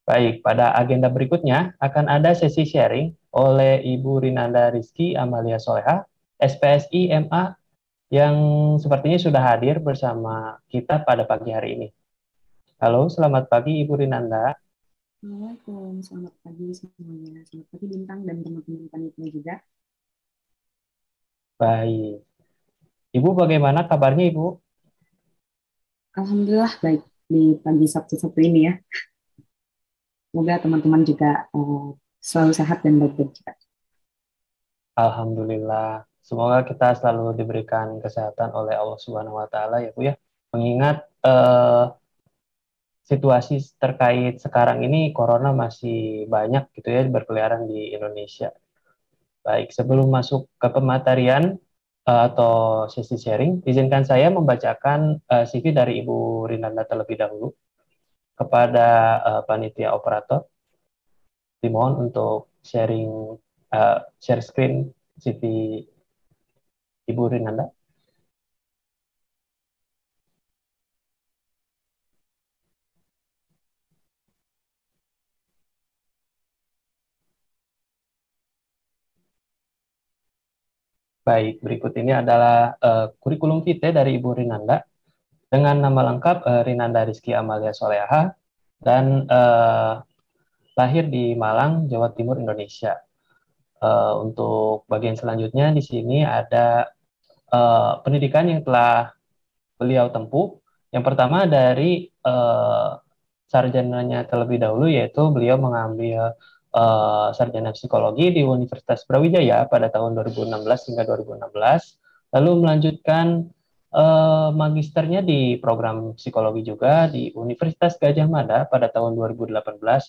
Baik, pada agenda berikutnya akan ada sesi sharing oleh Ibu Rinanda Rizky Amalia Soleha, SPSI MA, yang sepertinya sudah hadir bersama kita pada pagi hari ini. Halo, selamat pagi Ibu Rinanda. Assalamualaikum, selamat pagi semuanya. Selamat pagi Bintang dan teman-teman panitia juga. Baik. Ibu bagaimana kabarnya Ibu? Alhamdulillah baik di pagi Sabtu-Sabtu ini ya. Semoga teman-teman juga selalu sehat dan baik-baik juga. Alhamdulillah. Semoga kita selalu diberikan kesehatan oleh Allah Subhanahu wa taala ya Bu ya. Mengingat situasi terkait sekarang ini corona masih banyak gitu ya berkeliaran di Indonesia. Baik, sebelum masuk ke pematerian atau sesi sharing, izinkan saya membacakan CV dari Ibu Rinanda terlebih dahulu kepada panitia operator. Dimohon untuk sharing share screen CV Ibu Rinanda. Baik, berikut ini adalah kurikulum vitae dari Ibu Rinanda dengan nama lengkap Rinanda Rizky Amalia Soleha dan lahir di Malang, Jawa Timur, Indonesia. Untuk bagian selanjutnya di sini ada pendidikan yang telah beliau tempuh. Yang pertama dari sarjananya terlebih dahulu, yaitu beliau mengambil sarjana psikologi di Universitas Brawijaya pada tahun 2016 hingga 2016, lalu melanjutkan magisternya di program psikologi juga di Universitas Gadjah Mada pada tahun 2018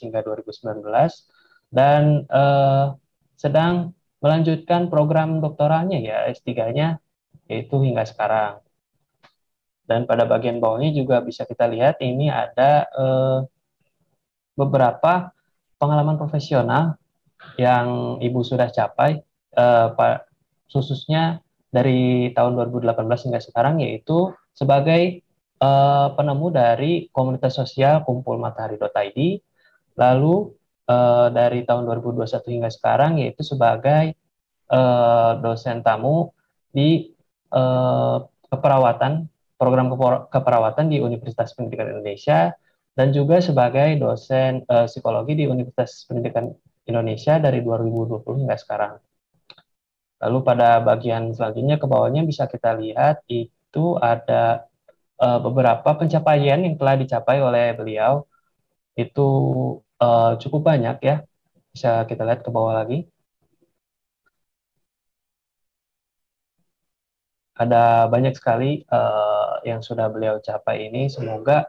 hingga 2019, dan sedang melanjutkan program doktoralnya ya S3-nya yaitu hingga sekarang. Dan pada bagian bawahnya juga bisa kita lihat ini ada beberapa pengalaman profesional yang Ibu sudah capai, khususnya dari tahun 2018 hingga sekarang, yaitu sebagai penemu dari komunitas sosial Kumpul Matahari.id, lalu dari tahun 2021 hingga sekarang yaitu sebagai dosen tamu di eh, keperawatan, program keperawatan di Universitas Pendidikan Indonesia, dan juga sebagai dosen psikologi di Universitas Pendidikan Indonesia dari 2020 hingga sekarang. Lalu pada bagian selanjutnya ke bawahnya bisa kita lihat itu ada beberapa pencapaian yang telah dicapai oleh beliau. Itu cukup banyak ya. Bisa kita lihat ke bawah lagi. Ada banyak sekali yang sudah beliau capai ini. Semoga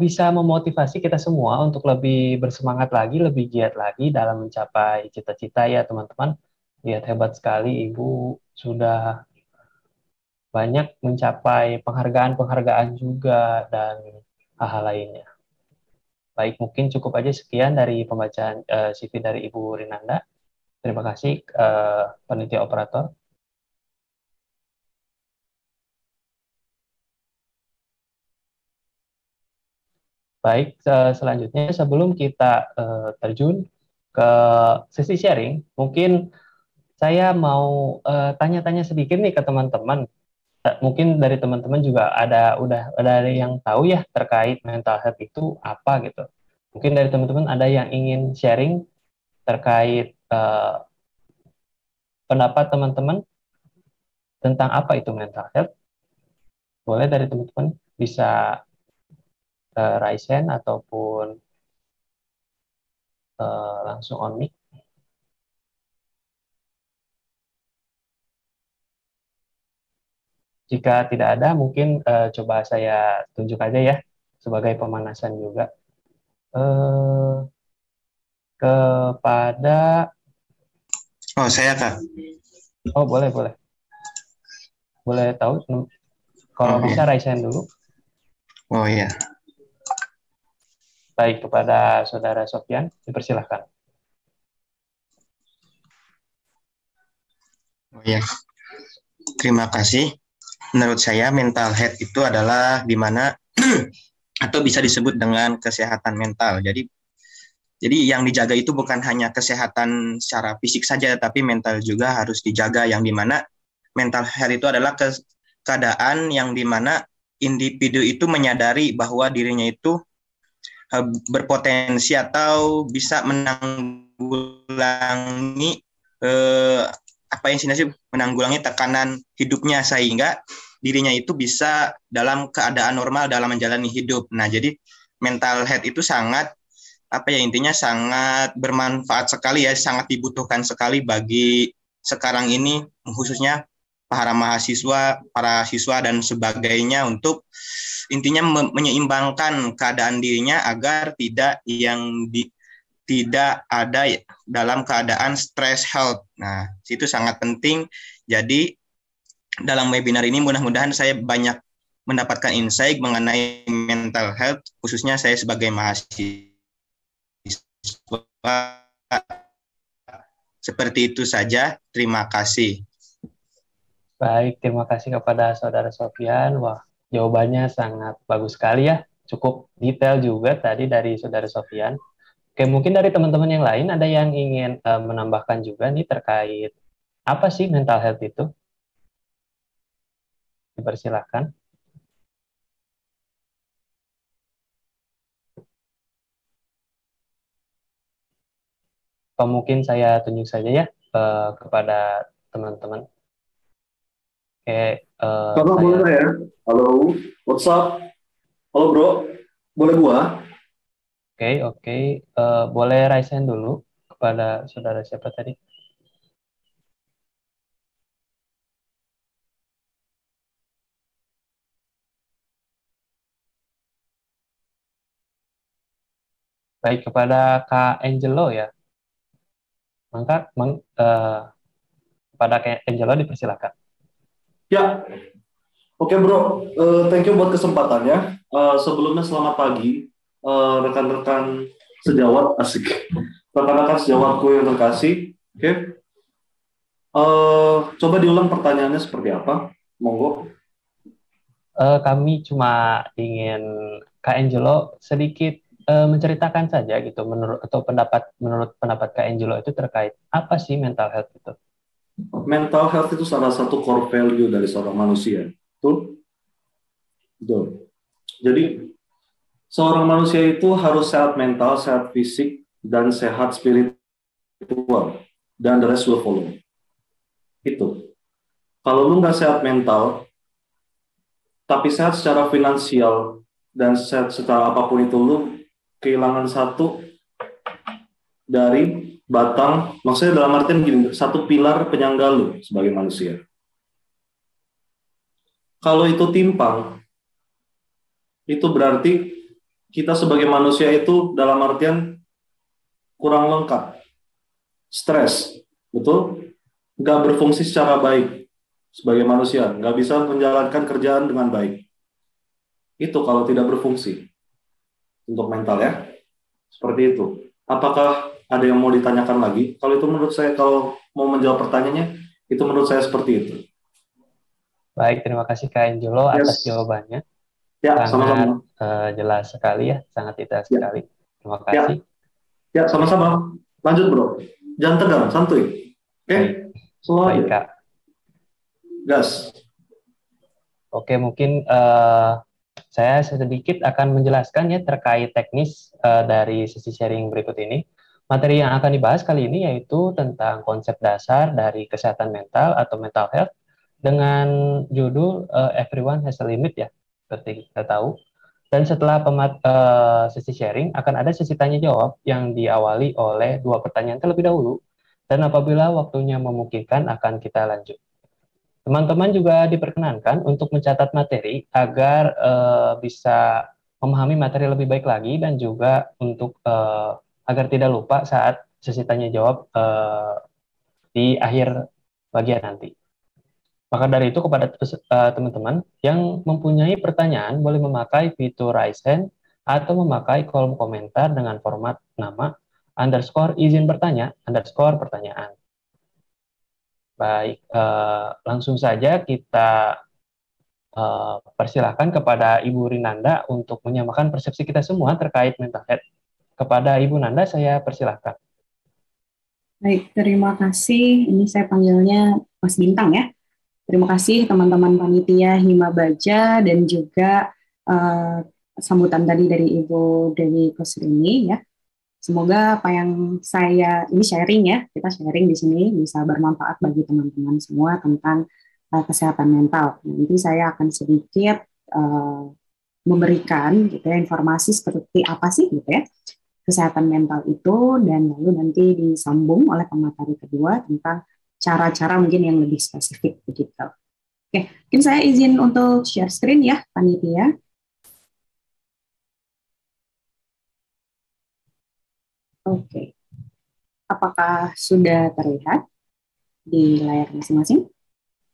bisa memotivasi kita semua untuk lebih bersemangat lagi, lebih giat lagi dalam mencapai cita-cita ya teman-teman. Lihat hebat sekali Ibu sudah banyak mencapai penghargaan-penghargaan juga dan hal-hal lainnya. Baik, mungkin cukup aja sekian dari pembacaan CV dari Ibu Rinanda. Terima kasih panitia operator. Baik, selanjutnya sebelum kita terjun ke sesi sharing, mungkin saya mau tanya-tanya sedikit nih ke teman-teman. Mungkin dari teman-teman juga udah ada yang tahu ya terkait mental health itu apa gitu. Mungkin dari teman-teman ada yang ingin sharing terkait pendapat teman-teman tentang apa itu mental health. Boleh dari teman-teman bisa raise hand ataupun langsung on mic. Jika tidak ada, mungkin coba saya tunjuk aja ya sebagai pemanasan juga. Eh, kepada, Oh, saya Kak. oh boleh boleh boleh tahu kalau Oh bisa iya. raise hand dulu. Oh iya. Baik, kepada saudara Sofyan, dipersilahkan. Oh iya. Terima kasih. Menurut saya mental health itu adalah di mana atau bisa disebut dengan kesehatan mental. Jadi Jadi yang dijaga itu bukan hanya kesehatan secara fisik saja, tapi mental juga harus dijaga, yang dimana mental health itu adalah keadaan yang dimana individu itu menyadari bahwa dirinya itu berpotensi atau bisa menanggulangi menanggulangi tekanan hidupnya, sehingga dirinya itu bisa dalam keadaan normal dalam menjalani hidup. Nah, jadi mental health itu sangat intinya sangat bermanfaat sekali ya, sangat dibutuhkan sekali bagi sekarang ini, khususnya para mahasiswa, para siswa dan sebagainya, untuk intinya menyeimbangkan keadaan dirinya agar tidak ada dalam keadaan stress health. Nah, itu sangat penting. Jadi dalam webinar ini mudah-mudahan saya banyak mendapatkan insight mengenai mental health, khususnya saya sebagai mahasiswa. Seperti itu saja. Terima kasih. Baik, terima kasih kepada Saudara Sofian. Wah, jawabannya sangat bagus sekali ya. Cukup detail juga tadi dari Saudara Sofian. Oke, mungkin dari teman-teman yang lain ada yang ingin menambahkan juga nih terkait apa sih mental health itu? Dipersilahkan. Atau mungkin saya tunjuk saja ya kepada teman-teman. Oke, Kakak boleh ya? Halo, what's up? Halo bro, boleh gua? Oke. Boleh raise hand dulu kepada saudara siapa tadi? Baik, kepada Kak Angelo ya. Kepada Kak Angelo dipersilakan. Ya, oke bro. Thank you buat kesempatannya. Sebelumnya selamat pagi, rekan-rekan sejawat, asik. Rekan-rekan sejawatku yang terkasih. Oke. Coba diulang pertanyaannya seperti apa? Monggo. Kami cuma ingin Kak Angelo sedikit menceritakan saja gitu menurut pendapat Kak Angelo itu terkait apa sih mental health itu? Mental health itu salah satu core value dari seorang manusia. Betul? Betul. Jadi seorang manusia itu harus sehat mental, sehat fisik, dan sehat spiritual. Dan the rest will follow. Itu. Kalau lu nggak sehat mental, tapi sehat secara finansial, dan sehat secara apapun itu, lu kehilangan satu dari batang, maksudnya dalam artian gini, satu pilar penyangga lu sebagai manusia. Kalau itu timpang, itu berarti kita sebagai manusia itu dalam artian kurang lengkap, stres, betul? Nggak berfungsi secara baik sebagai manusia, nggak bisa menjalankan kerjaan dengan baik. Itu kalau tidak berfungsi untuk mental ya, seperti itu. Apakah ada yang mau ditanyakan lagi? Kalau itu menurut saya, kalau mau menjawab pertanyaannya, itu menurut saya seperti itu. Baik, terima kasih Kak Angelo atas jawabannya. Ya, sangat jelas sekali ya, sangat detail sekali. Terima kasih. Ya, sama-sama. Lanjut bro, jangan tegang, santuy. Oke, Baik Kak. Gas. Oke, mungkin saya sedikit akan menjelaskan ya terkait teknis dari sesi sharing berikut ini. Materi yang akan dibahas kali ini yaitu tentang konsep dasar dari kesehatan mental atau mental health dengan judul Everyone Has a Limit ya, seperti kita tahu. Dan setelah sesi sharing akan ada sesi tanya jawab yang diawali oleh 2 pertanyaan terlebih dahulu. Dan apabila waktunya memungkinkan akan kita lanjut. Teman-teman juga diperkenankan untuk mencatat materi agar bisa memahami materi lebih baik lagi dan juga untuk agar tidak lupa saat sesi tanya jawab di akhir bagian nanti. Maka dari itu kepada teman-teman yang mempunyai pertanyaan boleh memakai fitur raise hand atau memakai kolom komentar dengan format nama _izin bertanya _pertanyaan. Baik, langsung saja kita persilahkan kepada Ibu Rinanda untuk menyamakan persepsi kita semua terkait mental health. Kepada Ibu Nanda, saya persilahkan. Baik, terima kasih. Ini saya panggilnya Mas Bintang ya. Terima kasih teman-teman panitia Hima Baja dan juga sambutan tadi dari Ibu Dewi Kusrini ya. Semoga apa yang saya ini sharing ya, kita sharing di sini bisa bermanfaat bagi teman-teman semua tentang kesehatan mental. Nanti saya akan sedikit memberikan gitu ya informasi seperti apa sih gitu ya kesehatan mental itu, dan lalu nanti disambung oleh pemateri kedua tentang cara-cara mungkin yang lebih spesifik begitu. Oke, mungkin saya izin untuk share screen ya, panitia. Oke, apakah sudah terlihat di layar masing-masing?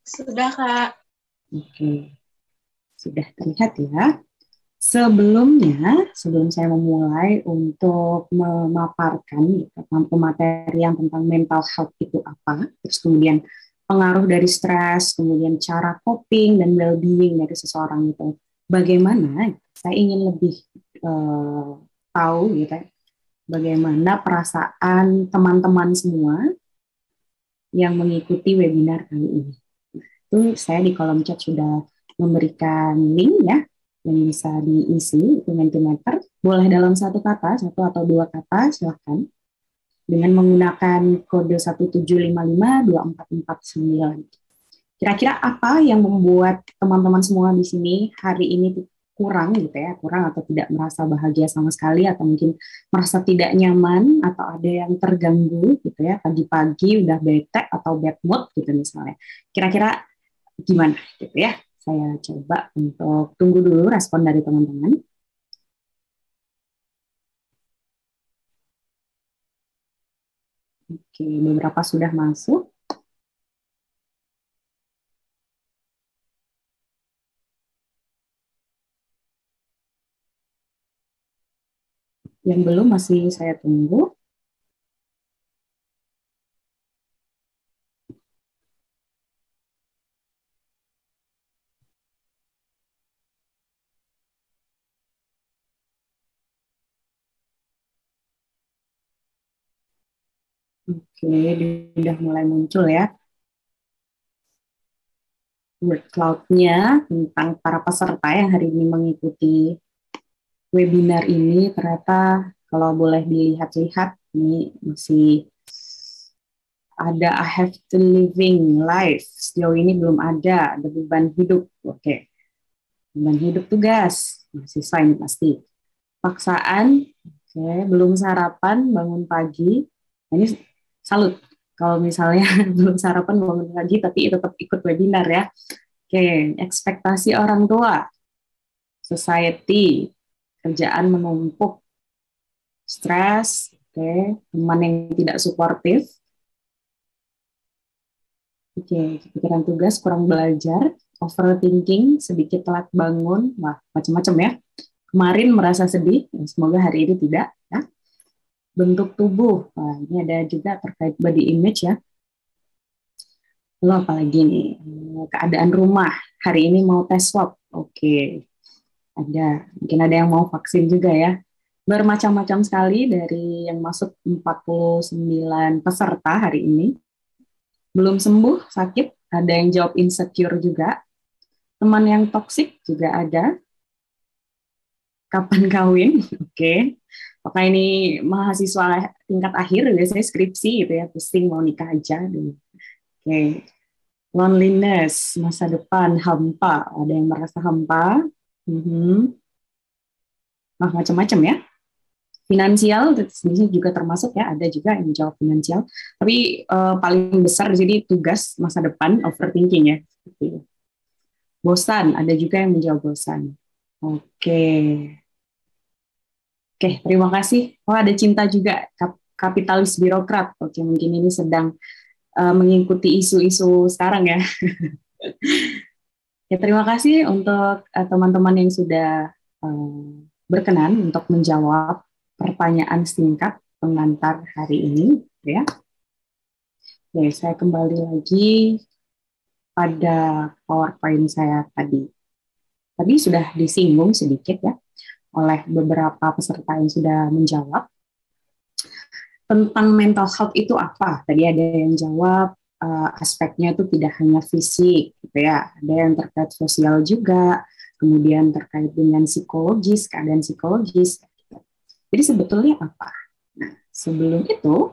Sudah, Kak. Oke, sudah terlihat ya. Sebelumnya, sebelum saya memulai untuk memaparkan pematerian tentang mental health itu apa, terus kemudian pengaruh dari stres, kemudian cara coping dan well-being dari seseorang itu, bagaimana, saya ingin lebih tahu gitu, bagaimana perasaan teman-teman semua yang mengikuti webinar kali ini. Itu saya di kolom chat sudah memberikan link ya, yang bisa diisi itu Mentimeter, boleh dalam satu kata, satu atau dua kata, silahkan. Dengan menggunakan kode 17552449. Kira-kira apa yang membuat teman-teman semua di sini hari ini kurang gitu ya, kurang atau tidak merasa bahagia sama sekali, atau mungkin merasa tidak nyaman, atau ada yang terganggu gitu ya, pagi-pagi udah bete atau bad mood gitu misalnya. Kira-kira gimana gitu ya? Saya coba untuk tunggu dulu respon dari teman-teman. Oke, beberapa sudah masuk. Yang belum masih saya tunggu. Oke, sudah mulai muncul ya word cloud-nya tentang para peserta yang hari ini mengikuti webinar ini. Ternyata kalau boleh dilihat-lihat, ini masih ada I have to living life. Sejauh ini belum ada beban hidup. Oke, beban hidup tugas, masih ini pasti. Paksaan, oke, belum sarapan, bangun pagi. Nah, ini salut kalau misalnya belum sarapan bangun pagi tapi tetap ikut webinar ya. Oke, ekspektasi orang tua, society, kerjaan menumpuk, stres, oke, teman yang tidak suportif, oke, kepikiran tugas, kurang belajar, overthinking, sedikit telat bangun, wah macam-macam ya. Kemarin merasa sedih, semoga hari ini tidak ya. Bentuk tubuh, nah, ini ada juga terkait body image ya. Lalu apalagi nih, keadaan rumah, hari ini mau tes swab, oke. Ada, mungkin ada yang mau vaksin juga ya. Bermacam-macam sekali dari yang masuk 49 peserta hari ini. Belum sembuh, sakit, ada yang jawab insecure juga. Teman yang toksik juga ada. Kapan kawin, oke. Apakah ini mahasiswa tingkat akhir, biasanya skripsi gitu ya, pusing mau nikah aja. Oke. Loneliness, masa depan, hampa. Ada yang merasa hampa. Nah, macam-macam ya. Finansial, ini juga termasuk ya, ada juga yang menjawab finansial. Tapi paling besar jadi tugas masa depan, overthinking ya. Bosan, ada juga yang menjawab bosan. Oke. Oke, terima kasih. Oh, ada Cinta juga, kapitalis birokrat. Oke, mungkin ini sedang mengikuti isu-isu sekarang ya. Ya, terima kasih untuk teman-teman yang sudah berkenan untuk menjawab pertanyaan singkat pengantar hari ini. Ya. Oke, saya kembali lagi pada PowerPoint saya tadi. Tadi sudah disinggung sedikit ya oleh beberapa peserta yang sudah menjawab tentang mental health itu apa? Tadi ada yang jawab aspeknya itu tidak hanya fisik, gitu ya. Ada yang terkait sosial juga, kemudian terkait dengan psikologis, keadaan psikologis. Jadi sebetulnya apa? Nah, sebelum itu,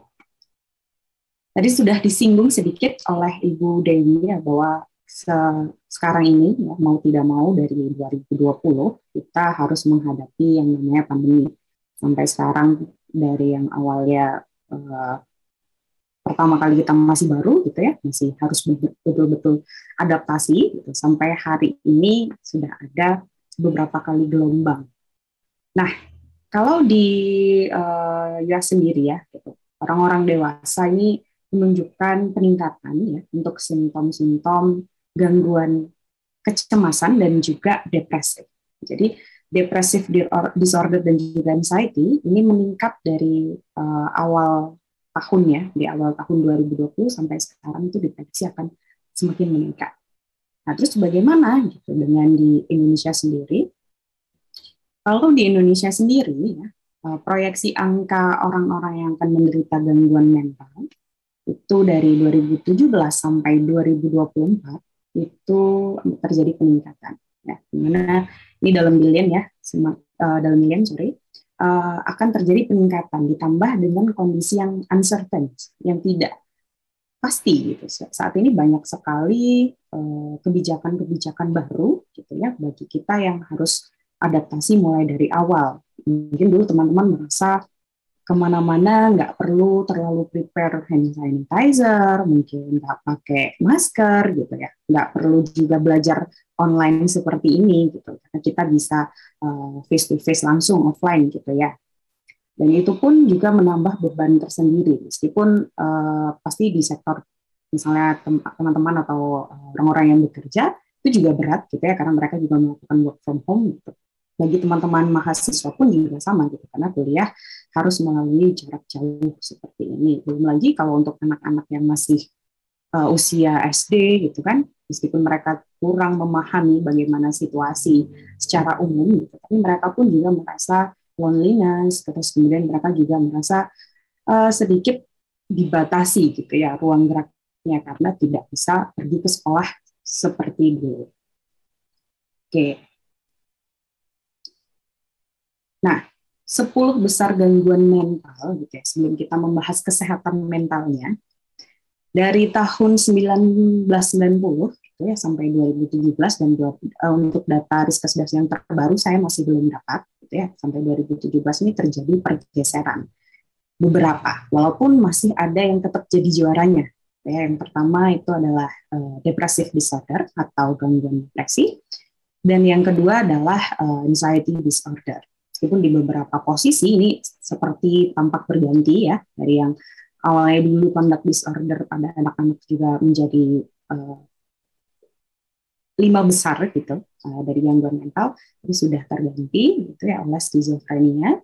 tadi sudah disinggung sedikit oleh Ibu Dewi ya, bahwa sekarang ini ya, mau tidak mau dari 2020 kita harus menghadapi yang namanya pandemi. Sampai sekarang dari yang awalnya pertama kali kita masih baru gitu ya, masih harus betul-betul adaptasi gitu, sampai hari ini sudah ada beberapa kali gelombang. Nah, kalau di US sendiri ya, gitu, orang-orang dewasa ini menunjukkan peningkatan ya untuk simptom-simptom gangguan kecemasan dan juga depresi. Jadi depressive disorder dan juga anxiety ini meningkat dari awal tahun ya, di awal tahun 2020 sampai sekarang itu diprediksi akan semakin meningkat. Nah, terus bagaimana gitu dengan di Indonesia sendiri? Kalau di Indonesia sendiri ya, proyeksi angka orang-orang yang akan menderita gangguan mental itu dari 2017 sampai 2024 itu terjadi peningkatan ya, dimana ini dalam million ya, dalam million akan terjadi peningkatan ditambah dengan kondisi yang uncertain, yang tidak pasti gitu. Saat ini banyak sekali kebijakan-kebijakan baru gitu ya bagi kita yang harus adaptasi mulai dari awal. Mungkin dulu teman-teman merasa kemana-mana nggak perlu terlalu prepare hand sanitizer, mungkin nggak pakai masker gitu ya, nggak perlu juga belajar online seperti ini gitu, karena kita bisa face to face langsung offline gitu ya. Dan itu pun juga menambah beban tersendiri, meskipun pasti di sektor misalnya teman-teman atau orang-orang yang bekerja itu juga berat gitu ya, karena mereka juga melakukan work from home gitu. Bagi teman-teman mahasiswa pun juga sama gitu, karena kuliah harus melalui jarak jauh seperti ini. Belum lagi kalau untuk anak-anak yang masih usia SD gitu kan, meskipun mereka kurang memahami bagaimana situasi secara umum gitu, tapi mereka pun juga merasa loneliness, terus kemudian mereka juga merasa sedikit dibatasi gitu ya ruang geraknya karena tidak bisa pergi ke sekolah seperti dulu. Oke. Nah, 10 besar gangguan mental gitu ya, sebelum kita membahas kesehatan mentalnya, dari tahun 1990 gitu ya sampai 2017 dan untuk data Riskesdas yang terbaru saya masih belum dapat gitu ya, sampai 2017 ini terjadi pergeseran beberapa, walaupun masih ada yang tetap jadi juaranya. Ya, yang pertama itu adalah depressive disorder atau gangguan depresi, dan yang kedua adalah anxiety disorder. Meskipun di beberapa posisi ini seperti tampak berganti ya, dari yang awalnya dulu conduct disorder pada anak-anak juga menjadi 5 besar gitu dari gangguan mental, ini sudah terganti gitu ya oleh skizofrenia,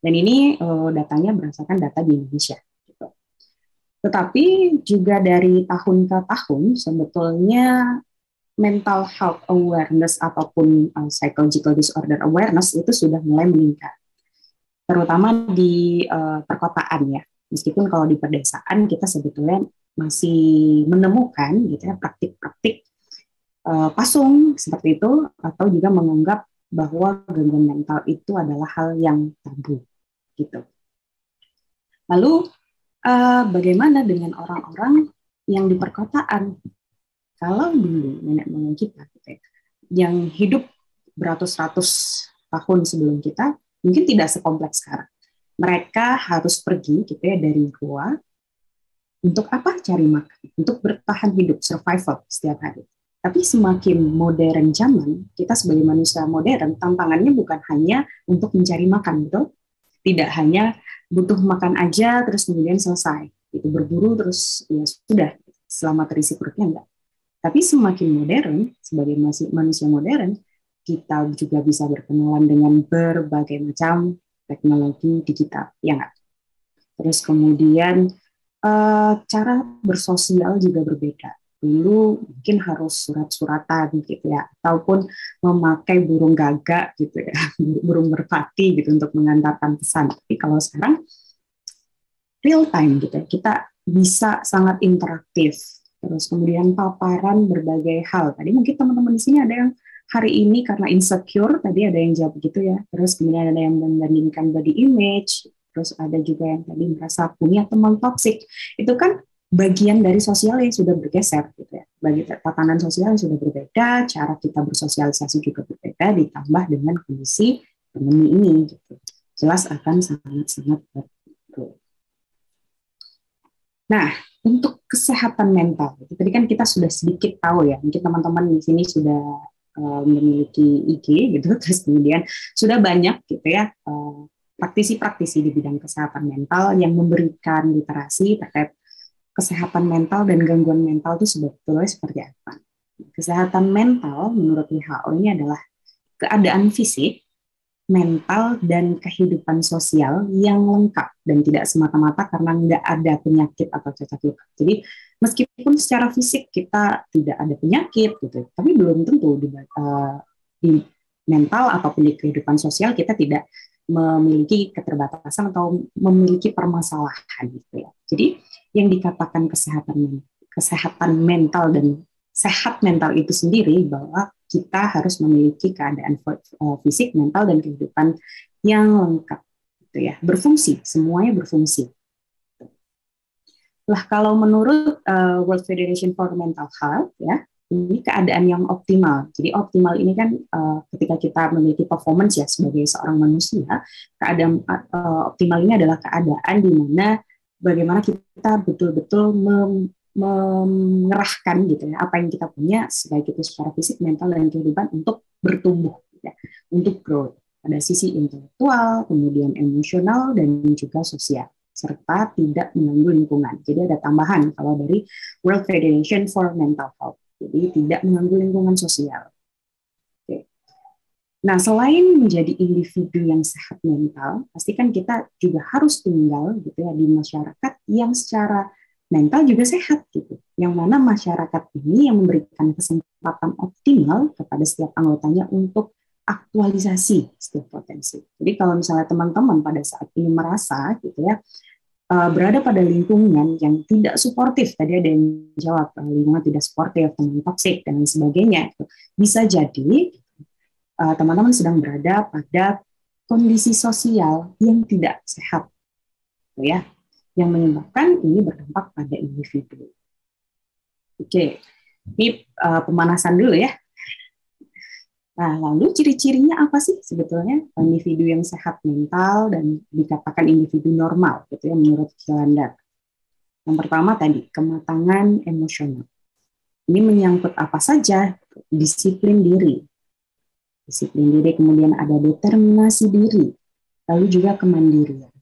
dan ini datanya berdasarkan data di Indonesia. Gitu. Tetapi juga dari tahun ke tahun sebetulnya mental health awareness ataupun psychological disorder awareness itu sudah mulai meningkat, terutama di perkotaan ya. Meskipun kalau di pedesaan kita sebetulnya masih menemukan gitu ya praktik-praktik pasung seperti itu, atau juga menganggap bahwa gangguan mental itu adalah hal yang tabu gitu. Lalu bagaimana dengan orang-orang yang di perkotaan? Kalau dulu nenek moyang kita gitu ya, yang hidup beratus-ratus tahun sebelum kita, mungkin tidak sekompleks sekarang. Mereka harus pergi gitu ya dari gua untuk apa? Cari makan, untuk bertahan hidup, survival setiap hari. Tapi semakin modern zaman, kita sebagai manusia modern, tantangannya bukan hanya untuk mencari makan, betul? Tidak hanya butuh makan aja terus kemudian selesai, itu berburu terus ya sudah, selama terisi perutnya enggak. Tapi semakin modern, sebagai manusia modern, kita juga bisa berkenalan dengan berbagai macam teknologi digital, ya nggak? Terus kemudian cara bersosial juga berbeda. Dulu mungkin harus surat-suratan gitu ya, ataupun memakai burung gagak gitu ya, burung merpati gitu untuk mengantarkan pesan. Tapi kalau sekarang real time gitu ya. Kita bisa sangat interaktif. Terus kemudian paparan berbagai hal. Tadi mungkin teman-teman di sini ada yang hari ini karena insecure, tadi ada yang jawab gitu ya. Terus kemudian ada yang membandingkan body image. Terus ada juga yang tadi merasa punya teman toksik. Itu kan bagian dari sosial yang sudah bergeser gitu ya. Bagi tatanan sosial yang sudah berbeda, cara kita bersosialisasi juga berbeda, ditambah dengan kondisi pandemi ini gitu. Jelas akan sangat-sangat berbeda. Nah, untuk kesehatan mental, tadi kan kita sudah sedikit tahu ya, mungkin teman-teman di sini sudah memiliki IG gitu, terus kemudian sudah banyak gitu ya praktisi-praktisi di bidang kesehatan mental yang memberikan literasi terkait kesehatan mental dan gangguan mental itu sebetulnya seperti apa. Kesehatan mental menurut WHO ini adalah keadaan fisik, mental, dan kehidupan sosial yang lengkap dan tidak semata-mata karena nggak ada penyakit atau cacat luka. Jadi meskipun secara fisik kita tidak ada penyakit gitu, tapi belum tentu di mental ataupun di kehidupan sosial kita tidak memiliki keterbatasan atau memiliki permasalahan gitu ya. Jadi yang dikatakan kesehatan mental dan sehat mental itu sendiri bahwa kita harus memiliki keadaan fisik, mental, dan kehidupan yang lengkap, gitu ya, berfungsi, semuanya berfungsi. Lah kalau menurut World Federation for Mental Health, ya, ini keadaan yang optimal. Jadi optimal ini kan ketika kita memiliki performance ya sebagai seorang manusia, keadaan optimal ini adalah keadaan di mana bagaimana kita betul-betul mengerahkan gitu ya apa yang kita punya baik itu secara fisik, mental, dan kehidupan untuk bertumbuh gitu ya, untuk growth pada sisi intelektual, kemudian emosional, dan juga sosial serta tidak mengganggu lingkungan. Jadi ada tambahan kalau dari World Federation for Mental Health. Jadi tidak mengganggu lingkungan sosial. Oke. Nah, selain menjadi individu yang sehat mental, pastikan kita juga harus tinggal gitu ya di masyarakat yang secara mental juga sehat gitu. Yang mana masyarakat ini yang memberikan kesempatan optimal kepada setiap anggotanya untuk aktualisasi setiap potensi. Jadi kalau misalnya teman-teman pada saat ini merasa gitu ya berada pada lingkungan yang tidak suportif, tadi ada yang jawab lingkungan tidak suportif, teman toksik dan lain sebagainya, gitu. Bisa jadi teman-teman sedang berada pada kondisi sosial yang tidak sehat, gitu ya, yang menyebabkan ini berdampak pada individu. Oke, ini pemanasan dulu ya. Nah, lalu ciri-cirinya apa sih sebetulnya individu yang sehat mental dan dikatakan individu normal gitu ya menurut Kilander? Yang pertama tadi kematangan emosional. Ini menyangkut apa saja? Disiplin diri. Disiplin diri, kemudian ada determinasi diri, lalu juga kemandirian.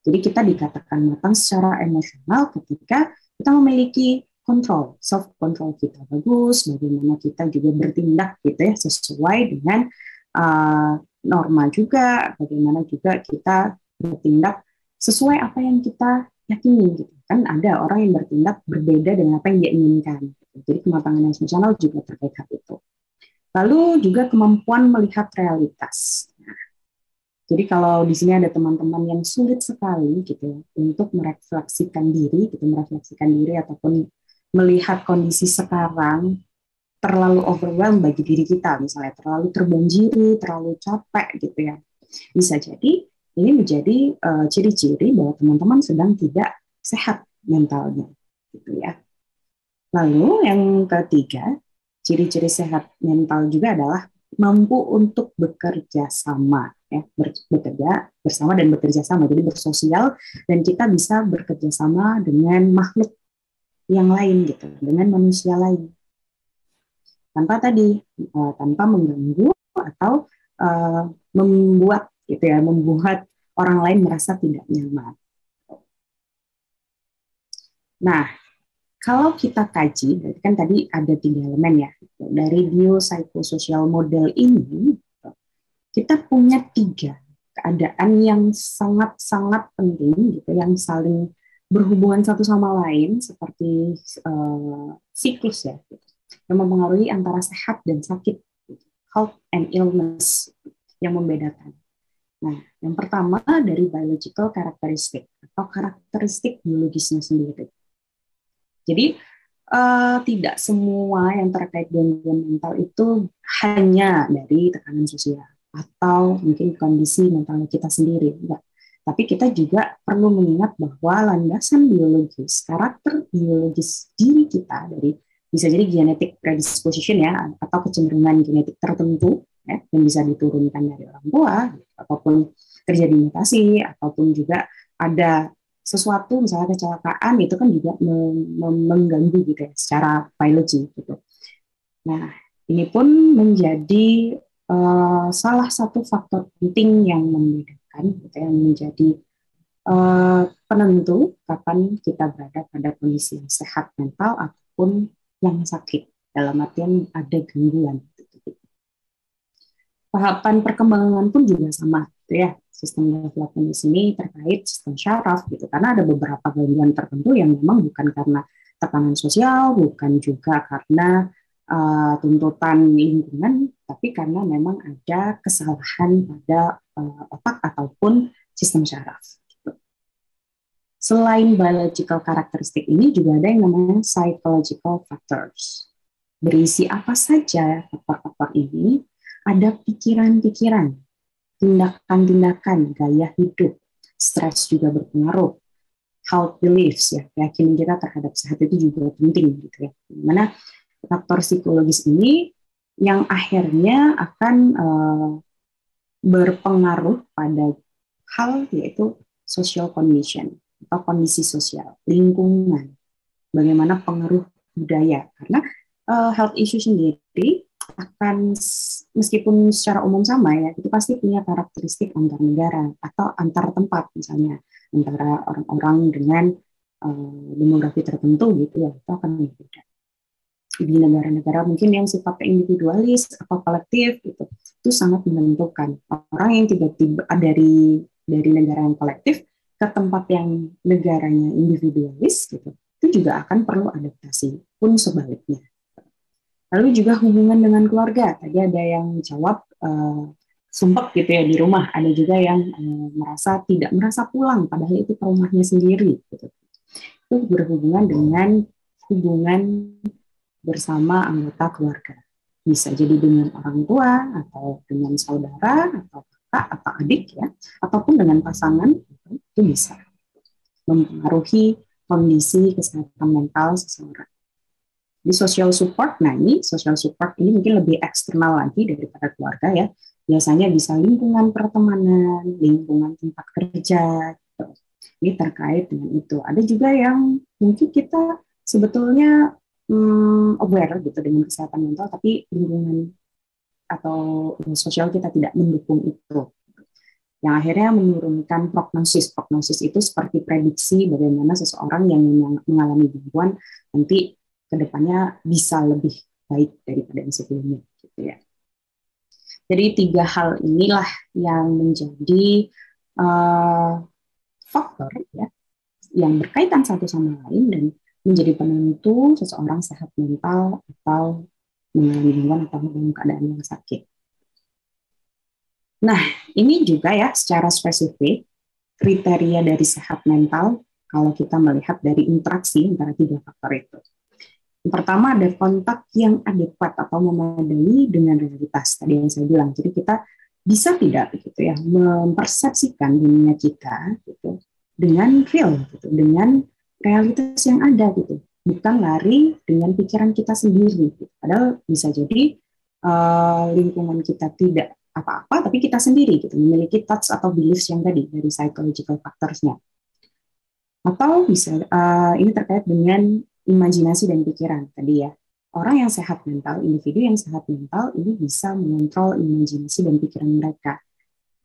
Jadi kita dikatakan matang secara emosional ketika kita memiliki kontrol, self control kita bagus, bagaimana kita juga bertindak gitu ya sesuai dengan norma juga, bagaimana juga kita bertindak sesuai apa yang kita yakini gitu. Kan ada orang yang bertindak berbeda dengan apa yang dia inginkan. Gitu. Jadi kematangan emosional juga terkait hal itu. Lalu juga kemampuan melihat realitas. Jadi kalau di sini ada teman-teman yang sulit sekali gitu untuk merefleksikan diri ataupun melihat kondisi sekarang terlalu overwhelmed bagi diri kita, misalnya terlalu terbanjiri, terlalu capek gitu ya. Bisa jadi ini menjadi ciri-ciri bahwa teman-teman sedang tidak sehat mentalnya gitu ya. Lalu yang ketiga, ciri-ciri sehat mental juga adalah mampu untuk bekerja sama, ya, bekerja bersama dan bekerja sama, jadi bersosial dan kita bisa bekerja sama dengan makhluk yang lain gitu, dengan manusia lain, tanpa mengganggu atau membuat gitu ya, membuat orang lain merasa tidak nyaman. Nah, kalau kita kaji, berarti kan tadi ada 3 elemen ya. Dari biopsychosocial model ini, kita punya 3 keadaan yang sangat-sangat penting, gitu, yang saling berhubungan satu sama lain, seperti siklus ya, gitu, yang mempengaruhi antara sehat dan sakit, gitu, health and illness, yang membedakan. Nah, yang pertama dari biological characteristic atau karakteristik biologisnya sendiri. Jadi tidak semua yang terkait gangguan mental itu hanya dari tekanan sosial atau mungkin kondisi mental kita sendiri. Enggak. Tapi kita juga perlu mengingat bahwa landasan biologis, karakter biologis diri kita dari bisa jadi genetic predisposition ya, atau kecenderungan genetik tertentu ya, yang bisa diturunkan dari orang tua, ataupun terjadi mutasi, ataupun juga ada sesuatu misalnya kecelakaan itu kan juga mengganggu gitu ya secara biologi gitu. Nah, ini pun menjadi salah satu faktor penting yang membedakan gitu, yang menjadi penentu kapan kita berada pada kondisi yang sehat mental ataupun yang sakit, dalam artian ada gangguan. Tahapan perkembangan pun juga sama gitu ya. Sistem development di sini terkait sistem syaraf gitu, karena ada beberapa gangguan tertentu yang memang bukan karena tekanan sosial, bukan juga karena tuntutan lingkungan, tapi karena memang ada kesalahan pada otak ataupun sistem syaraf. Gitu. Selain biological karakteristik ini juga ada yang namanya psychological factors. Berisi apa saja faktor-faktor ini? Ada pikiran-pikiran, tindakan-tindakan, gaya hidup, stres juga berpengaruh, health beliefs ya, keyakinan kita terhadap sehat itu juga penting gitu ya. Dimana faktor psikologis ini yang akhirnya akan berpengaruh pada hal yaitu social condition atau kondisi sosial, lingkungan, bagaimana pengaruh budaya, karena health issue sendiri akan meskipun secara umum sama ya, itu pasti punya karakteristik antar negara atau antar tempat, misalnya antara orang-orang dengan demografi tertentu gitu ya, itu akan berbeda. Di negara-negara mungkin yang sifatnya individualis atau kolektif gitu, itu sangat menentukan. Orang yang tiba-tiba dari negara yang kolektif ke tempat yang negaranya individualis gitu, itu juga akan perlu adaptasi, pun sebaliknya. Lalu juga hubungan dengan keluarga. Tadi ada yang jawab sumpek gitu ya di rumah. Ada juga yang tidak merasa pulang, padahal itu ke rumahnya sendiri. Gitu. Itu berhubungan dengan hubungan bersama anggota keluarga. Bisa jadi dengan orang tua, atau dengan saudara, atau kakak, atau adik ya, ataupun dengan pasangan, itu bisa mempengaruhi kondisi kesehatan mental seseorang. Di social support, nah ini social support ini mungkin lebih eksternal lagi daripada keluarga ya. Biasanya bisa lingkungan pertemanan, lingkungan tempat kerja, gitu. Ini terkait dengan itu. Ada juga yang mungkin kita sebetulnya aware gitu dengan kesehatan mental, tapi lingkungan atau sosial kita tidak mendukung itu. Yang akhirnya menurunkan prognosis. Prognosis itu seperti prediksi bagaimana seseorang yang mengalami gangguan nanti kedepannya bisa lebih baik daripada yang sebelumnya, gitu ya. Jadi 3 hal inilah yang menjadi faktor ya, yang berkaitan satu sama lain dan menjadi penentu seseorang sehat mental atau mengalami gangguan atau dalam keadaan yang sakit. Nah, ini juga ya secara spesifik kriteria dari sehat mental kalau kita melihat dari interaksi antara 3 faktor itu. Yang pertama ada kontak yang adekuat atau memadai dengan realitas tadi yang saya bilang. Jadi kita bisa tidak gitu ya mempersepsikan dunia kita gitu dengan real gitu, dengan realitas yang ada gitu. Bukan lari dengan pikiran kita sendiri. Gitu. Padahal bisa jadi lingkungan kita tidak apa-apa, tapi kita sendiri gitu memiliki thoughts atau beliefs yang tadi dari psychological factors-nya. Atau bisa ini terkait dengan imajinasi dan pikiran tadi ya. Orang yang sehat mental, individu yang sehat mental ini bisa mengontrol imajinasi dan pikiran mereka.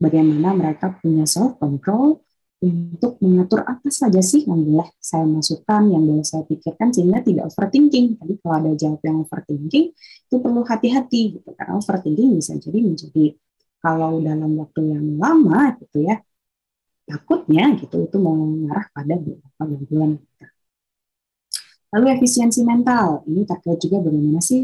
Bagaimana mereka punya self-control untuk mengatur apa saja sih yang boleh saya masukkan, yang boleh saya pikirkan, sehingga tidak overthinking. Tadi kalau ada jawab yang overthinking, itu perlu hati-hati, gitu. Karena overthinking bisa jadi menjadi, kalau dalam waktu yang lama, gitu ya, takutnya gitu itu mengarah pada beberapa gangguan. Lalu efisiensi mental, ini terkait juga bagaimana sih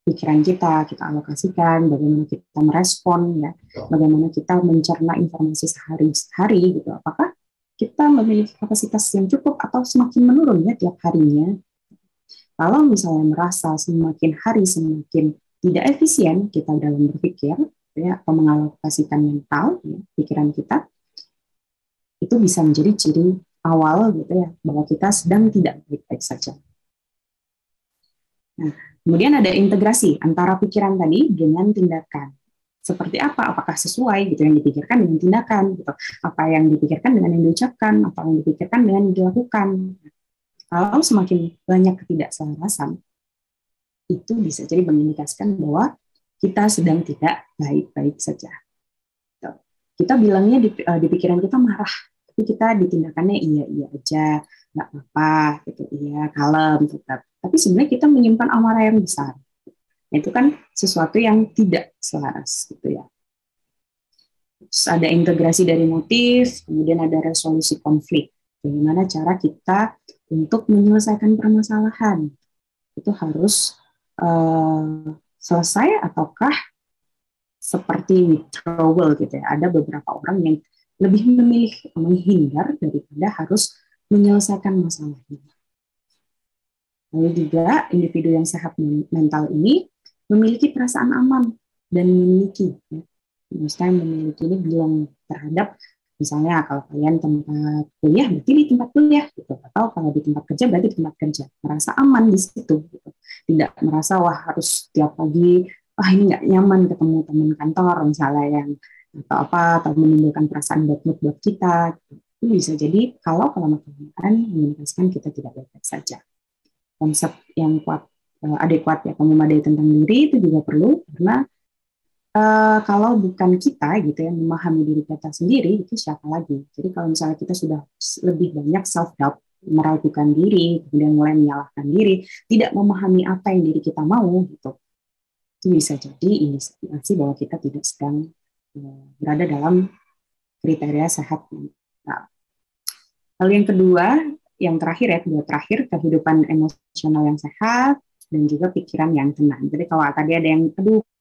pikiran kita alokasikan, bagaimana kita merespon, ya, bagaimana kita mencerna informasi sehari-hari, gitu. Apakah kita memiliki kapasitas yang cukup atau semakin menurun ya tiap harinya? Kalau misalnya merasa semakin hari semakin tidak efisien kita dalam berpikir, ya, atau mengalokasikan mental, ya, pikiran kita, itu bisa menjadi ciri awal gitu ya bahwa kita sedang tidak baik-baik saja. Nah, kemudian ada integrasi antara pikiran tadi dengan tindakan. Seperti apa? Apakah sesuai gitu yang dipikirkan dengan tindakan? Gitu. Apa yang dipikirkan dengan yang diucapkan? Apa yang dipikirkan dengan yang dilakukan? Kalau semakin banyak ketidakselarasan, itu bisa jadi mengindikasikan bahwa kita sedang tidak baik-baik saja. Kita bilangnya di pikiran kita marah, tapi kita di tindakannya iya aja, nggak apa-apa, gitu, iya, kalem, tetap. Tapi sebenarnya kita menyimpan amarah yang besar. Itu kan sesuatu yang tidak selaras, gitu ya. Terus ada integrasi dari motif, kemudian ada resolusi konflik. Bagaimana cara kita untuk menyelesaikan permasalahan? Itu harus selesai ataukah seperti withdrawal gitu ya. Ada beberapa orang yang lebih memilih menghindar daripada harus menyelesaikan masalahnya. Lalu juga individu yang sehat mental ini memiliki perasaan aman dan memiliki, ya, misalnya memiliki ini belum terhadap misalnya kalau kalian tempat kuliah berarti di tempat kuliah gitu, atau kalau di tempat kerja berarti di tempat kerja, merasa aman di situ gitu. Tidak merasa wah harus tiap pagi ini nggak nyaman ketemu teman kantor misalnya yang atau menimbulkan perasaan bad mood buat kita gitu. Itu bisa jadi kalau kelamaan mengindikasikan kita tidak baik-baik saja. Konsep yang kuat, adekuat ya, memadai tentang diri itu juga perlu, karena kalau bukan kita gitu ya memahami diri kita sendiri, itu siapa lagi? Jadi kalau misalnya kita sudah lebih banyak self doubt, meragukan diri, kemudian mulai menyalahkan diri, tidak memahami apa yang diri kita mau gitu, itu bisa jadi indikasi bahwa kita tidak sedang berada dalam kriteria sehat mental. Lalu yang kedua, yang terakhir ya, kehidupan emosional yang sehat dan juga pikiran yang tenang. Jadi kalau tadi ada yang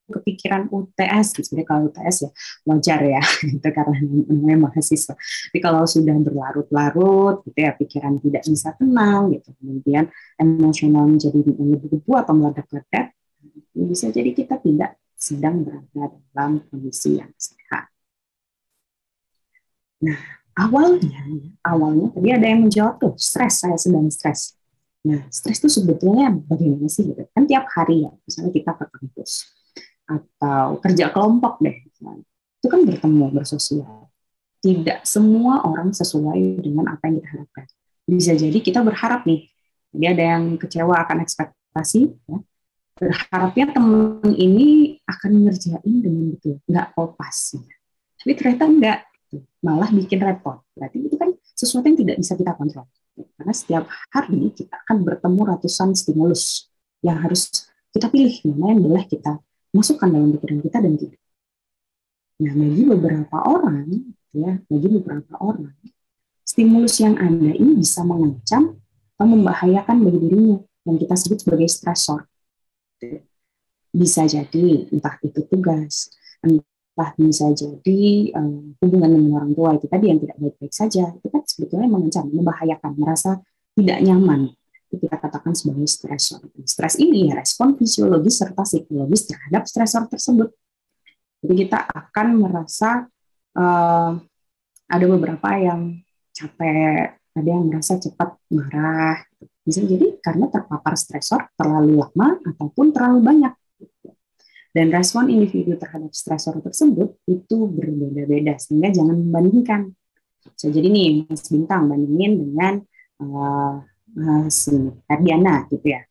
kepikiran UTS, gitu. Jadi kalau UTS ya wajar ya, itu karena namanya mahasiswa. Tapi kalau sudah berlarut-larut, gitu ya, pikiran tidak bisa tenang, gitu. Kemudian emosional menjadi menggebu-gebu atau meledak-ledak, bisa jadi kita tidak sedang berada dalam kondisi yang sehat. Nah, awalnya tadi ada yang menjawab tuh, stres, saya sedang stres. Nah, stres itu sebetulnya bagaimana sih? Gitu? Kan tiap hari ya, misalnya kita ke kampus atau kerja kelompok deh, misalnya. Itu kan bertemu, bersosial. Tidak semua orang sesuai dengan apa yang kita harapkan. Bisa jadi kita berharap nih, jadi ada yang kecewa akan ekspektasi, ya. Berharapnya teman ini akan ngerjain dengan betul, nggak kopas. Tapi ternyata enggak. Malah bikin repot. Berarti itu kan sesuatu yang tidak bisa kita kontrol. Karena setiap hari kita akan bertemu ratusan stimulus yang harus kita pilih mana yang boleh kita masukkan dalam pikiran kita dan tidak. Nah, bagi beberapa orang, stimulus yang ada ini bisa mengancam atau membahayakan bagi dirinya yang kita sebut sebagai stresor. Bisa jadi entah itu tugas, entah bisa jadi hubungan dengan orang tua itu tadi yang tidak baik-baik saja, itu kan sebetulnya mengancam, membahayakan, merasa tidak nyaman. Itu kita katakan sebagai stresor. Stres ini ya respon fisiologis serta psikologis terhadap stresor tersebut. Jadi kita akan merasa ada beberapa yang capek, ada yang merasa cepat marah. Bisa jadi karena terpapar stresor terlalu lama ataupun terlalu banyak. Dan respon individu terhadap stresor tersebut itu berbeda-beda, sehingga jangan membandingkan. So, jadi nih, Mas Bintang bandingin dengan Mas Herdiana gitu ya.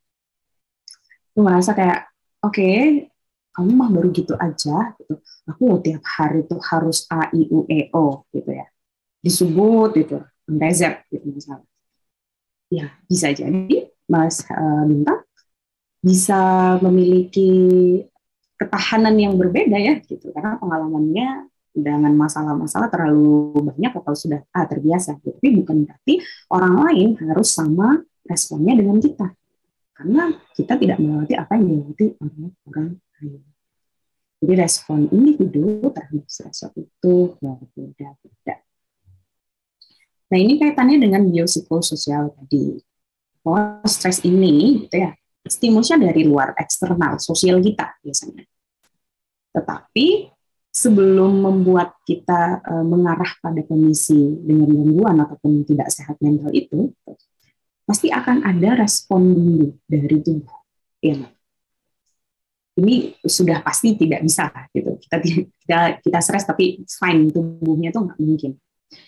Itu merasa kayak, oke, kamu mah baru gitu aja, gitu. Aku tiap hari tuh harus A, I, U, E, O gitu ya. Disebut gitu, sampai Z gitu misalnya. Ya, bisa jadi Mas Bintang bisa memiliki ketahanan yang berbeda ya gitu, karena pengalamannya dengan masalah-masalah terlalu banyak atau sudah terbiasa gitu. Tapi bukan berarti orang lain harus sama responnya dengan kita. karena kita tidak melewati apa yang dilewati oleh orang lain. Jadi respon individu terhadap stresor itu berbeda-beda. Nah, ini kaitannya dengan biopsikososial tadi. Bahwa stres ini gitu ya, stimulusnya dari luar, eksternal, sosial kita biasanya. Tetapi sebelum membuat kita mengarah pada kondisi dengan gangguan ataupun tidak sehat mental itu, pasti akan ada respon dulu dari tubuh. Ya, ini sudah pasti tidak bisa gitu. Kita stres tapi fine, tubuhnya tuh nggak mungkin.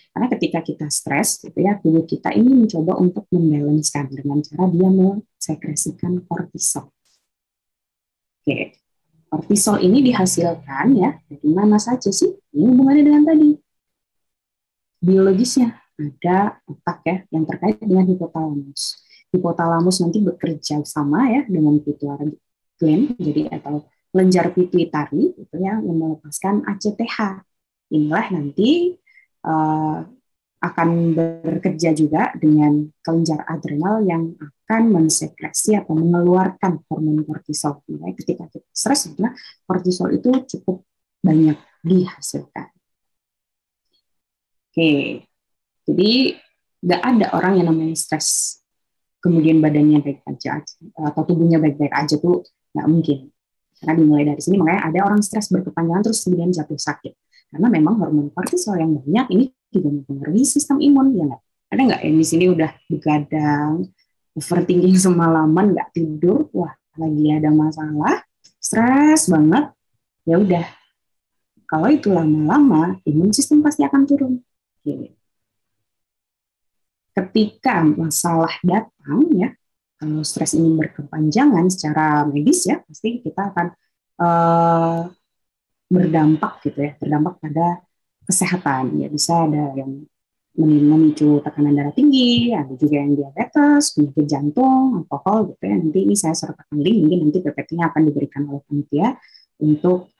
Karena ketika kita stres, gitu ya, tubuh kita ini mencoba untuk membalancekan dengan cara dia mensekresikan kortisol. Oke, kortisol ini dihasilkan ya dari mana saja sih? Ini hubungannya dengan tadi biologisnya. Ada otak ya yang terkait dengan hipotalamus. Hipotalamus nanti bekerja sama ya dengan pituitary gland, jadi atau kelenjar pituitari itu ya yang melepaskan ACTH. Inilah nanti akan bekerja juga dengan kelenjar adrenal yang akan mensekresi atau mengeluarkan hormon kortisol. Ya, ketika kita stres, kortisol itu cukup banyak dihasilkan. Oke. Jadi nggak ada orang yang namanya stres kemudian badannya baik aja atau tubuhnya baik-baik aja tuh nggak mungkin. Karena dimulai dari sini makanya ada orang stres berkepanjangan terus kemudian jatuh sakit. Karena memang hormon kortisol yang banyak ini juga mempengaruhi sistem imun ya nggak? Ada nggak yang di sini udah begadang, overthinking semalaman nggak tidur, wah lagi ada masalah, stres banget, ya udah. Kalau itu lama-lama imun sistem pasti akan turun. Oke. Ketika masalah datang ya, kalau stres ini berkepanjangan secara medis ya, pasti kita akan berdampak gitu ya, berdampak pada kesehatan ya, bisa ada yang memicu tekanan darah tinggi, ada juga yang diabetes, penyakit jantung, alkohol gitu ya. Nanti ini saya sertakan link, mungkin nanti PPT-nya akan diberikan oleh panitia untuk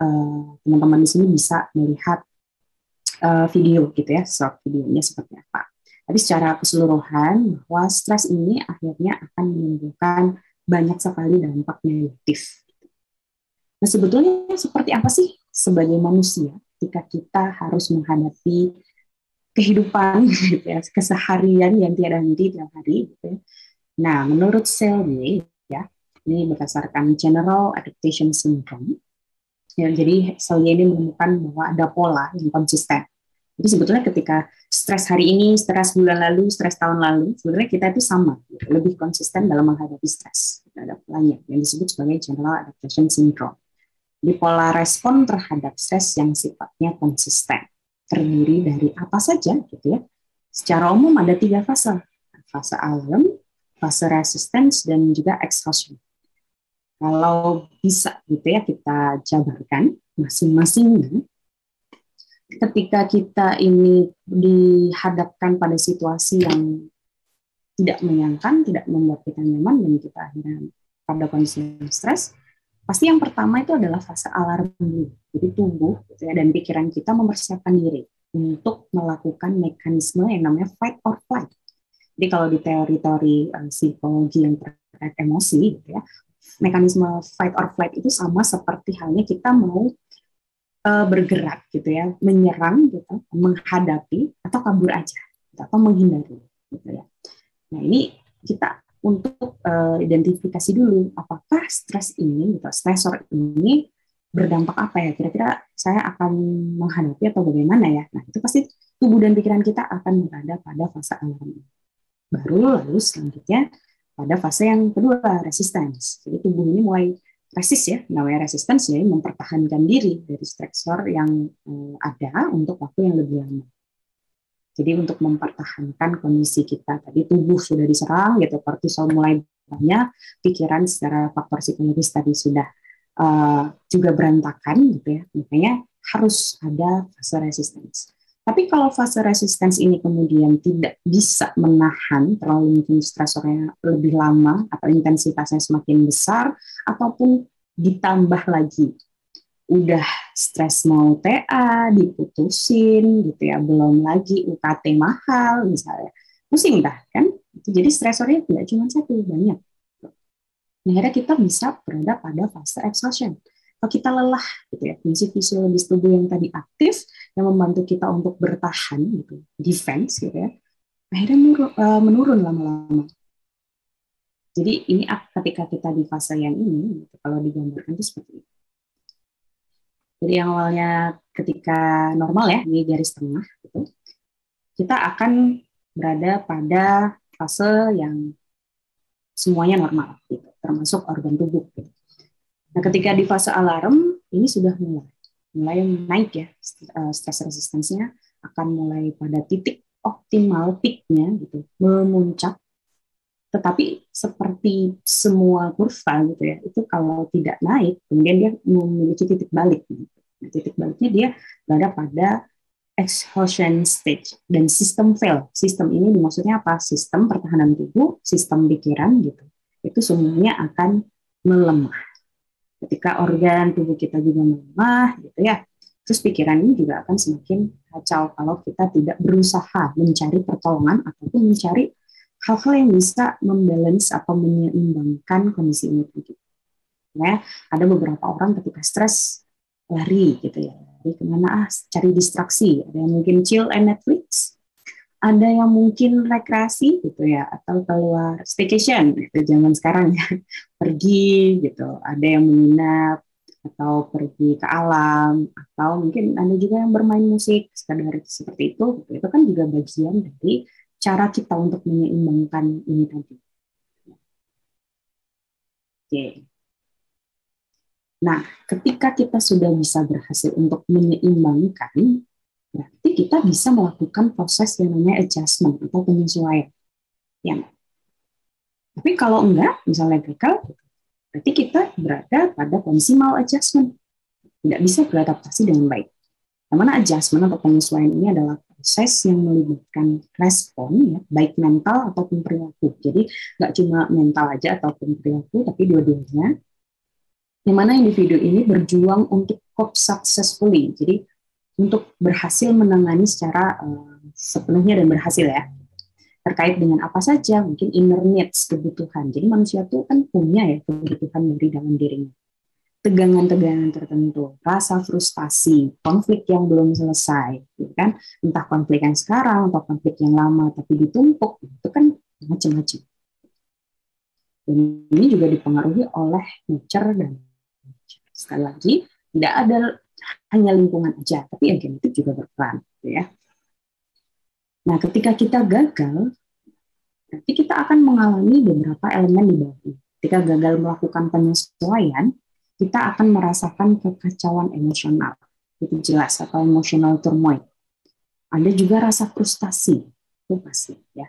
teman-teman di sini bisa melihat video gitu ya, short videonya seperti apa. Tapi secara keseluruhan bahwa stres ini akhirnya akan menimbulkan banyak sekali dampak negatif. Nah, sebetulnya seperti apa sih sebagai manusia ketika kita harus menghadapi kehidupan gitu ya, keseharian yang tiada henti tiap hari gitu ya. Nah, menurut Selye ya, ini berdasarkan General Adaptation Syndrome. Ya, jadi Selye ini menemukan bahwa ada pola yang konsisten. Jadi sebetulnya ketika stres hari ini, stres bulan lalu, stres tahun lalu, sebenarnya kita itu sama, gitu, lebih konsisten dalam menghadapi stres. Ada polanya yang disebut sebagai General Adaptation Syndrome. Jadi pola respon terhadap stres yang sifatnya konsisten terdiri dari apa saja, gitu ya. Secara umum ada 3 fase: fase alarm, fase resistance, dan juga exhaustion. Kalau bisa, gitu ya, kita jabarkan masing-masingnya. Ketika kita ini dihadapkan pada situasi yang tidak menyenangkan, tidak membuat kita nyaman, dan kita akhirnya pada kondisi stres, pasti yang pertama itu adalah fase alarm dulu. Jadi tubuh gitu ya, dan pikiran kita mempersiapkan diri untuk melakukan mekanisme yang namanya fight or flight. Jadi kalau di teori-teori psikologi yang terkait emosi, gitu ya, mekanisme fight or flight itu sama seperti halnya kita mau bergerak gitu ya, menyerang gitu, menghadapi atau kabur aja gitu, atau menghindari gitu ya. Nah, ini kita untuk identifikasi dulu apakah stres ini gitu, stresor ini berdampak apa ya, kira-kira saya akan menghadapi atau bagaimana ya. Nah, itu pasti tubuh dan pikiran kita akan berada pada fase alarm. Baru lalu selanjutnya pada fase yang kedua, resistance. Jadi tubuh ini mulai resist ya, namanya resistance ya, mempertahankan diri dari stresor yang ada untuk waktu yang lebih lama. Jadi untuk mempertahankan kondisi kita, tadi tubuh sudah diserang gitu, kortisol mulai banyak, pikiran secara faktor psikologis tadi sudah juga berantakan gitu ya, makanya harus ada fase resistance. Tapi kalau fase resistance ini kemudian tidak bisa menahan terlalu mungkin stresornya lebih lama atau intensitasnya semakin besar, ataupun ditambah lagi udah stres mau TA, diputusin gitu ya, belum lagi UKT mahal misalnya, pusing dah kan. Jadi stresornya tidak cuma satu, banyak. akhirnya kita bisa berada pada fase exhaustion. Kalau kita lelah, gitu ya, fungsi fisiologis tubuh yang tadi aktif, yang membantu kita untuk bertahan, gitu, defense, gitu ya, akhirnya menurun lama-lama. Jadi ini ketika kita di fase yang ini, gitu, kalau digambarkan itu seperti itu. Jadi yang awalnya ketika normal ya, di garis tengah, gitu, kita akan berada pada fase yang semuanya normal, gitu, termasuk organ tubuh. Gitu. Nah, ketika di fase alarm, ini sudah mulai naik ya, stress resistensinya akan mulai pada titik optimal peak-nya, gitu, memuncak. Tetapi seperti semua kurva gitu ya, itu kalau tidak naik, kemudian dia memiliki titik balik. Gitu. Nah, titik baliknya dia berada pada exhaustion stage dan sistem fail. Sistem ini maksudnya apa? Sistem pertahanan tubuh, sistem pikiran gitu. Itu semuanya akan melemah. Ketika organ tubuh kita juga melemah gitu ya. Terus pikiran ini juga akan semakin kacau kalau kita tidak berusaha mencari pertolongan ataupun mencari hal-hal yang bisa membalance atau menyeimbangkan kondisi ini. Ya, ada beberapa orang ketika stres lari gitu ya. Lari kemana? Cari distraksi. Ada yang mungkin chill and Netflix. Ada yang mungkin rekreasi gitu ya, atau keluar staycation gitu zaman sekarang ya. Pergi gitu. Ada yang menginap atau pergi ke alam, atau mungkin ada juga yang bermain musik sekadar seperti itu. Itu kan juga bagian dari cara kita untuk menyeimbangkan ini tadi. Oke. Nah, ketika kita sudah bisa berhasil untuk menyeimbangkan, berarti kita bisa melakukan proses yang namanya adjustment atau penyesuaian. Ya. Tapi kalau enggak, misalnya gagal, berarti kita berada pada kondisi maladjustment. Tidak bisa beradaptasi dengan baik. Yang mana adjustment atau penyesuaian ini adalah proses yang melibatkan respon, ya, baik mental ataupun perilaku. Jadi nggak cuma mental aja ataupun perilaku, tapi dua-duanya. Yang mana individu ini berjuang untuk cope successfully. Jadi untuk berhasil menangani secara sepenuhnya dan berhasil ya. Terkait dengan apa saja, mungkin inner needs, kebutuhan. Jadi manusia itu kan punya ya kebutuhan dari dalam dirinya. Tegangan-tegangan tertentu, rasa frustasi, konflik yang belum selesai, gitu kan? Entah konflik yang sekarang atau konflik yang lama tapi ditumpuk, itu kan macam-macam. Dan ini juga dipengaruhi oleh nature dan sekali lagi tidak ada hanya lingkungan aja, tapi ya genetik juga berperan, gitu ya. Nah, ketika kita gagal, berarti kita akan mengalami beberapa elemen di bawah ini. Ketika gagal melakukan penyesuaian, kita akan merasakan kekacauan emosional, itu jelas, atau emotional turmoil. Ada juga rasa frustasi, itu pasti ya.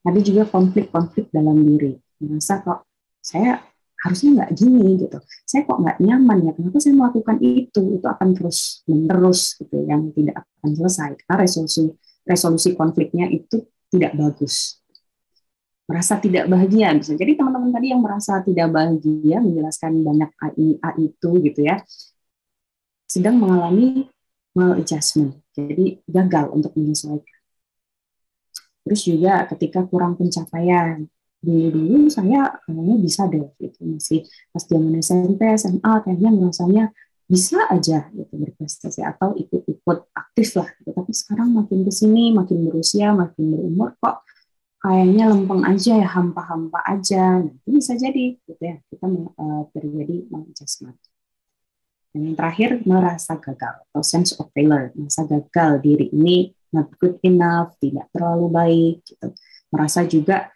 Ada juga konflik-konflik dalam diri, merasa kok saya harusnya nggak gini gitu, saya kok nggak nyaman ya, kenapa saya melakukan itu akan terus menerus gitu, yang tidak akan selesai karena resolusi konfliknya itu tidak bagus. Merasa tidak bahagia, bisa jadi teman-teman tadi yang merasa tidak bahagia menjelaskan banyak A itu gitu ya, sedang mengalami maladjustment, jadi gagal untuk menyesuaikan. Terus juga ketika kurang pencapaian, dulu saya kayaknya bisa deh gitu, masih pas zaman SMP SMA kayaknya merasanya bisa aja gitu berprestasi atau ikut-ikut aktif lah gitu. Tapi sekarang makin kesini, makin berusia, makin berumur kok kayaknya lempeng aja ya, hampa-hampa aja. Nah, itu bisa jadi gitu ya, kita terjadi maladjustment. Dan yang terakhir, merasa gagal atau sense of failure, merasa gagal diri ini not good enough, tidak terlalu baik gitu. Merasa juga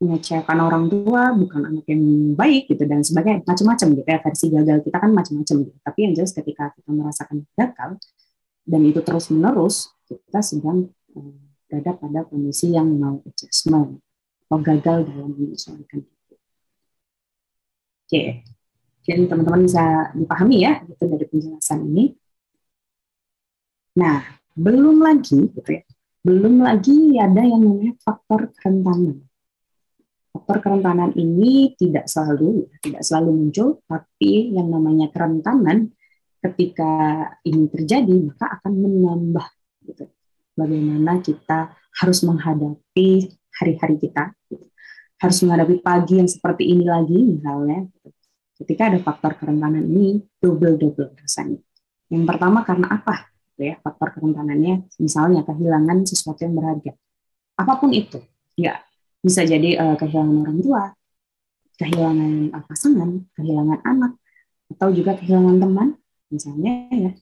mengecewakan orang tua, bukan anak yang baik gitu dan sebagainya, macam-macam gitu ya. Versi gagal kita kan macam-macam gitu. Tapi yang jelas ketika kita merasakan gagal dan itu terus-menerus, kita sedang berada pada kondisi yang mau adjustment atau gagal dalam menyesuaikan itu. Oke, jadi teman-teman bisa dipahami ya gitu dari penjelasan ini. Nah, belum lagi gitu ya. Belum lagi ada yang namanya faktor kerentanan. Faktor kerentanan ini tidak selalu muncul, tapi yang namanya kerentanan ketika ini terjadi maka akan menambah gitu, bagaimana kita harus menghadapi hari-hari kita. Gitu. harus menghadapi pagi yang seperti ini lagi misalnya. Ketika ada faktor kerentanan ini double rasanya. Yang pertama karena apa? Ya, faktor kerentanannya misalnya kehilangan sesuatu yang berharga. Apapun itu, ya bisa jadi kehilangan orang tua, kehilangan pasangan, kehilangan anak, atau juga kehilangan teman, misalnya ya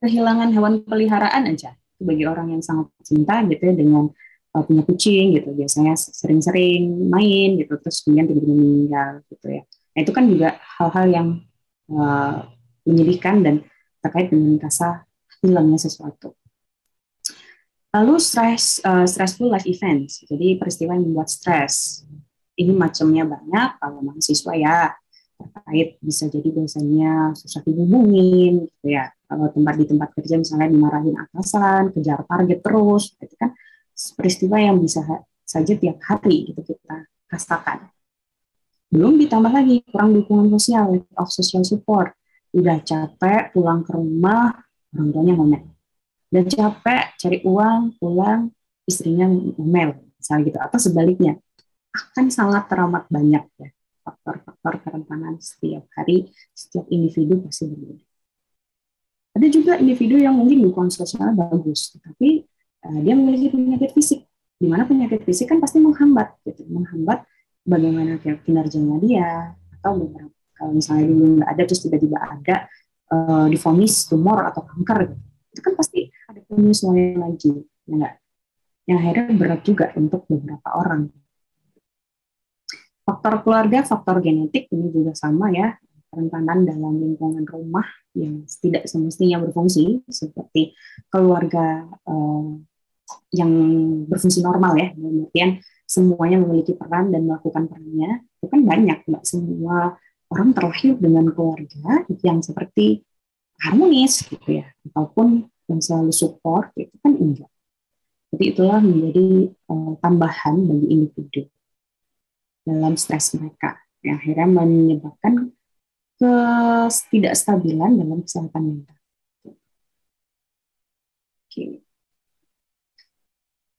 kehilangan hewan peliharaan aja. Bagi orang yang sangat cinta gitu ya dengan punya kucing gitu, biasanya sering-sering main gitu, terus kemudian tiba-tiba meninggal gitu ya. Nah, itu kan juga hal-hal yang menyedihkan dan terkait dengan rasa hilangnya sesuatu. Lalu stressful life events, jadi peristiwa yang membuat stres. Ini macamnya banyak, kalau mahasiswa ya terkait bisa jadi biasanya susah dihubungin, gitu ya. Kalau di tempat kerja misalnya dimarahin atasan, kejar target terus, itu kan peristiwa yang bisa saja tiap hari gitu kita rasakan. Belum ditambah lagi kurang dukungan sosial, of social support. Udah capek pulang ke rumah, orang tuanya ngomel. Udah capek cari uang, pulang istrinya ngomel, misalnya gitu. Atau sebaliknya, akan sangat teramat banyak ya faktor-faktor kerentanan setiap hari, setiap individu pasti berbeda. Ada juga individu yang mungkin dukungan sosialnya bagus, tapi dia memiliki penyakit fisik, di mana penyakit fisik kan pasti menghambat, gitu, menghambat bagaimana kinerjanya dia, atau beberapa kalau misalnya dulu nggak ada terus tiba-tiba ada divonis tumor atau kanker, gitu. Itu kan pasti ada penyesuaian lagi, ya nggak? Yang akhirnya berat juga untuk beberapa orang. Faktor keluarga, faktor genetik ini juga sama ya, kerentanan dalam lingkungan rumah yang tidak semestinya berfungsi, seperti keluarga yang berfungsi normal ya, kemudian semuanya memiliki peran dan melakukan perannya, itu kan banyak, nggak semua orang terlahir dengan keluarga yang seperti harmonis gitu ya, ataupun yang selalu support, itu kan enggak. Jadi itulah menjadi tambahan bagi individu dalam stres mereka, yang akhirnya menyebabkan ketidakstabilan dalam kesehatan mental. Oke.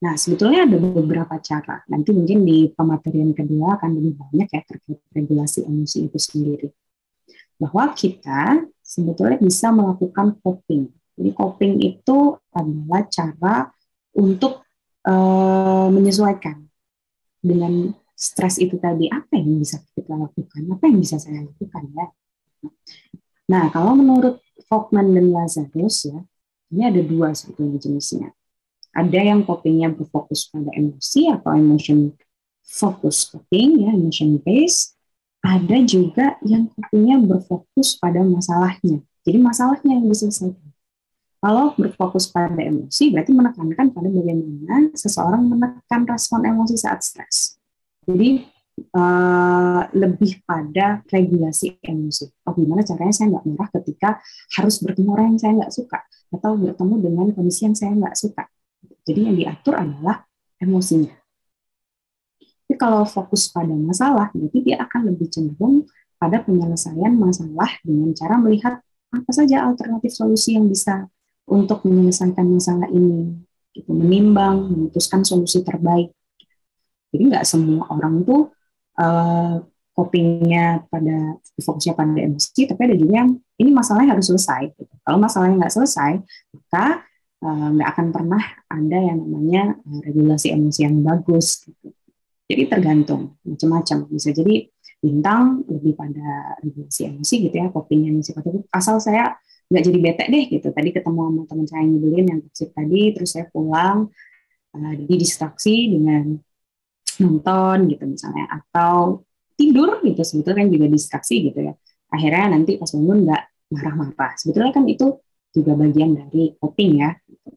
Nah, sebetulnya ada beberapa cara. Nanti mungkin di pematerian kedua akan lebih banyak ya terkait regulasi emosi itu sendiri. Bahwa kita sebetulnya bisa melakukan coping. Jadi coping itu adalah cara untuk menyesuaikan dengan stres itu tadi. Apa yang bisa kita lakukan? Apa yang bisa saya lakukan ya? Nah, kalau menurut Folkman dan Lazarus ya, ini ada dua sebetulnya jenisnya. Ada yang copingnya berfokus pada emosi atau emotion focus coping, ya, emotion based. Ada juga yang copingnya berfokus pada masalahnya. Jadi masalahnya yang diselesaikan. Kalau berfokus pada emosi, berarti menekankan pada bagaimana seseorang menekan respon emosi saat stres. Jadi lebih pada regulasi emosi. Oh, gimana caranya saya nggak marah ketika harus bertemu orang yang saya nggak suka, atau bertemu dengan kondisi yang saya nggak suka. Jadi yang diatur adalah emosinya. Tapi kalau fokus pada masalah, berarti dia akan lebih cenderung pada penyelesaian masalah dengan cara melihat apa saja alternatif solusi yang bisa untuk menyelesaikan masalah ini. Gitu, menimbang, memutuskan solusi terbaik. Jadi nggak semua orang tuh copingnya pada fokusnya pada emosi, tapi ada juga yang ini masalahnya harus selesai. Gitu. Kalau masalahnya nggak selesai, maka nggak akan pernah ada yang namanya regulasi emosi yang bagus. Gitu. Jadi tergantung macam-macam. Bisa jadi bintang lebih pada regulasi emosi gitu ya, copingnya sifatnya asal saya nggak jadi bete deh gitu. Tadi ketemu sama teman saya yang nyebelin yang toksik tadi, terus saya pulang didistraksi dengan nonton gitu misalnya, atau tidur gitu, sebetulnya kan juga distraksi gitu ya, akhirnya nanti pas bangun nggak marah-marah, sebetulnya kan itu juga bagian dari coping ya gitu.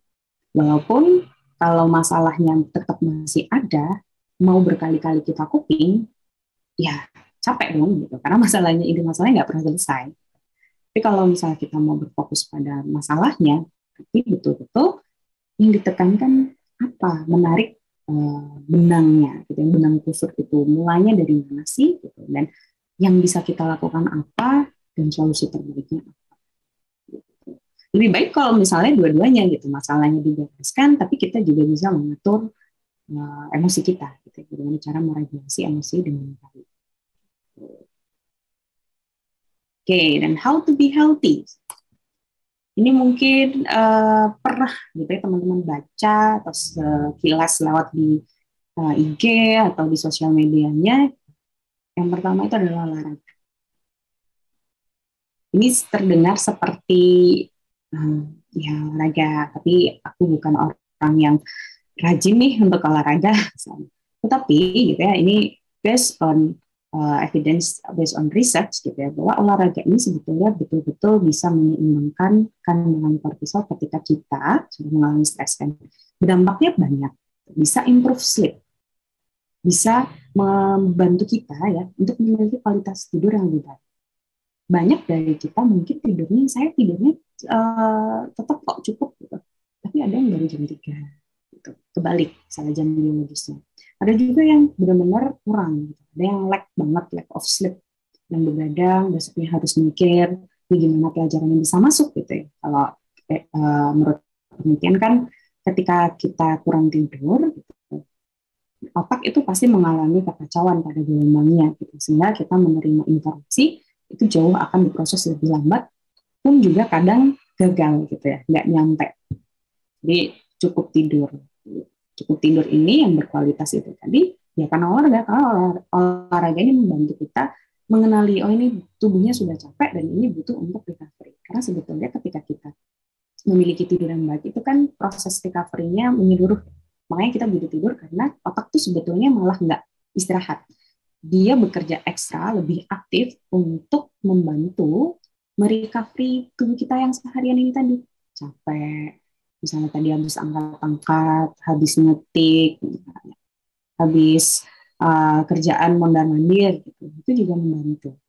Walaupun kalau masalahnya tetap masih ada, mau berkali-kali kita coping ya capek dong gitu, karena masalahnya nggak pernah selesai. Tapi kalau misalnya kita mau berfokus pada masalahnya, tapi betul-betul yang ditekankan apa, menarik benangnya, gitu. Benang kusut itu mulainya dari mana sih, gitu. Dan yang bisa kita lakukan apa, dan solusi terbaiknya apa. Gitu. Lebih baik kalau misalnya dua-duanya gitu, masalahnya dibereskan, tapi kita juga bisa mengatur emosi kita, gitu. Bagaimana cara meregulasi emosi dengan baik. Oke, dan how to be healthy. Ini mungkin pernah gitu ya teman-teman baca atau sekilas lewat di IG atau di sosial medianya. Yang pertama itu adalah olahraga. Ini terdengar seperti ya olahraga, tapi aku bukan orang yang rajin nih untuk olahraga. Tetapi gitu ya, ini based on evidence, based on research gitu ya, bahwa olahraga ini sebetulnya betul-betul bisa menyeimbangkan kandungan kortisol ketika kita sudah mengalami stres. Dan berdampaknya banyak, bisa improve sleep, bisa membantu kita ya untuk memiliki kualitas tidur yang lebih baik. Banyak dari kita mungkin tidurnya, saya tidurnya tetap kok cukup gitu, tapi ada yang baru jam 3 gitu. Kebalik salah jam biologisnya. Ada juga yang benar-benar kurang gitu. Ada yang lack banget, lack of sleep, yang begadang besoknya harus mikir bagaimana pelajaran yang bisa masuk gitu ya. Kalau menurut penelitian kan ketika kita kurang tidur gitu, otak itu pasti mengalami kekacauan pada gelombangnya gitu, sehingga kita menerima informasi itu jauh akan diproses lebih lambat, pun juga kadang gagal gitu ya, nggak nyampe. Jadi cukup tidur ini yang berkualitas itu tadi ya karena olahraga ini membantu kita mengenali, oh ini tubuhnya sudah capek dan ini butuh untuk recovery. Karena sebetulnya ketika kita memiliki tidur yang baik itu kan proses recovery-nya menyeluruh. Makanya kita butuh tidur karena otak tuh sebetulnya malah nggak istirahat. Dia bekerja ekstra, lebih aktif untuk membantu merecovery tubuh kita yang seharian ini tadi. Capek, misalnya tadi habis angkat-angkat, habis ngetik, habis kerjaan mondar-mandir, gitu. Itu juga membantu.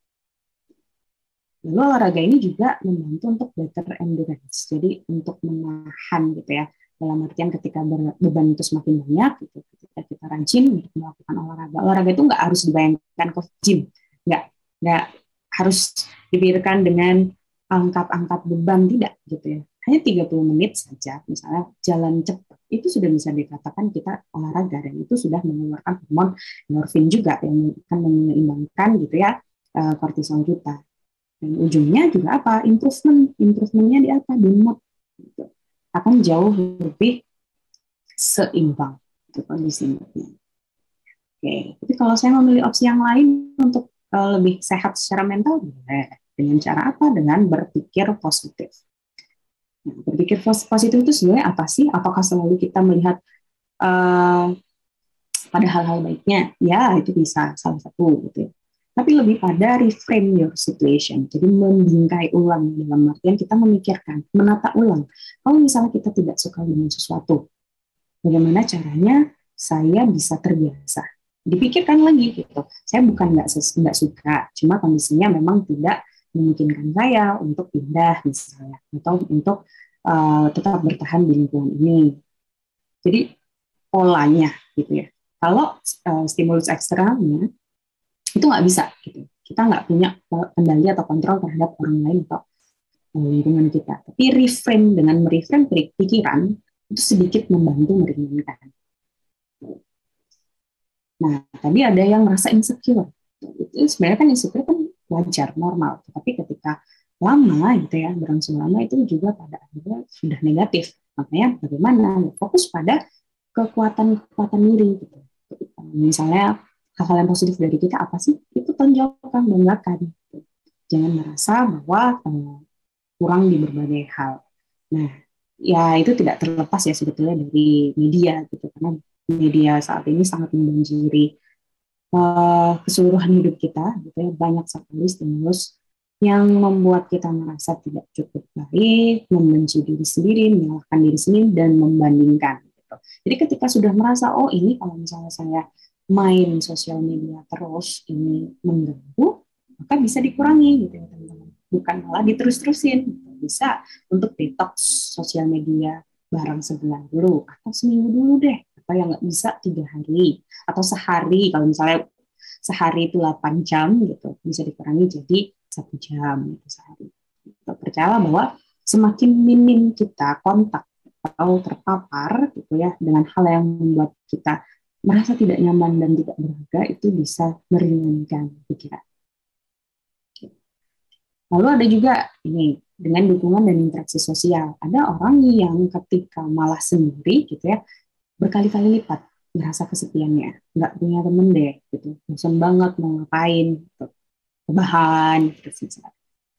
Lalu olahraga ini juga membantu untuk better endurance, jadi untuk menahan gitu ya. Dalam artian ketika beban itu semakin banyak, gitu, ketika kita rajin untuk melakukan olahraga itu nggak harus dibayangkan ke gym, nggak harus dipikirkan dengan angkat-angkat beban, tidak gitu ya. Hanya 30 menit saja, misalnya jalan cepat, itu sudah bisa dikatakan kita olahraga, dan itu sudah mengeluarkan hormon endorfin juga yang akan menyeimbangkan gitu ya kortisol kita. Dan ujungnya juga apa? Improvementnya di apa? Di mood. Gitu. Akan jauh lebih seimbang gitu, kondisi moodnya. Oke, tapi kalau saya memilih opsi yang lain untuk lebih sehat secara mental, boleh. Dengan cara apa? Dengan berpikir positif. Nah, berpikir positif itu sebenarnya apa sih? Apakah selalu kita melihat pada hal-hal baiknya? Ya, itu bisa salah satu gitu ya. Tapi lebih pada reframe your situation. Jadi membingkai ulang, dalam artian kita memikirkan, menata ulang. Kalau misalnya kita tidak suka dengan sesuatu, bagaimana caranya saya bisa terbiasa? Dipikirkan lagi gitu. Saya bukan nggak suka, cuma kondisinya memang tidak memungkinkan saya untuk pindah misalnya, atau untuk tetap bertahan di lingkungan ini. Jadi polanya gitu ya. Kalau stimulus eksternalnya itu nggak bisa gitu. Kita nggak punya kendali atau kontrol terhadap orang lain atau lingkungan kita. Tapi reframe, dengan mereframe pikiran itu sedikit membantu meringankan. Nah, tadi ada yang merasa insecure. Itu sebenarnya kan insecure kan wajar, normal. Tapi ketika lama gitu ya, berlangsung lama itu juga pada akhirnya sudah negatif. Makanya bagaimana? Fokus pada kekuatan diri gitu. Misalnya hal-hal yang positif dari kita apa sih? Itu tonjolkan, banggakan. Gitu. Jangan merasa bahwa kurang di berbagai hal. Nah, ya itu tidak terlepas ya sebetulnya dari media gitu, karena media saat ini sangat membanjiri keseluruhan hidup kita, gitu ya. Banyak sekali stimulus yang membuat kita merasa tidak cukup baik, membenci diri sendiri, menyalahkan diri sendiri, dan membandingkan. Gitu. Jadi ketika sudah merasa, oh ini kalau misalnya saya main sosial media terus ini mengganggu, maka bisa dikurangi gitu ya teman-teman. Bukan malah diterus-terusin. Gitu. Bisa untuk detox sosial media barang sebulan dulu, atau seminggu dulu deh. Atau yang nggak bisa 3 hari, atau sehari. Kalau misalnya sehari itu 8 jam gitu, bisa dikurangi jadi 1 jam gitu sehari. Gitu. Percayalah bahwa semakin minim kita kontak atau terpapar gitu ya dengan hal yang membuat kita merasa tidak nyaman dan tidak berharga, itu bisa meringankan pikiran. Lalu ada juga ini dengan dukungan dan interaksi sosial. Ada orang yang ketika malah sendiri gitu ya, berkali-kali lipat merasa kesepiannya, nggak punya temen deh gitu, bosan banget mau ngapain, gitu. Rebahan, gitu.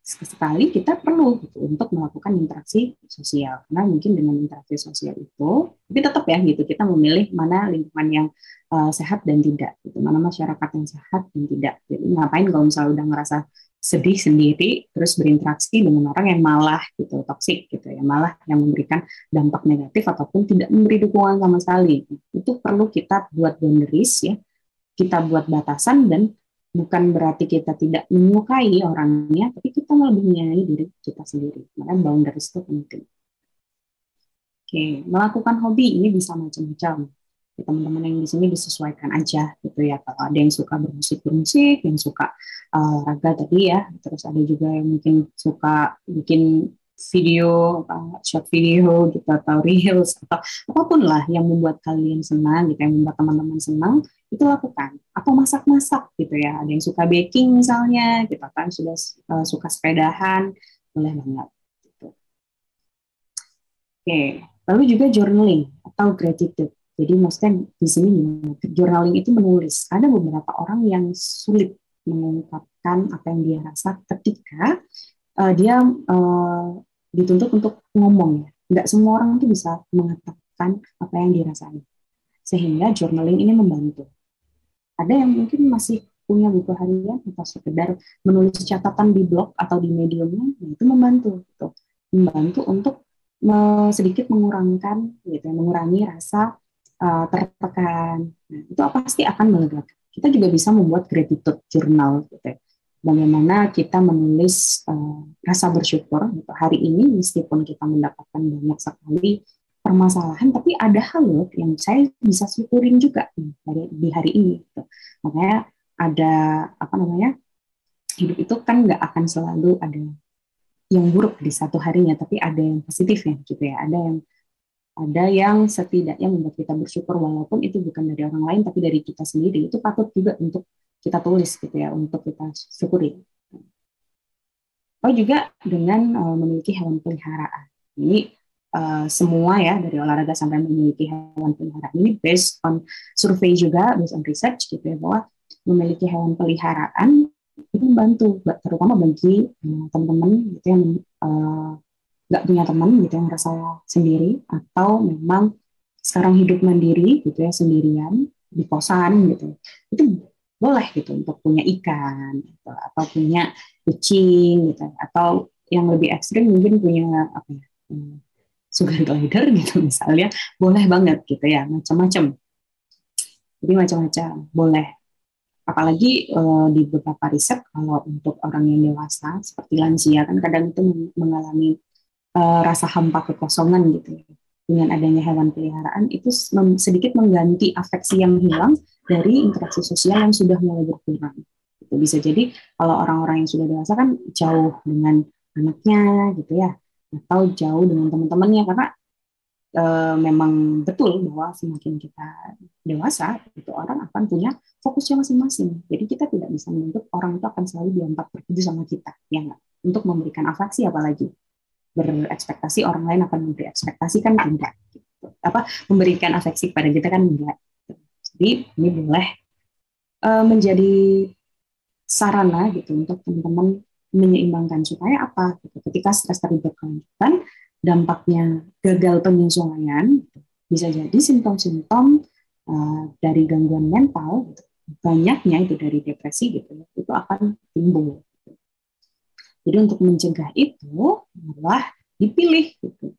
Sekali kita perlu gitu, untuk melakukan interaksi sosial, karena mungkin dengan interaksi sosial itu, tapi tetap ya gitu, kita memilih mana lingkungan yang sehat dan tidak, gitu, mana masyarakat yang sehat dan tidak. Jadi ngapain kalau misalnya udah ngerasa sedih sendiri, terus berinteraksi dengan orang yang malah gitu toksik gitu ya, malah yang memberikan dampak negatif ataupun tidak memberi dukungan sama sekali. Itu perlu kita buat boundaries ya, kita buat batasan, dan bukan berarti kita tidak menyukai orangnya, tapi kita lebih menyayangi diri kita sendiri. Makanya boundaries itu penting. Oke, melakukan hobi ini bisa macam-macam. Teman-teman yang di sini disesuaikan aja gitu ya. Kalau ada yang suka bermusik, yang suka olahraga tadi ya, terus ada juga yang mungkin suka bikin video, short video gitu, atau reels, atau apapun lah yang membuat kalian senang gitu, yang membuat teman-teman senang, itu lakukan. Atau masak-masak gitu ya, ada yang suka baking misalnya, gitu kan, sudah suka sepedahan, boleh banget. Gitu. Oke, lalu juga journaling atau gratitude. Jadi maksudnya di sini journaling itu menulis. Ada beberapa orang yang sulit mengungkapkan apa yang dia rasa ketika dia dituntut untuk ngomong. Nggak semua orang itu bisa mengatakan apa yang dirasain. Sehingga journaling ini membantu. Ada yang mungkin masih punya buku harian atau sekedar menulis catatan di blog atau di mediumnya, itu membantu. Gitu. Membantu untuk sedikit mengurangi rasa tertekan. Nah, itu pasti akan melegakan. Kita juga bisa membuat gratitude journal gitu. Bagaimana kita menulis rasa bersyukur gitu. Hari ini meskipun kita mendapatkan banyak sekali permasalahan, tapi ada hal yang saya bisa syukurin juga di hari ini gitu. Makanya ada hidup itu kan nggak akan selalu ada yang buruk di satu harinya, tapi ada yang positifnya gitu ya. Ada yang setidaknya membuat kita bersyukur, walaupun itu bukan dari orang lain tapi dari kita sendiri. Itu patut juga untuk kita tulis gitu ya, untuk kita syukuri. Oh, juga dengan memiliki hewan peliharaan. Ini semua ya, dari olahraga sampai memiliki hewan peliharaan ini based on survei juga, based on research gitu ya, bahwa memiliki hewan peliharaan itu membantu, terutama bagi teman-teman gitu yang nggak punya teman gitu, yang merasa sendiri, atau memang sekarang hidup mandiri gitu ya, sendirian di kosan gitu, itu boleh gitu untuk punya ikan gitu, atau punya kucing gitu, atau yang lebih ekstrim mungkin punya sugar glider gitu misalnya, boleh banget gitu ya, macam-macam. Jadi macam-macam boleh. Apalagi di beberapa riset, kalau untuk orang yang dewasa seperti lansia kan kadang itu mengalami rasa hampa, kekosongan gitu. Dengan adanya hewan peliharaan itu sedikit mengganti afeksi yang hilang dari interaksi sosial yang sudah mulai berkurang. Itu bisa jadi kalau orang-orang yang sudah dewasa kan jauh dengan anaknya gitu ya, atau jauh dengan teman-temannya, karena memang betul bahwa semakin kita dewasa itu orang akan punya fokusnya masing-masing. Jadi kita tidak bisa menuntut orang itu akan selalu dianggap tertuju sama kita, ya nggak? Untuk memberikan afeksi, apalagi berekspektasi orang lain akan memberi ekspektasi kan tidak gitu. Memberikan afeksi kepada kita kan enggak. Jadi ini boleh menjadi sarana gitu untuk teman-teman menyeimbangkan, supaya apa gitu. Ketika stres tadi berkelanjutan, dampaknya gagal penyesuaian gitu. Bisa jadi simptom-simptom dari gangguan mental gitu. Banyaknya itu dari depresi gitu, itu akan timbul. Jadi untuk mencegah itu adalah dipilih gitu,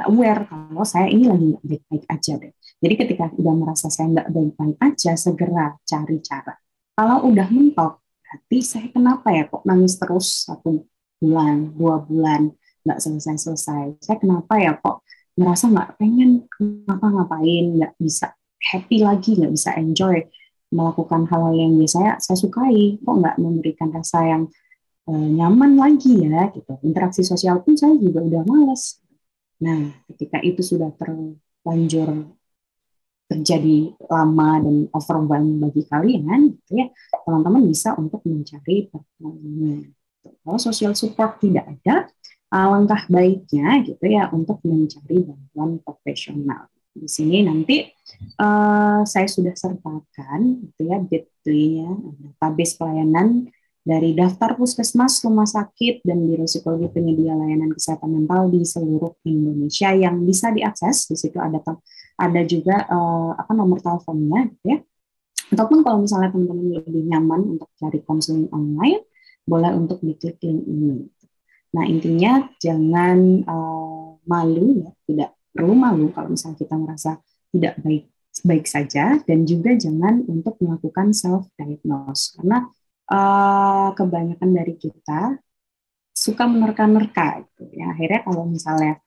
aware kalau saya ini lagi nggak baik-baik aja deh. Jadi ketika udah merasa saya nggak baik-baik aja, segera cari cara. Kalau udah mentok, berarti saya kenapa ya kok nangis terus 1 bulan, 2 bulan nggak selesai-selesai. Saya kenapa ya kok merasa nggak pengen ngapa-ngapain, nggak bisa happy lagi, nggak bisa enjoy melakukan hal-hal yang biasanya saya sukai, kok nggak memberikan rasa yang nyaman lagi ya gitu. Interaksi sosial pun saya juga udah males. Nah, ketika itu sudah terlanjur terjadi lama dan overwhelm bagi kalian, gitu ya, teman-teman bisa untuk mencari partnernya. Kalau social support tidak ada, alangkah baiknya gitu ya untuk mencari bantuan profesional. Di sini nanti saya sudah sertakan gitu ya detailnya database pelayanan dari daftar puskesmas, rumah sakit, dan biro psikologi penyedia layanan kesehatan mental di seluruh Indonesia yang bisa diakses. Di situ ada juga nomor teleponnya, gitu ya. Ataupun kalau misalnya teman-teman lebih nyaman untuk cari konseling online, boleh untuk diklik link ini. Nah intinya jangan malu ya, tidak perlu malu kalau misalnya kita merasa tidak baik saja, dan juga jangan untuk melakukan self diagnose karena kebanyakan dari kita suka menerka-nerka gitu ya. Akhirnya kalau misalnya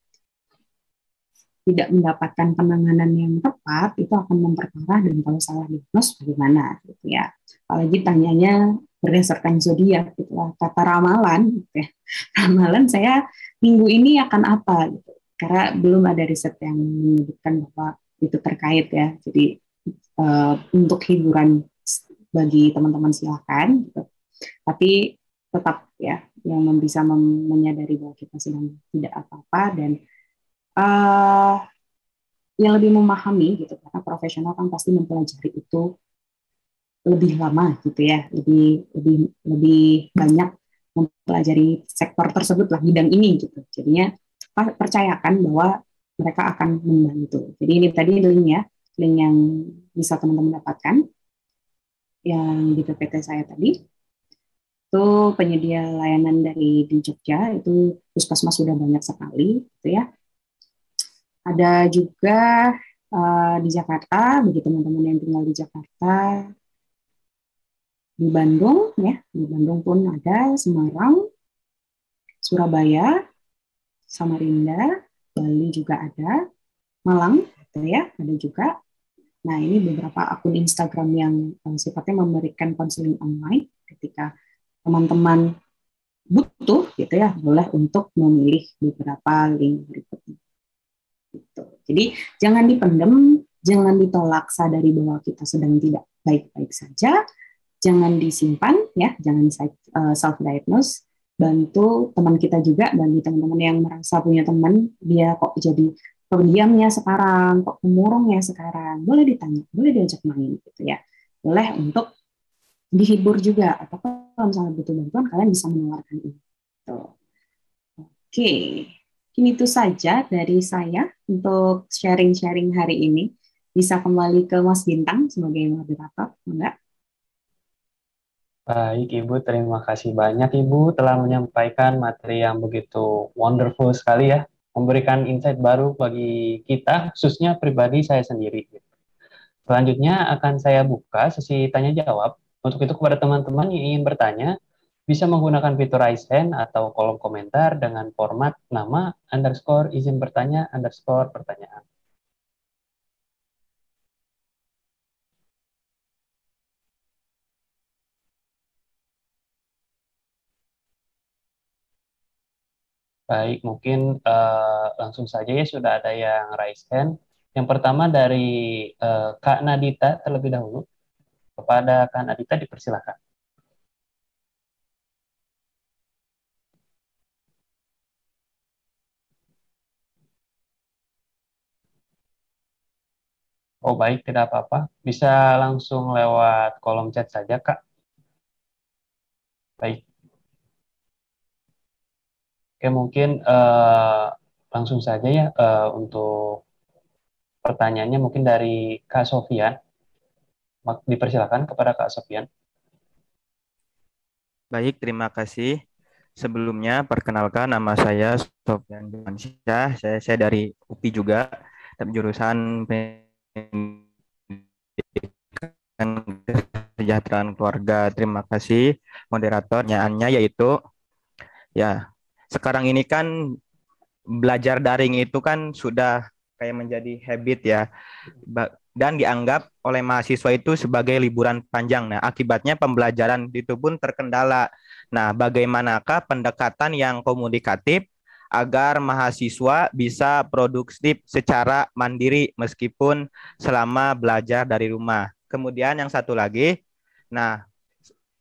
tidak mendapatkan penanganan yang tepat, itu akan memperparah, dan kalau salah diagnos bagaimana gitu ya. Apalagi tanyanya berdasarkan zodiak gitu lah, kata ramalan gitu ya. Ramalan saya minggu ini akan apa gitu. Karena belum ada riset yang menyebutkan bahwa itu terkait ya. Jadi untuk hiburan bagi teman-teman silakan gitu. Tapi tetap ya yang bisa menyadari bahwa kita sedang tidak apa-apa, dan yang lebih memahami gitu, karena profesional kan pasti mempelajari itu lebih lama gitu ya, lebih banyak mempelajari sektor tersebut lah, bidang ini gitu. Jadinya percayakan bahwa mereka akan membantu. Jadi ini tadi link yang bisa teman-teman dapatkan yang di PPT saya tadi. Itu penyedia layanan di Jogja, itu puskesmas sudah banyak sekali gitu ya. Ada juga di Jakarta, bagi teman-teman yang tinggal di Jakarta, di Bandung ya, di Bandung pun ada, Semarang, Surabaya, Samarinda, Bali juga ada, Malang gitu ya, ada juga. Nah ini beberapa akun Instagram yang sifatnya memberikan konseling online. Ketika teman-teman butuh gitu ya, boleh untuk memilih beberapa link berikutnya. Gitu. Jadi jangan dipendam, jangan ditolak, sadari bahwa kita sedang tidak baik-baik saja, jangan disimpan ya, jangan self diagnose. Bantu teman kita juga, bagi teman-teman yang merasa punya teman dia kok jadi pendiamnya sekarang, kok pemurungnya sekarang, boleh ditanya, boleh diajak main gitu ya, boleh untuk dihibur juga, atau kalau misalnya butuh bantuan kalian bisa menawarkan ini. Oke. Ini itu saja dari saya untuk sharing-sharing hari ini. Bisa kembali ke Mas Bintang sebagai moderator, enggak? Baik, Ibu. Terima kasih banyak, Ibu, telah menyampaikan materi yang begitu wonderful sekali ya. Memberikan insight baru bagi kita, khususnya pribadi saya sendiri. Selanjutnya akan saya buka sesi tanya-jawab. Untuk itu kepada teman-teman yang ingin bertanya, bisa menggunakan fitur raise hand atau kolom komentar dengan format nama _ izin bertanya _ pertanyaan. Baik, mungkin langsung saja ya, sudah ada yang raise hand. Yang pertama dari Kak Nadita terlebih dahulu. Kepada Kak Nadita dipersilakan. Oh baik, tidak apa-apa. Bisa langsung lewat kolom chat saja, Kak. Baik. Oke, mungkin langsung saja ya untuk pertanyaannya mungkin dari Kak Sofian. Dipersilakan kepada Kak Sofian. Baik, terima kasih. Sebelumnya, perkenalkan nama saya Sofyan Jumansyah. Saya dari UPI juga, jurusan Pendidikan Kesejahteraan Keluarga. Terima kasih, moderator. Pertanyaannya yaitu, ya, sekarang ini kan belajar daring itu kan sudah kayak menjadi habit ya, dan dianggap oleh mahasiswa itu sebagai liburan panjang. Nah, akibatnya pembelajaran itu pun terkendala. Nah, bagaimanakah pendekatan yang komunikatif agar mahasiswa bisa produktif secara mandiri meskipun selama belajar dari rumah. Kemudian yang satu lagi, nah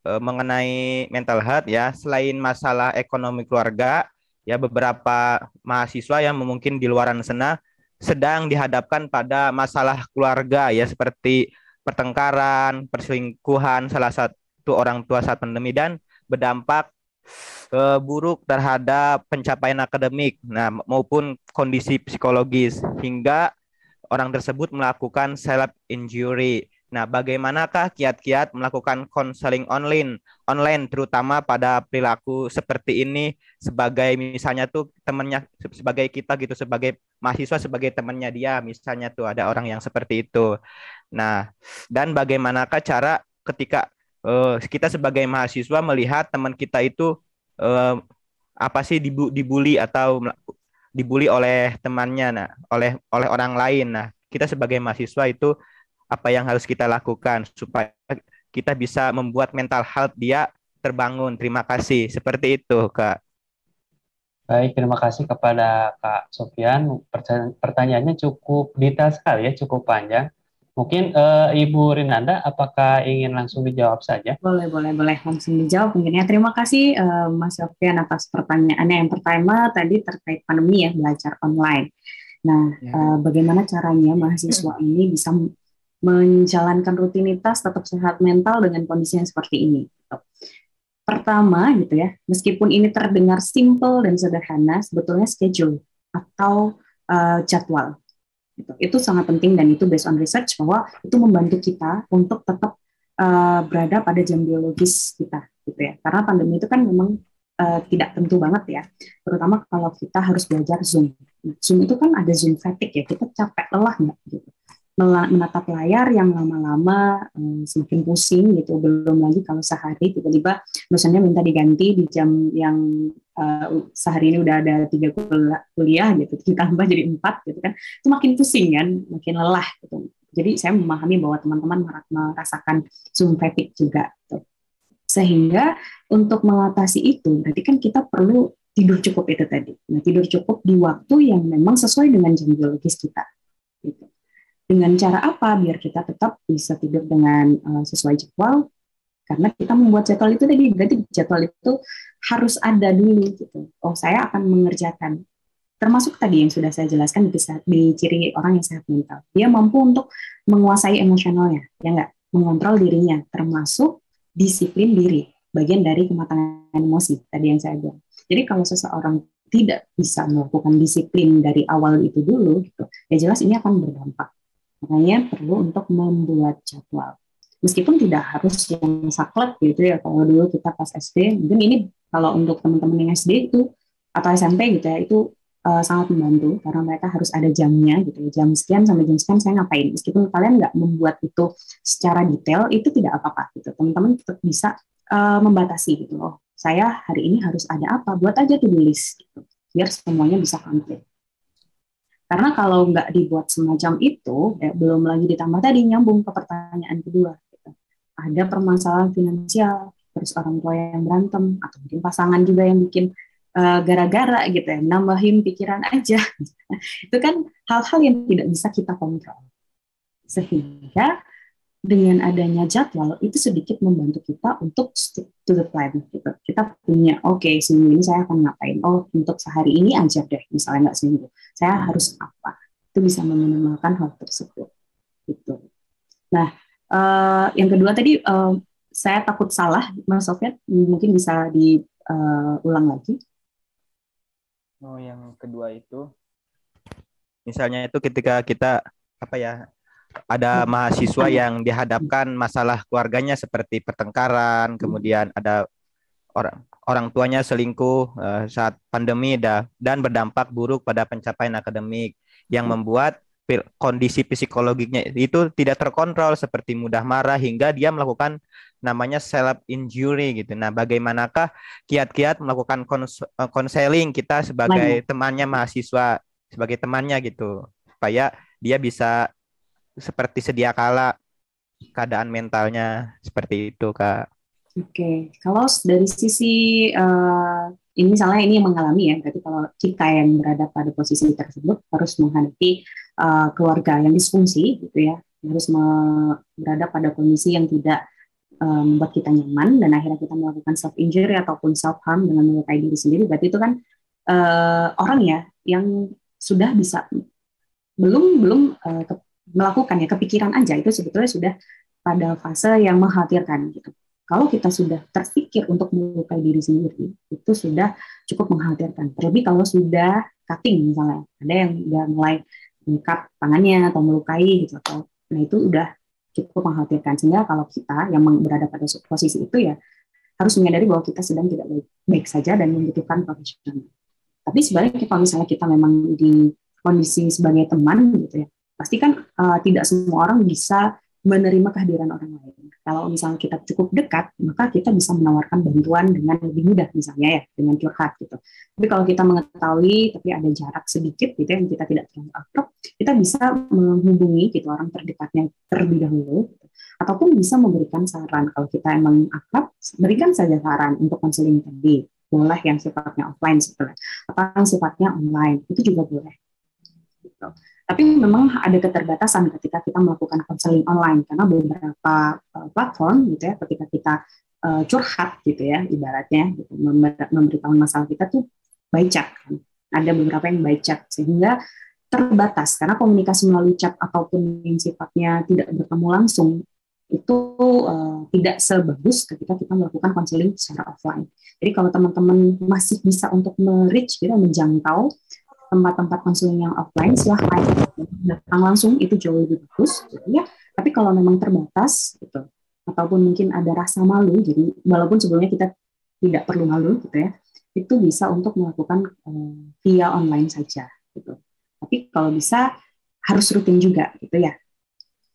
mengenai mental health ya, selain masalah ekonomi keluarga, ya beberapa mahasiswa yang mungkin di luaran sana sedang dihadapkan pada masalah keluarga ya seperti pertengkaran, perselingkuhan salah satu orang tua saat pandemi dan berdampak buruk terhadap pencapaian akademik, nah maupun kondisi psikologis hingga orang tersebut melakukan self injury. Nah, bagaimanakah kiat-kiat melakukan konseling online terutama pada perilaku seperti ini sebagai misalnya tuh temannya sebagai kita gitu sebagai mahasiswa sebagai temannya dia misalnya tuh ada orang yang seperti itu. Nah, dan bagaimanakah cara ketika kita sebagai mahasiswa melihat teman kita itu eh, apa sih dibully atau dibully oleh temannya, nah, oleh orang lain. Nah, kita sebagai mahasiswa itu apa yang harus kita lakukan supaya kita bisa membuat mental health dia terbangun. Terima kasih. Seperti itu, Kak. Baik, terima kasih kepada Kak Sofian. Pertanyaannya cukup detail sekali ya, cukup panjang. Mungkin Ibu Rinanda, apakah ingin langsung dijawab saja? Boleh, boleh, boleh. Langsung dijawab mungkin ya. Terima kasih Mas Sofian atas pertanyaannya. Yang pertama tadi terkait pandemi ya, belajar online. Nah, bagaimana caranya mahasiswa ini bisa menjalankan rutinitas tetap sehat mental dengan kondisi yang seperti ini? Pertama gitu ya, meskipun ini terdengar simple dan sederhana, sebetulnya schedule atau jadwal. Itu sangat penting dan itu based on research bahwa itu membantu kita untuk tetap berada pada jam biologis kita gitu ya. Karena pandemi itu kan memang tidak tentu banget ya. Terutama kalau kita harus belajar Zoom. Zoom itu kan ada Zoom fatigue ya. Kita capek lelah nggak gitu. Menatap layar yang lama-lama semakin pusing gitu. Belum lagi kalau sehari tiba-tiba dosennya minta diganti di jam yang sehari ini udah ada 3 kuliah gitu, ditambah jadi 4 gitu kan, itu makin pusing kan, makin lelah gitu. Jadi saya memahami bahwa teman-teman merasakan Zoom fatigue juga gitu. Sehingga untuk mengatasi itu berarti kan kita perlu tidur cukup itu tadi. Nah, tidur cukup di waktu yang memang sesuai dengan jam biologis kita gitu. Dengan cara apa biar kita tetap bisa tidur dengan sesuai jadwal? Karena kita membuat jadwal itu tadi, berarti jadwal itu harus ada dulu gitu. Oh, saya akan mengerjakan. Termasuk tadi yang sudah saya jelaskan di ciri orang yang sehat mental. Dia mampu untuk menguasai emosionalnya, ya enggak? Mengontrol dirinya, termasuk disiplin diri, bagian dari kematangan emosi tadi yang saya bilang. Jadi kalau seseorang tidak bisa melakukan disiplin dari awal itu dulu, gitu, ya jelas ini akan berdampak. Makanya perlu untuk membuat jadwal. Meskipun tidak harus yang saklek gitu ya, kalau dulu kita pas SD, mungkin ini kalau untuk teman-teman yang SD itu atau SMP gitu ya, itu sangat membantu karena mereka harus ada jamnya gitu, jam sekian sampai jam sekian saya ngapain. Meskipun kalian nggak membuat itu secara detail, itu tidak apa-apa gitu. Teman-teman tetap bisa membatasi gitu loh. Saya hari ini harus ada apa, buat aja to-do list gitu, biar semuanya bisa komplit. Karena kalau nggak dibuat semacam itu, ya, belum lagi ditambah tadi nyambung ke pertanyaan kedua. Ada permasalahan finansial, terus orang tua yang berantem, atau mungkin pasangan juga yang bikin gara-gara gitu ya, nambahin pikiran aja. Itu kan hal-hal yang tidak bisa kita kontrol. Sehingga dengan adanya jadwal, itu sedikit membantu kita untuk stick to the plan. Gitu. Kita punya, oke, seminggu ini saya akan ngapain? Oh, untuk sehari ini aja deh, misalnya nggak seminggu. Saya harus apa? Itu bisa meminimalkan hal tersebut. Gitu. Nah, yang kedua tadi saya takut salah, Mas Sofian, mungkin bisa diulang lagi. Oh, yang kedua itu, misalnya itu ketika kita apa ya, ada mahasiswa yang dihadapkan masalah keluarganya seperti pertengkaran, kemudian ada orang tuanya selingkuh saat pandemi dan berdampak buruk pada pencapaian akademik yang membuat kondisi psikologinya itu tidak terkontrol seperti mudah marah hingga dia melakukan namanya self injury gitu. Nah, bagaimanakah kiat-kiat melakukan konseling kita sebagai temannya mahasiswa, sebagai temannya gitu, supaya dia bisa seperti sedia kala keadaan mentalnya seperti itu, Kak. Oke, kalau dari sisi ini misalnya ini yang mengalami ya, berarti kalau kita yang berada pada posisi tersebut harus menghadapi keluarga yang disfungsi gitu ya, harus berada pada kondisi yang tidak membuat kita nyaman dan akhirnya kita melakukan self injury ataupun self harm dengan melukai diri sendiri, berarti itu kan orang ya yang sudah bisa belum melakukan ya, kepikiran aja itu sebetulnya sudah pada fase yang mengkhawatirkan gitu. Kalau kita sudah terpikir untuk melukai diri sendiri, itu sudah cukup mengkhawatirkan. Terlebih kalau sudah cutting misalnya, ada yang udah mulai mengikat tangannya atau melukai gitu, atau nah itu udah cukup mengkhawatirkan. Sehingga kalau kita yang berada pada posisi itu ya harus menyadari bahwa kita sedang tidak baik saja dan membutuhkan profesional. Tapi sebenarnya kalau misalnya kita memang di kondisi sebagai teman gitu ya, pasti kan tidak semua orang bisa menerima kehadiran orang lain. Kalau misalnya kita cukup dekat, maka kita bisa menawarkan bantuan dengan lebih mudah misalnya ya, dengan curhat gitu. Tapi kalau kita mengetahui tapi ada jarak sedikit gitu yang kita tidak terlalu akrab, kita bisa menghubungi gitu orang terdekatnya terlebih dahulu, gitu. Ataupun bisa memberikan saran. Kalau kita emang akrab, berikan saja saran untuk konseling tadi. Boleh yang sifatnya offline sebetulnya, atau yang sifatnya online, itu juga boleh. Gitu. Tapi memang ada keterbatasan ketika kita melakukan konseling online karena beberapa platform gitu ya, ketika kita curhat gitu ya, ibaratnya gitu, memberitahu masalah kita tuh by chat kan. Ada beberapa yang by chat sehingga terbatas karena komunikasi melalui chat ataupun yang sifatnya tidak bertemu langsung itu tidak sebagus ketika kita melakukan konseling secara offline. Jadi kalau teman-teman masih bisa untuk menjangkau tempat-tempat konseling yang offline, silahkan datang langsung, itu jauh lebih bagus gitu ya. Tapi kalau memang terbatas gitu, ataupun mungkin ada rasa malu, jadi walaupun sebelumnya kita tidak perlu malu gitu ya, itu bisa untuk melakukan via online saja gitu. Tapi kalau bisa harus rutin juga gitu ya,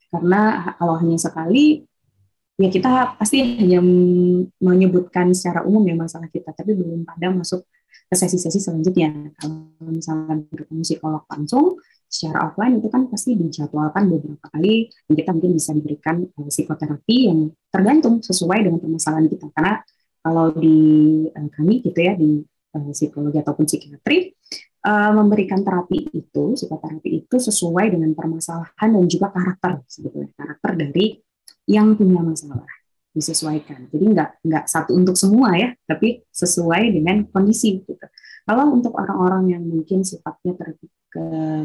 karena kalau hanya sekali ya kita pasti hanya menyebutkan secara umum ya masalah kita, tapi belum pada masuk ke sesi-sesi selanjutnya. Kalau misalnya bertemu psikolog langsung secara offline itu kan pasti dijadwalkan beberapa kali dan kita mungkin bisa diberikan psikoterapi yang tergantung sesuai dengan permasalahan kita. Karena kalau di kami gitu ya di psikologi ataupun psikiatri memberikan terapi itu, psikoterapi itu sesuai dengan permasalahan dan juga karakter sebetulnya, karakter dari yang punya masalah disesuaikan. Jadi nggak satu untuk semua ya, tapi sesuai dengan kondisi gitu. Kalau untuk orang-orang yang mungkin sifatnya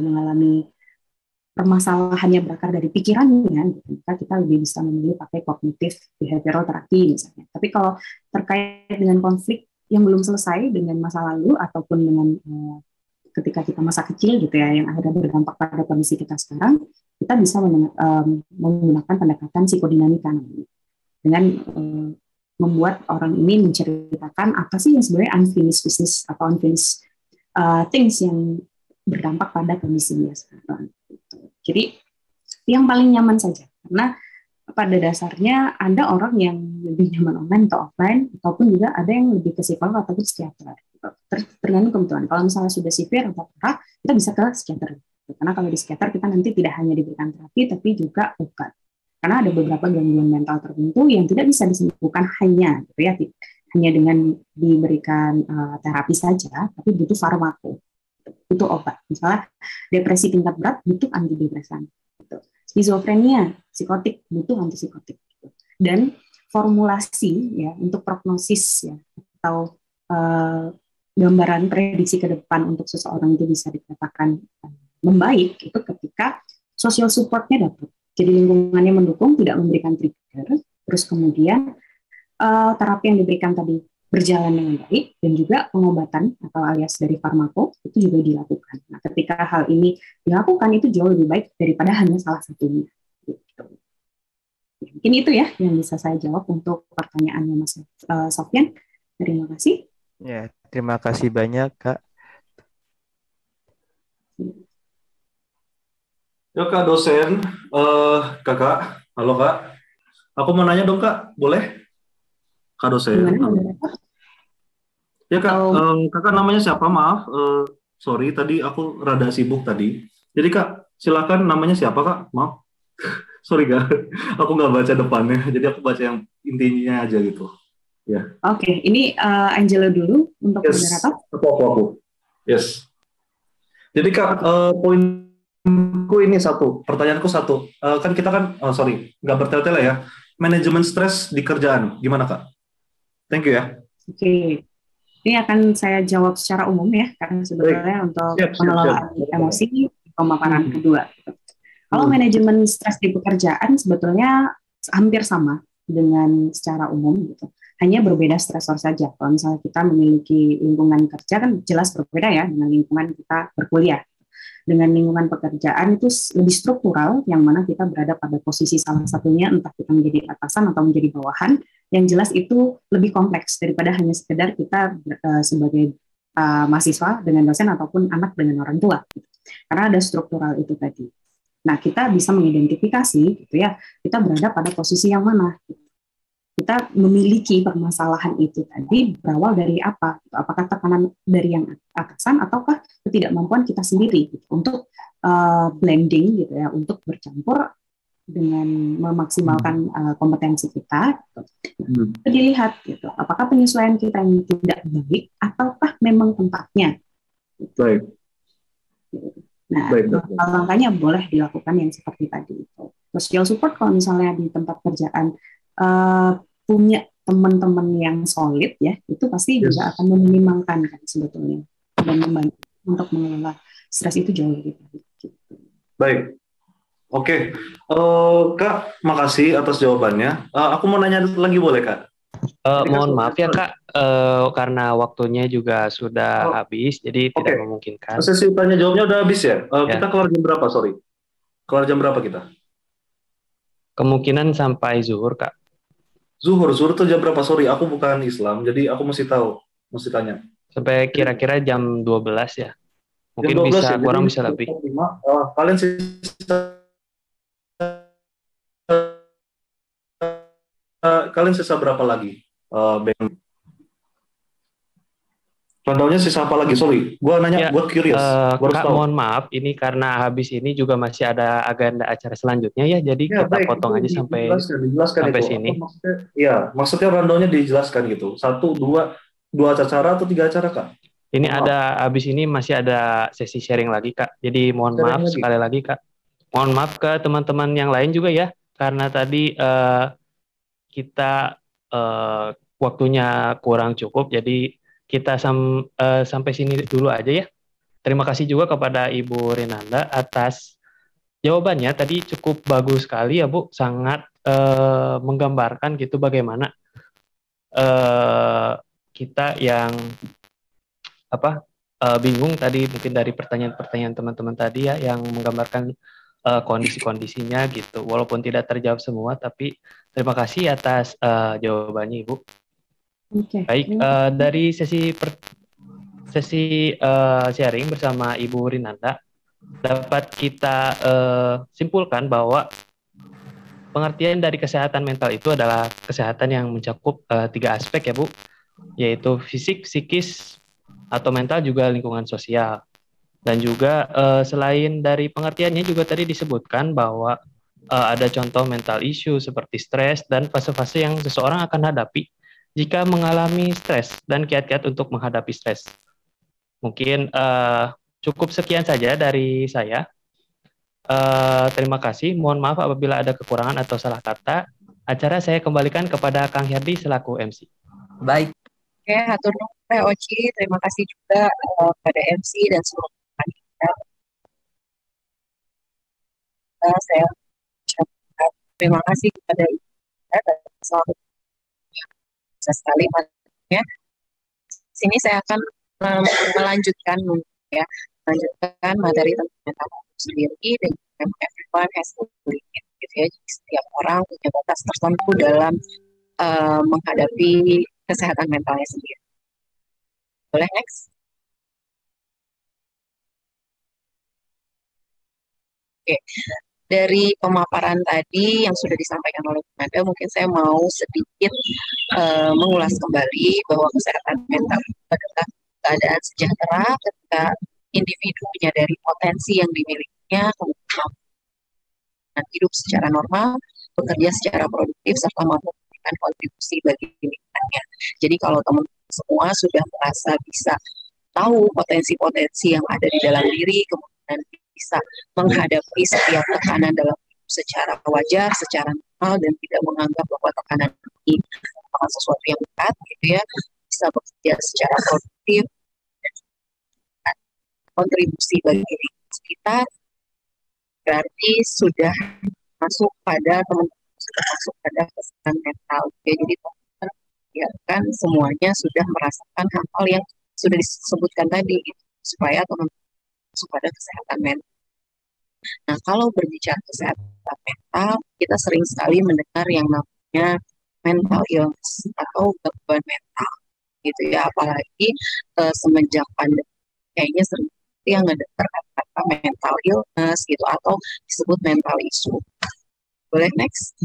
mengalami permasalahannya berakar dari pikirannya, gitu, maka kita lebih bisa memilih pakai cognitive behavioral therapy misalnya. Tapi kalau terkait dengan konflik yang belum selesai dengan masa lalu ataupun dengan ketika kita masa kecil gitu ya, yang akhirnya berdampak pada kondisi kita sekarang, kita bisa menggunakan pendekatan psikodinamika dengan membuat orang ini menceritakan apa sih yang sebenarnya unfinished business atau unfinished things yang berdampak pada kondisinya sekarang. Jadi yang paling nyaman saja, karena pada dasarnya ada orang yang lebih nyaman online atau offline, ataupun juga ada yang lebih ke psikolog ataupun psikiater. Tergantung kebutuhan. Kalau misalnya sudah severe atau parah, kita bisa ke psikiater. Karena kalau di psikiater kita nanti tidak hanya diberikan terapi, tapi juga obat. Karena ada beberapa gangguan mental tertentu yang tidak bisa disembuhkan hanya, gitu ya, hanya dengan diberikan terapi saja, tapi butuh farmako, butuh obat. Misalnya depresi tingkat berat butuh antidepresan, gitu. Skizofrenia, psikotik butuh antipsikotik, gitu. Dan formulasi ya untuk prognosis ya atau gambaran prediksi ke depan untuk seseorang itu bisa dikatakan membaik itu ketika social supportnya dapat. Jadi lingkungannya mendukung, tidak memberikan trigger, terus kemudian terapi yang diberikan tadi berjalan dengan baik, dan juga pengobatan atau alias dari farmako itu juga dilakukan. Nah, ketika hal ini dilakukan itu jauh lebih baik daripada hanya salah satunya. Gitu. Mungkin itu ya yang bisa saya jawab untuk pertanyaannya Mas Sofyan. Terima kasih. Ya, terima kasih banyak Kak. Ya Kak dosen, Kakak, halo Kak. Aku mau nanya dong Kak, boleh? Kak dosen. Ya Kak, Kakak namanya siapa? Maaf, sorry tadi aku rada sibuk tadi. Jadi Kak, silakan namanya siapa Kak? Maaf, sorry Kak, aku nggak baca depannya, jadi aku baca yang intinya aja gitu. Ya. Oke, ini Angelo dulu untuk Yes. moderator. Aku. Yes. Jadi Kak, poinku ini satu, pertanyaanku satu. Kan kita kan, nggak bertele-tele ya. Manajemen stres di kerjaan, gimana Kak? Thank you ya. Oke, ini akan saya jawab secara umum ya, karena sebetulnya untuk Siap. pengelolaan emosi pemaparan kedua. Kalau Hmm. manajemen stres di pekerjaan sebetulnya hampir sama dengan secara umum gitu. Hanya berbeda stresor saja. Kalau misalnya kita memiliki lingkungan kerja kan jelas berbeda ya dengan lingkungan kita berkuliah. Dengan lingkungan pekerjaan itu lebih struktural, yang mana kita berada pada posisi salah satunya, entah kita menjadi atasan atau menjadi bawahan. Yang jelas itu lebih kompleks daripada hanya sekedar kita sebagai mahasiswa dengan dosen ataupun anak dengan orang tua. Karena ada struktural itu tadi. Nah, kita bisa mengidentifikasi gitu ya, kita berada pada posisi yang mana. Kita memiliki permasalahan itu tadi berawal dari apa? Apakah tekanan dari yang atasan ataukah ketidakmampuan kita sendiri gitu, untuk blending gitu ya, untuk bercampur dengan memaksimalkan kompetensi kita. Gitu. Dilihat gitu, apakah penyesuaian kita yang tidak baik ataukah memang tempatnya. Gitu. Baik. Nah, langkahnya boleh dilakukan yang seperti tadi itu. Social support kalau misalnya di tempat kerjaan punya teman-teman yang solid ya, itu pasti juga akan meminimalkan kan sebetulnya, dan membantu untuk mengelola stres itu jauh lebih baik. Gitu. Baik, oke. Kak, makasih atas jawabannya. Aku mau nanya lagi boleh Kak? Mohon maaf ya Kak, karena waktunya juga sudah habis, jadi tidak memungkinkan. Sesi tanya jawabnya udah habis ya? Kita keluar jam berapa, sorry? Keluar jam berapa kita? Kemungkinan sampai zuhur, Kak. Zuhur tuh jam berapa? Sorry, aku bukan Islam, jadi aku mesti tahu, mesti tanya. Sampai kira-kira jam 12 ya. Mungkin jam 12 bisa ya? kurang, bisa lebih. Kalian sisa berapa lagi? Rundown-nya sisa apa lagi? Sorry, gue nanya, gue curious. Kak, mohon maaf, ini karena habis ini juga masih ada agenda acara selanjutnya ya, jadi kita potong aja sampai itu. sini. Maksudnya rundown-nya dijelaskan gitu. 1, 2 acara atau 3 acara, Kak? Ini ada, habis ini masih ada sesi sharing lagi, Kak. Jadi mohon maaf sekali lagi, Kak. Mohon maaf ke teman-teman yang lain juga ya, karena tadi kita waktunya kurang cukup, jadi kita sampai sini dulu aja ya. Terima kasih juga kepada Ibu Rinanda atas jawabannya. Tadi cukup bagus sekali ya Bu, sangat menggambarkan gitu bagaimana kita yang bingung tadi mungkin dari pertanyaan-pertanyaan teman-teman tadi ya, yang menggambarkan kondisi-kondisinya gitu. Walaupun tidak terjawab semua, tapi terima kasih atas jawabannya Ibu. Baik, dari sesi sharing bersama Ibu Rinanda dapat kita simpulkan bahwa pengertian dari kesehatan mental itu adalah kesehatan yang mencakup 3 aspek ya Bu, yaitu fisik, psikis, atau mental, juga lingkungan sosial. Dan juga selain dari pengertiannya juga tadi disebutkan bahwa ada contoh mental issue seperti stres dan fase-fase yang seseorang akan hadapi jika mengalami stres dan kiat-kiat untuk menghadapi stres. Mungkin cukup sekian saja dari saya. Terima kasih. Mohon maaf apabila ada kekurangan atau salah kata. Acara saya kembalikan kepada Kang Herdi selaku MC. Baik. Oke, hatur nuhun Oci. Terima kasih juga pada MC dan seluruh panitia. Saya terima kasih kepada Ibu dan selalu sekali ya. Sini saya akan melanjutkan materi tentang mental sendiri, dan everyone has a limit gitu ya. Jadi setiap orang punya batas tertentu dalam menghadapi kesehatan mentalnya sendiri. Boleh next? Oke. Dari pemaparan tadi yang sudah disampaikan oleh Bu Nanda, mungkin saya mau sedikit mengulas kembali bahwa kesehatan mental adalah keadaan sejahtera ketika individu menyadari potensi yang dimilikinya, kemudian hidup secara normal, bekerja secara produktif, serta mampu memberikan kontribusi bagi lingkungannya. Jadi kalau teman-teman semua sudah merasa bisa tahu potensi-potensi yang ada di dalam diri, kemudian bisa menghadapi setiap tekanan dalam hidup secara wajar, secara normal, dan tidak menganggap bahwa tekanan ini merupakan sesuatu yang berat, gitu ya, bisa bekerja secara produktif, dan kontribusi bagi diri kita, berarti sudah masuk pada teman-teman, sudah masuk pada kesehatan mental. Ya, jadi teman-teman biarkan semuanya sudah merasakan hal-hal yang sudah disebutkan tadi, gitu, supaya teman-teman masuk pada kesehatan mental. Nah, kalau berbicara kesehatan mental, kita sering sekali mendengar yang namanya mental illness atau gangguan mental, gitu ya. Apalagi semenjak pandemi, kayaknya sering yang ngedengar kata mental illness gitu atau disebut mental issue. Boleh next?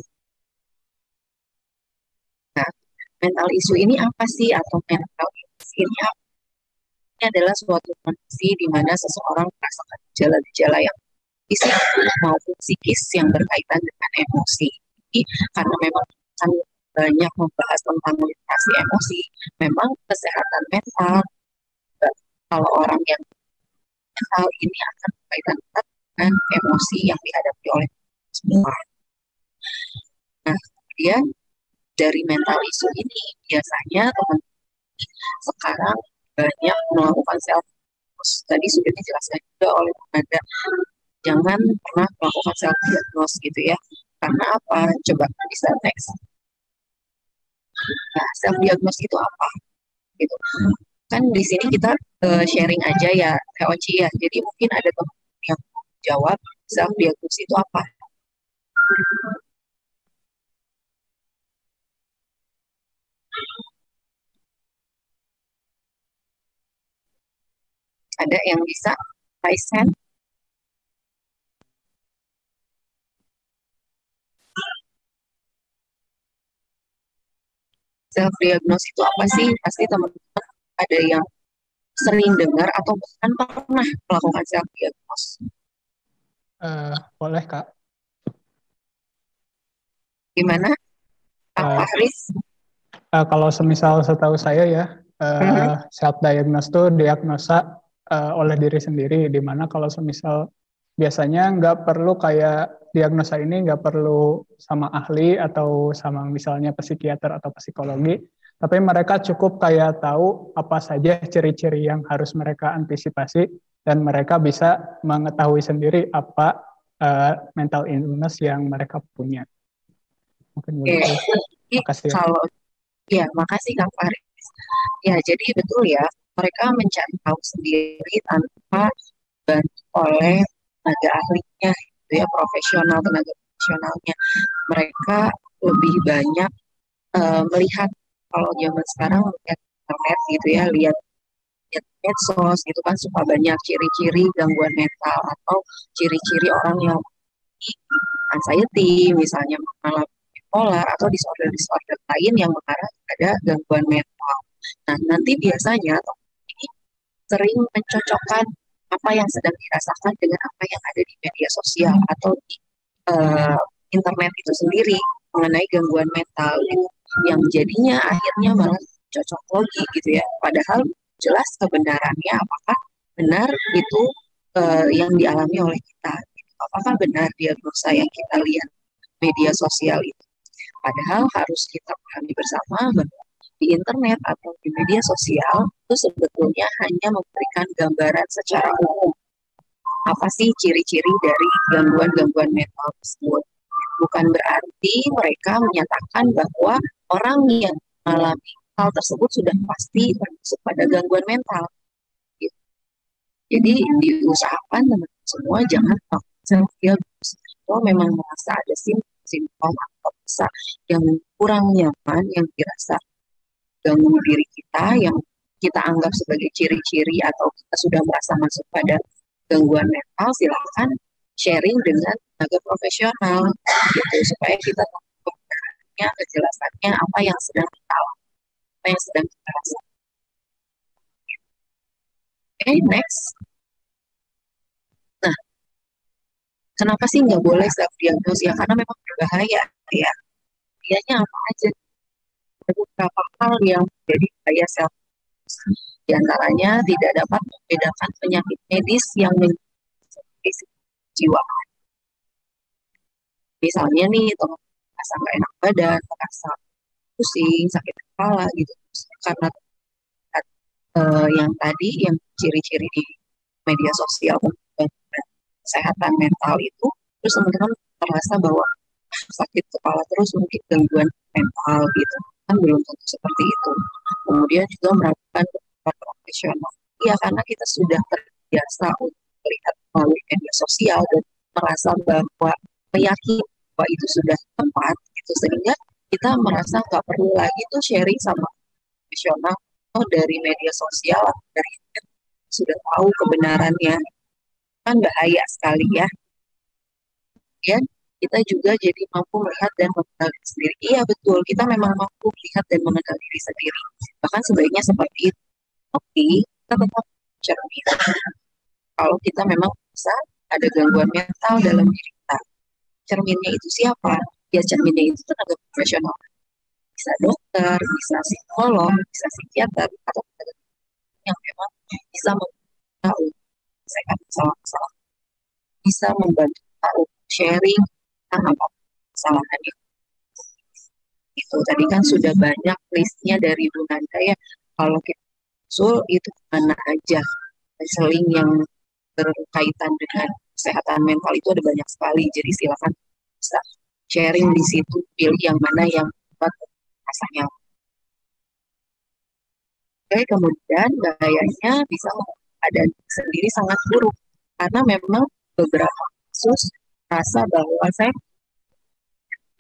Nah, mental issue ini apa sih, atau mental illness ini apa? Ini adalah suatu kondisi di mana seseorang merasakan gejala-gejala yang fisik maupun psikis yang berkaitan dengan emosi. Jadi, karena memang kan banyak membahas tentang literasi emosi, memang kesehatan mental, kalau orang yang mental ini akan berkaitan dengan emosi yang dihadapi oleh semua. Nah, kemudian dari mental issue ini biasanya teman-teman sekarang banyak melakukan self diagnose. Tadi sudah dijelaskan juga oleh Anda, jangan pernah melakukan self diagnose gitu ya. Karena apa? Coba bisa next. Nah, self diagnose itu apa? Gitu. Kan di sini kita sharing aja ya, Kak Oci ya. Jadi mungkin ada teman yang jawab self diagnose itu apa? Ada yang bisa raise hand? Self diagnose itu apa sih? Pasti teman-teman ada yang sering dengar atau bahkan pernah melakukan self diagnose. Boleh Kak. Gimana? Pak Haris? Kalau semisal setahu saya ya, self diagnose itu diagnosa oleh diri sendiri, di mana kalau semisal biasanya nggak perlu kayak diagnosa ini nggak perlu sama ahli atau sama misalnya psikiater atau psikologi, tapi mereka cukup kayak tahu apa saja ciri-ciri yang harus mereka antisipasi dan mereka bisa mengetahui sendiri apa mental illness yang mereka punya. Mungkin begitu. Makasih. Kalau ya, makasih Kang Faris. Ya, jadi betul ya, mereka mencari tahu sendiri tanpa dibantu oleh tenaga ahlinya, gitu ya, tenaga profesionalnya. Mereka lebih banyak melihat, kalau zaman sekarang lihat internet gitu ya, lihat medsos gitu kan, suka banyak ciri-ciri gangguan mental atau ciri-ciri orang yang anxiety, misalnya mengalami bipolar atau disorder-disorder lain yang mengarah pada gangguan mental. Nah, nanti biasanya ini sering mencocokkan apa yang sedang dirasakan dengan apa yang ada di media sosial atau di internet itu sendiri mengenai gangguan mental gitu, yang jadinya akhirnya malah cocok logi gitu ya. Padahal jelas kebenarannya apakah benar itu yang dialami oleh kita. Apakah benar diagnosa yang kita lihat media sosial itu. Padahal harus kita pahami bersama bahwa di internet atau di media sosial itu sebetulnya hanya memberikan gambaran secara umum. Apa sih ciri-ciri dari gangguan-gangguan mental tersebut? Bukan berarti mereka menyatakan bahwa orang yang mengalami hal tersebut sudah pasti termasuk pada gangguan mental. Gitu. Jadi diusahakan teman-teman semua jangan self-diagnose. Kalau memang merasa ada simptom atau rasa yang kurang nyaman, yang dirasa ganggu diri kita, yang kita anggap sebagai ciri-ciri atau kita sudah merasa masuk pada gangguan mental, silakan sharing dengan tenaga profesional gitu, supaya kita tahu kebenarannya, kejelasannya apa yang sedang kita alami, apa yang sedang kita rasakan. Oke, next. Nah, kenapa sih nggak boleh self diagnose ya? Karena memang berbahaya ya. Dianya apa aja? ada beberapa hal yang menjadi bahaya self. Di antaranya tidak dapat membedakan penyakit medis yang menjadi jiwa. Misalnya nih, merasa nggak enak badan, merasa pusing, sakit kepala gitu. Karena yang tadi, yang ciri-ciri di media sosial tentang kesehatan mental itu, terus teman-teman merasa bahwa sakit kepala terus mungkin gangguan mental gitu. Kan belum tentu seperti itu. Kemudian juga meragukan profesional. Ya karena kita sudah terbiasa untuk melihat melalui media sosial dan merasa bahwa meyakini bahwa itu sudah tepat, gitu, sehingga kita merasa nggak perlu lagi tuh sharing sama profesional atau dari media sosial atau dari internet sudah tahu kebenarannya, kan bahaya sekali ya. Kemudian kita juga jadi mampu melihat dan mengenal diri sendiri. Iya betul, kita memang mampu melihat dan mengenal diri sendiri. Bahkan sebaiknya seperti itu. Tapi kita tetap cermin. Kalau kita memang bisa ada gangguan mental dalam diri kita, cerminnya itu siapa? Ya cerminnya itu tenaga profesional. Bisa dokter, bisa psikolog, bisa psikiater, atau yang memang bisa membantu menyelesaikan masalah-masalah, bisa membantu sharing tentang apa kesalahan itu. Itu tadi kan sudah banyak listnya dari Bu Nanda ya. Kalau kita usul itu mana aja konseling yang berkaitan dengan kesehatan mental itu ada banyak sekali. Jadi silakan bisa sharing di situ, pilih yang mana yang buat rasanya. Oke, kemudian bahayanya bisa keadaan sendiri sangat buruk karena memang beberapa kasus rasa bahwa saya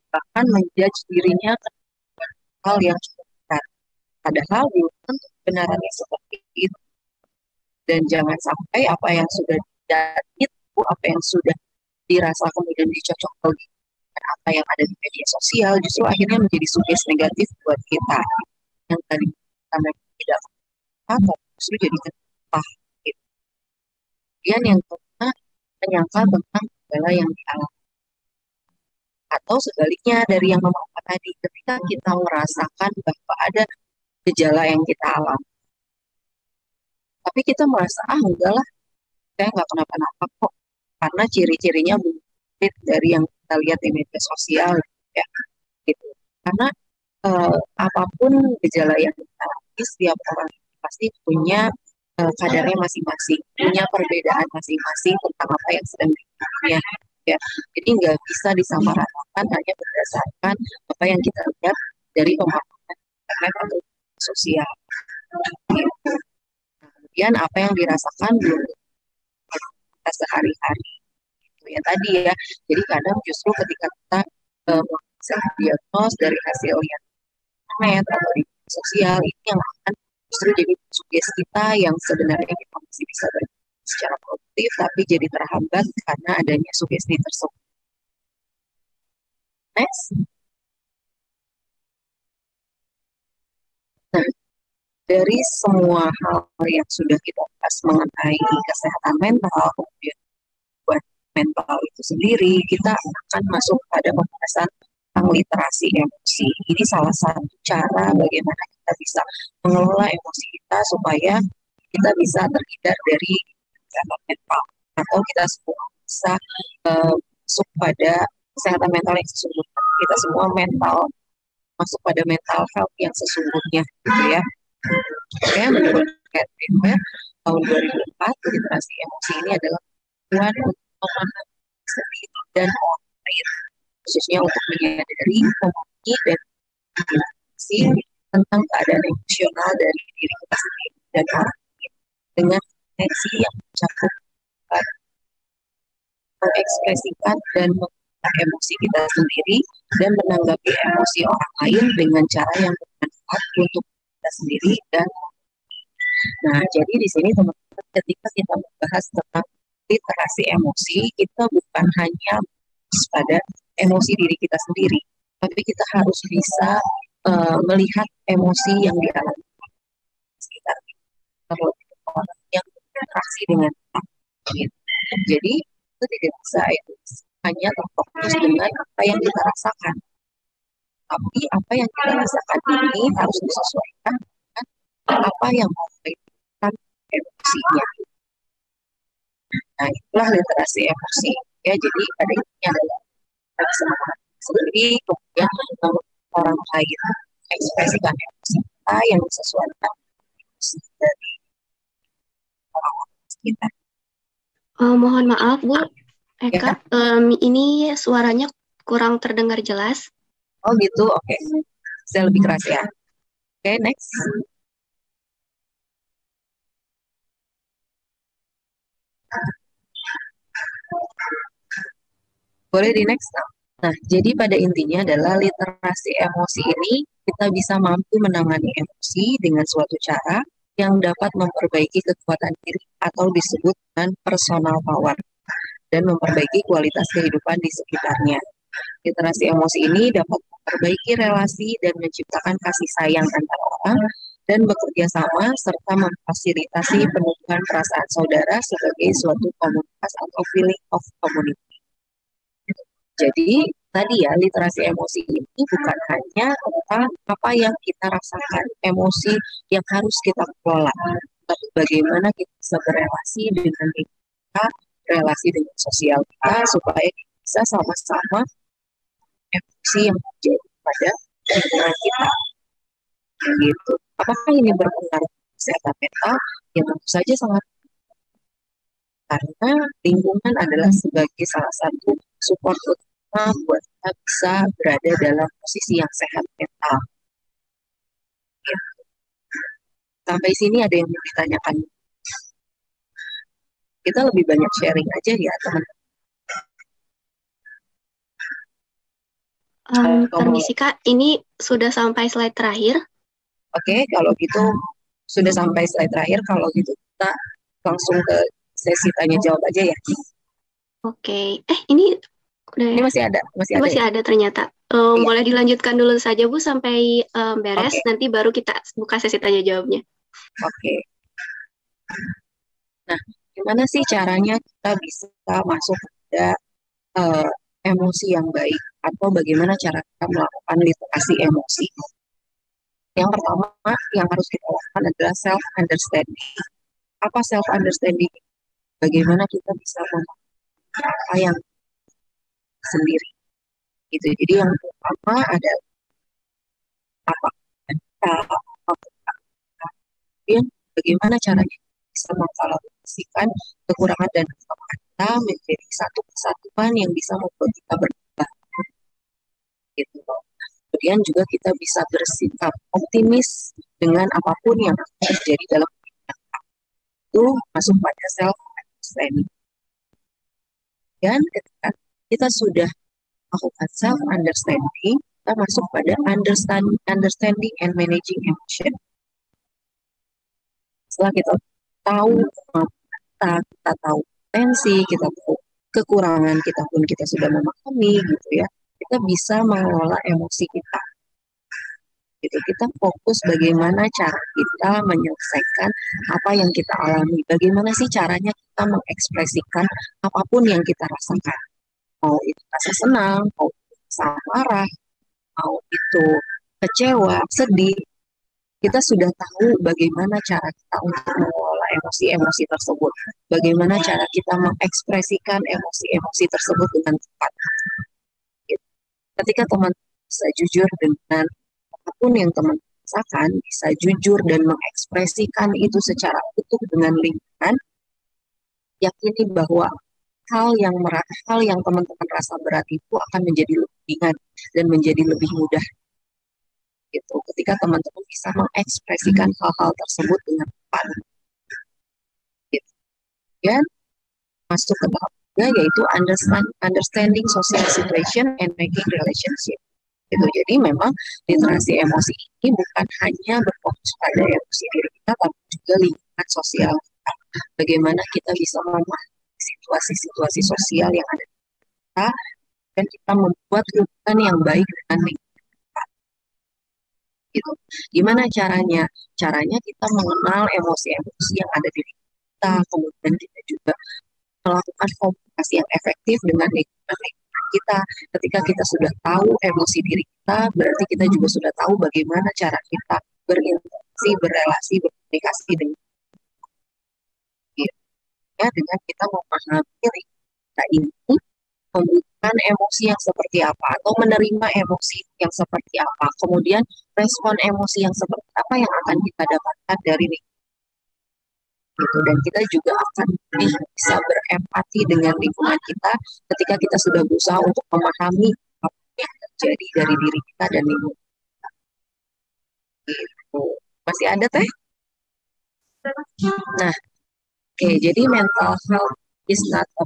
bahkan menjudge dirinya hal yang cukup berat. Padahal belum tentu kebenarannya seperti itu. Dan jangan sampai apa yang sudah itu, apa yang sudah dirasa kemudian dicocok lagi dengan apa yang ada di media sosial justru akhirnya menjadi sugesti negatif buat kita. Yang tadi kita tidak apa justru jadi ketah. Gitu. Kemudian yang kedua, menyangka tentang segala yang dialami. Atau sebaliknya dari yang nomor 4 tadi, ketika kita merasakan bahwa ada gejala yang kita alami. Tapi kita merasa, enggak lah, saya nggak kenapa-napa kok. Karena ciri-cirinya bukan dari yang kita lihat di media sosial. Ya, gitu. Karena apapun gejala yang kita alami, setiap orang pasti punya kadarnya masing-masing, punya perbedaan masing-masing tentang apa yang sedang dialaminya. Ya, jadi nggak bisa disamaratakan hanya berdasarkan apa yang kita lihat dari pemaparan internet atau sosial. Kemudian apa yang dirasakan belum kita sehari-hari. Itu ya tadi ya. Jadi kadang justru ketika kita diagnos dari hasil yang internet atau di sosial ini yang akan justru jadi sugesti kita yang sebenarnya kita masih bisa secara produktif tapi jadi terhambat karena adanya sugesti tersebut. Next. Nah, dari semua hal yang sudah kita bahas mengenai kesehatan mental, kemudian buat mental itu sendiri, kita akan masuk pada pembahasan tentang literasi emosi. Ini salah satu cara bagaimana kita bisa mengelola emosi kita supaya kita bisa terhindar dari kesehatan mental atau kita semua bisa masuk pada kesehatan mental yang sesungguhnya. Kita semua masuk pada mental health yang sesungguhnya, gitu ya. Oke, menurut Catherine tahun 2004 literasi emosi ini adalah tujuan untuk memahami diri dan orang lain, khususnya untuk menyadari, memahami dan mengerti tentang keadaan emosional dari diri kita sendiri dan orang lain dengan koneksi yang mencakup mengekspresikan dan mengenal emosi kita sendiri dan menanggapi emosi orang lain dengan cara yang bermanfaat untuk kita sendiri dan jadi di sini teman-teman ketika kita membahas tentang literasi emosi kita bukan hanya pada emosi diri kita sendiri tapi kita harus bisa melihat emosi yang dialami sekitar orang yang berinteraksi dengan kita. Jadi itu tidak bisa itu hanya terfokus dengan apa yang kita rasakan Tapi apa yang kita rasakan ini harus disesuaikan dengan apa yang membutuhkan emosinya. Nah, itulah literasi emosi. Ya, jadi pada intinya adalah kita bisa memahami sendiri, kemudian orang lain mengekspresikan emosi kita yang disesuaikan dari orang sekitar. Mohon maaf Bu Eka, Ya. Ini suaranya kurang terdengar jelas. Oh gitu, oke. Saya lebih keras ya. Oke, next. Boleh di next. Nah, jadi pada intinya adalah literasi emosi ini kita bisa mampu menangani emosi dengan suatu cara yang dapat memperbaiki kekuatan diri atau disebut dengan personal power dan memperbaiki kualitas kehidupan di sekitarnya. Literasi emosi ini dapat memperbaiki relasi dan menciptakan kasih sayang antar orang dan bekerja sama serta memfasilitasi penumbuhan perasaan saudara sebagai suatu komunitas atau feeling of community. Jadi tadi ya, literasi emosi ini bukan hanya tentang apa yang kita rasakan, emosi yang harus kita kelola, tapi bagaimana kita bisa berelasi dengan kita, relasi dengan sosial kita, supaya bisa sama-sama emosi yang terjadi pada lingkungan kita. Gitu. Apakah ini berpengaruh kesehatan mental? Ya tentu saja sangat, karena lingkungan adalah sebagai salah satu support buat kita bisa berada dalam posisi yang sehat mental. Ya. Sampai sini ada yang mau ditanyakan? Kita lebih banyak sharing aja ya teman. Permisi Kak, ini sudah sampai slide terakhir. Oke, kalau gitu sudah sampai slide terakhir. Kalau gitu kita langsung ke sesi tanya jawab aja ya. Oke, ini udah ini masih ada, masih ada ternyata. Iya. Boleh dilanjutkan dulu saja Bu sampai beres, nanti baru kita buka sesi tanya jawabnya. Oke. Nah, gimana sih caranya kita bisa masuk pada emosi yang baik, atau bagaimana cara kita melakukan literasi emosi? Yang pertama yang harus kita lakukan adalah self-understanding. Apa self-understanding? Bagaimana kita bisa memahami apa yang sendiri. Gitu. Jadi yang pertama adalah apa kita, kemudian bagaimana caranya bisa mengkalkulasikan kekurangan dan kelemahan kita menjadi satu kesatuan yang bisa membuat kita berkembang. Gitu. Kemudian juga kita bisa bersikap optimis dengan apapun yang terjadi dalam hidup kita. Itu masuk pada self-understanding. Dan ketika kita sudah melakukan self-understanding, kita masuk pada understanding and managing emotion. Setelah kita tahu kita tahu potensi, kita tahu kekurangan kita pun kita sudah memahami gitu ya, kita bisa mengelola emosi kita. Gitu, kita fokus bagaimana cara kita menyelesaikan apa yang kita alami, bagaimana sih caranya kita mengekspresikan apapun yang kita rasakan. Mau itu rasa senang, mau itu rasa marah, mau itu kecewa, sedih, kita sudah tahu bagaimana cara kita untuk mengelola emosi-emosi tersebut, bagaimana cara kita mengekspresikan emosi-emosi tersebut dengan tepat. Ketika teman bisa jujur dengan apapun yang teman rasakan, bisa jujur dan mengekspresikan itu secara utuh dengan lingkungan, yakini bahwa hal yang teman-teman rasa berat itu akan menjadi lebih ringan dan menjadi lebih mudah. Gitu. Ketika teman-teman bisa mengekspresikan hal-hal tersebut dengan tepat. Gitu. Dan masuk ke tahap ketiga, yaitu understanding social situation and making relationship. Gitu. Jadi memang literasi emosi ini bukan hanya berfokus pada emosi diri kita, tapi juga lingkungan sosial kita. Bagaimana kita bisa memahami situasi-situasi sosial yang ada di kita, dan kita membuat hubungan yang baik dengan lingkungan kita. Gitu. Gimana caranya? Caranya kita mengenal emosi-emosi yang ada di diri kita, kemudian kita juga melakukan komunikasi yang efektif dengan lingkungan. kita. Ketika kita sudah tahu emosi diri kita, berarti kita juga sudah tahu bagaimana cara kita berinteraksi, berrelasi, berkomunikasi dengan ya, dengan kita memahami diri kita ini membutuhkan emosi yang seperti apa atau menerima emosi yang seperti apa. Kemudian respon emosi yang seperti apa yang akan kita dapatkan dari itu, dan kita juga akan lebih bisa berempati dengan lingkungan kita ketika kita sudah berusaha untuk memahami apa yang terjadi dari diri kita dan lingkungan. Gitu. Masih ada teh? Nah, oke, jadi mental health is not a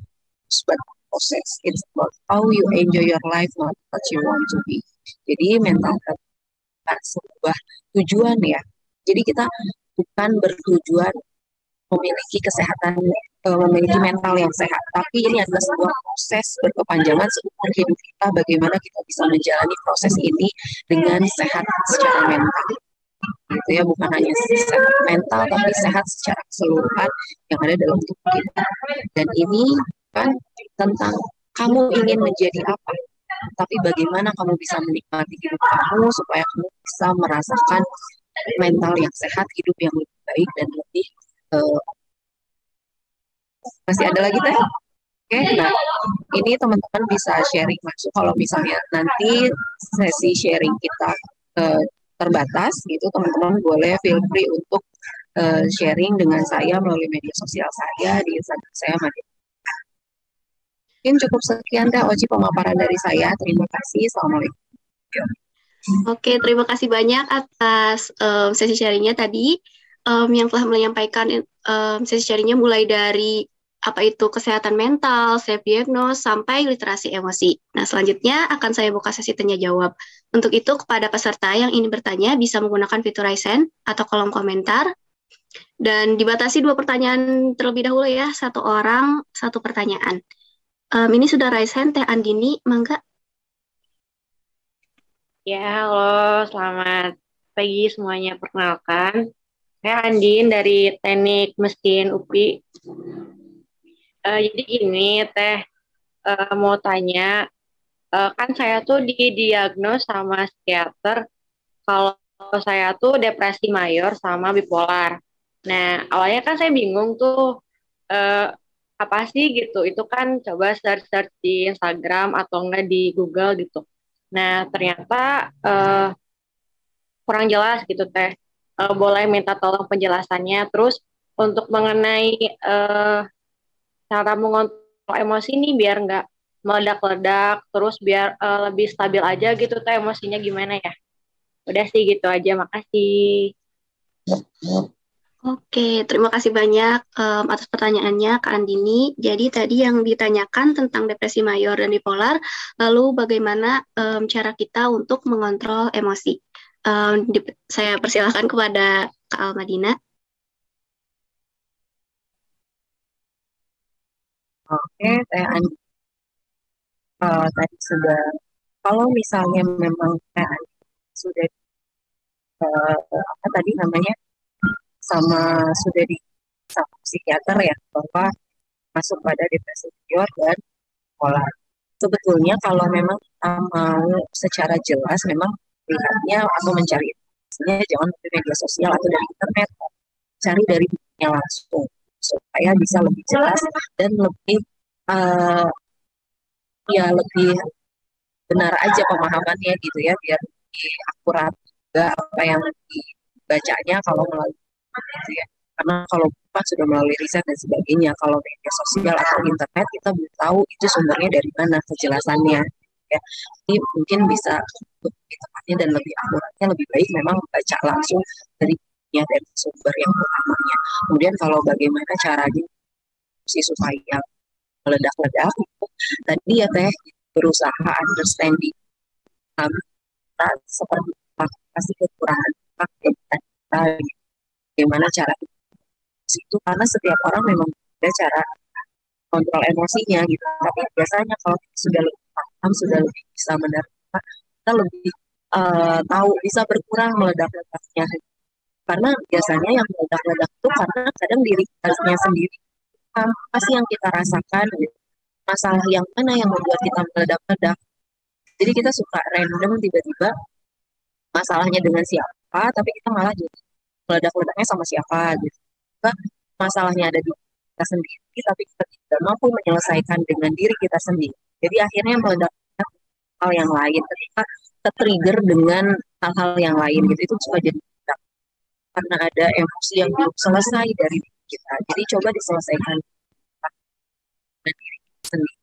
but process. It's about how you enjoy your life, not what you want to be. Jadi mental health bukan sebuah tujuan ya. Jadi kita bukan bertujuan memiliki kesehatan, memiliki mental yang sehat. Tapi ini adalah sebuah proses berkepanjangan seumur hidup kita, bagaimana kita bisa menjalani proses ini dengan sehat secara mental. Gitu ya, bukan hanya sehat mental, tapi sehat secara keseluruhan yang ada dalam tubuh kita. Dan ini kan tentang kamu ingin menjadi apa, tapi bagaimana kamu bisa menikmati hidup kamu supaya kamu bisa merasakan mental yang sehat, hidup yang lebih baik dan lebih masih ada lagi teh? Oke, nah ini teman-teman bisa sharing masuk kalau misalnya nanti sesi sharing kita terbatas gitu, teman-teman boleh feel free untuk sharing dengan saya melalui media sosial saya di Instagram saya. Mungkin cukup sekian dah Oci pemaparan dari saya. Terima kasih. Assalamualaikum. Oke, terima kasih banyak atas sesi sharingnya tadi. Yang telah menyampaikan sesi sharingnya mulai dari apa itu kesehatan mental, self-diagnose, sampai literasi emosi. Nah, selanjutnya akan saya buka sesi tanya-jawab. Untuk itu, kepada peserta yang ingin bertanya, bisa menggunakan fitur raise hand atau kolom komentar. Dan dibatasi 2 pertanyaan terlebih dahulu ya, 1 orang, 1 pertanyaan. Ini sudah raise hand, Teh Andini, mangga. Ya, halo, selamat pagi semuanya. Perkenalkan, saya Andin dari Teknik Mesin UPI. Jadi gini, Teh, mau tanya, kan saya tuh didiagnos sama psikiater kalau saya tuh depresi mayor sama bipolar. Nah, awalnya kan saya bingung tuh, apa sih gitu, itu kan coba search di Instagram atau enggak di Google gitu. Nah, ternyata kurang jelas gitu Teh. Boleh minta tolong penjelasannya. Terus untuk mengenai cara mengontrol emosi nih biar nggak meledak-ledak, terus biar lebih stabil aja gitu Teh, emosinya gimana ya? Udah sih gitu aja, makasih. Oke, terima kasih banyak atas pertanyaannya Kak Andini. Jadi tadi yang ditanyakan tentang depresi mayor dan bipolar, lalu bagaimana cara kita untuk mengontrol emosi. Saya persilahkan kepada Kak Almadina. Oke, Teh Andi. Tadi sudah, kalau misalnya memang Teh Andi sudah apa tadi namanya, sudah di sama psikiater ya bahwa masuk pada depresi mayor dan bipolar. Sebetulnya kalau memang kita mau secara jelas memang lihatnya atau mencari informasinya jangan dari media sosial atau dari internet, cari dari bukunya langsung supaya bisa lebih jelas dan lebih ya lebih benar aja pemahamannya gitu ya, biar lebih akurat juga apa yang dibacanya kalau melalui gitu ya. Karena kalau bukan sudah melalui riset dan sebagainya, kalau media sosial atau internet kita belum tahu itu sumbernya dari mana kejelasannya ya. Jadi mungkin bisa lebih tepatnya dan lebih akuratnya lebih baik memang baca langsung dari sumber yang utamanya. Kemudian kalau bagaimana caranya supaya meledak-ledak itu tadi ya Teh berusaha understanding kita seperti apa pasti kekurangan kita bagaimana cara itu, karena setiap orang memang ada cara kontrol emosinya gitu. Tapi biasanya kalau kita sudah lebih paham, sudah lebih bisa menerima, kita lebih tahu bisa berkurang meledak-ledaknya. Karena biasanya yang meledak-ledak itu karena kadang diri kita sendiri apa sih yang kita rasakan gitu. masalah yang mana yang membuat kita meledak-ledak. Jadi kita suka random tiba-tiba masalahnya dengan siapa, tapi kita malah jadi meledak-ledaknya sama siapa gitu. Masalahnya ada di kita sendiri, tapi kita tidak mampu menyelesaikan dengan diri kita sendiri. Jadi akhirnya meledak hal yang lain. Ketika tertrigger dengan hal-hal yang lain gitu, itu suka jadi meledak. Karena ada emosi yang belum selesai dari diri kita. Jadi coba diselesaikan dengan diri kita sendiri.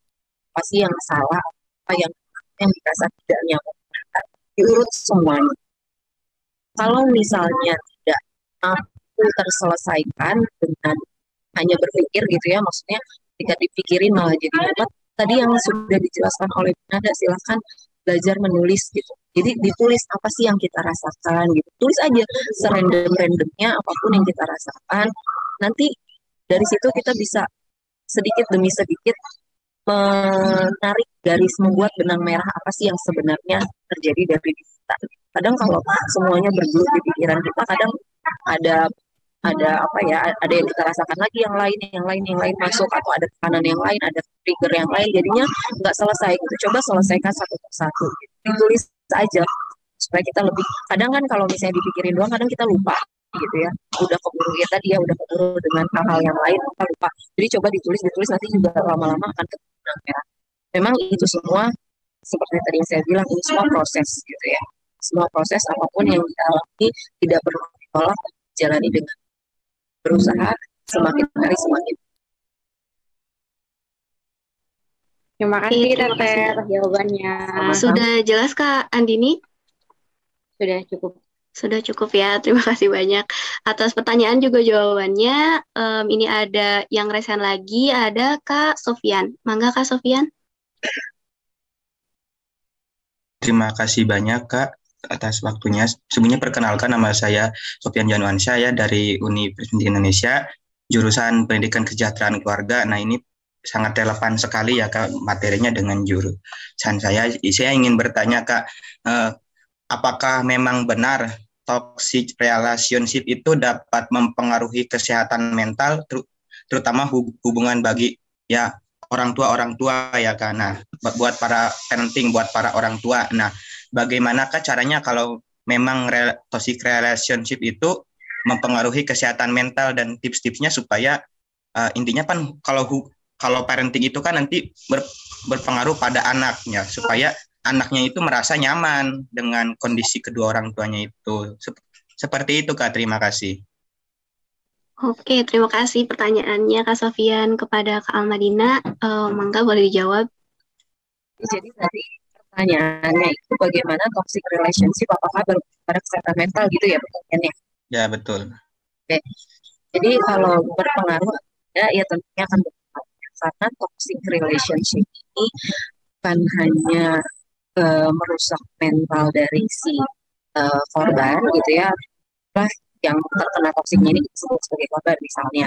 Pasti yang salah, apa yang dirasa tidak nyaman, diurut semuanya. Kalau misalnya tidak mampu terselesaikan dengan hanya berpikir gitu ya, maksudnya ketika dipikirin malah jadi hebat. Tadi yang sudah dijelaskan oleh Nada, silahkan belajar menulis gitu. Jadi ditulis apa sih yang kita rasakan gitu. Tulis aja serandom-randomnya apapun yang kita rasakan. Nanti dari situ kita bisa sedikit demi sedikit menarik garis, membuat benang merah apa sih yang sebenarnya terjadi dari diri kita. Kadang kalau semuanya bergelut di pikiran kita, kadang ada apa ya, ada yang kita rasakan lagi, yang lain masuk, atau ada tekanan yang lain, ada trigger yang lain, jadinya nggak selesai gitu. Coba selesaikan satu persatu, gitu. Ditulis aja supaya kita lebih, kadang kan kalau misalnya dipikirin doang, kadang kita lupa gitu ya, udah keburu ya tadi ya, udah keburu dengan hal-hal yang lain, kita lupa. Jadi coba ditulis nanti juga lama-lama akan ketemu merah. Memang itu semua seperti tadi yang saya bilang, ini semua proses gitu ya. Semua proses apapun yang dialami tidak perlu ditolak, jalani dengan berusaha, semakin hari semakin. Terima kasih Teteh atas jawabannya. Sudah jelas Kak Andini? Sudah cukup. Sudah cukup ya, terima kasih banyak atas pertanyaan juga jawabannya. Ini ada yang resen lagi, ada Kak Sofian. Mangga Kak Sofian. Terima kasih banyak Kak atas waktunya. Sebelumnya perkenalkan, nama saya Sofian Januansyah ya, dari Universitas Indonesia, jurusan Pendidikan Kesejahteraan Keluarga. Nah, ini sangat relevan sekali ya Kak materinya dengan jurusan saya. Saya ingin bertanya Kak, apakah memang benar toxic relationship itu dapat mempengaruhi kesehatan mental, terutama hubungan bagi ya orang tua ya Kak. Nah, buat para parenting, buat para orang tua. Nah, bagaimanakah caranya kalau memang toxic relationship itu mempengaruhi kesehatan mental, dan tips-tipsnya supaya intinya kan kalau parenting itu kan nanti berpengaruh pada anaknya, supaya anaknya itu merasa nyaman dengan kondisi kedua orang tuanya itu. Seperti itu Kak, terima kasih. Oke, terima kasih pertanyaannya Kak Sofian kepada Kak Almadina. Mangga boleh dijawab. Jadi tadi pertanyaannya itu bagaimana toxic relationship apakah berpengaruh pada kesehatan mental gitu ya pertanyaannya? Ya, betul. Oke. Jadi kalau berpengaruh ya tentunya akan berpengaruh, karena toxic relationship ini bukan hanya merusak mental dari si korban gitu ya, yang terkena toksiknya ini disebut sebagai korban misalnya.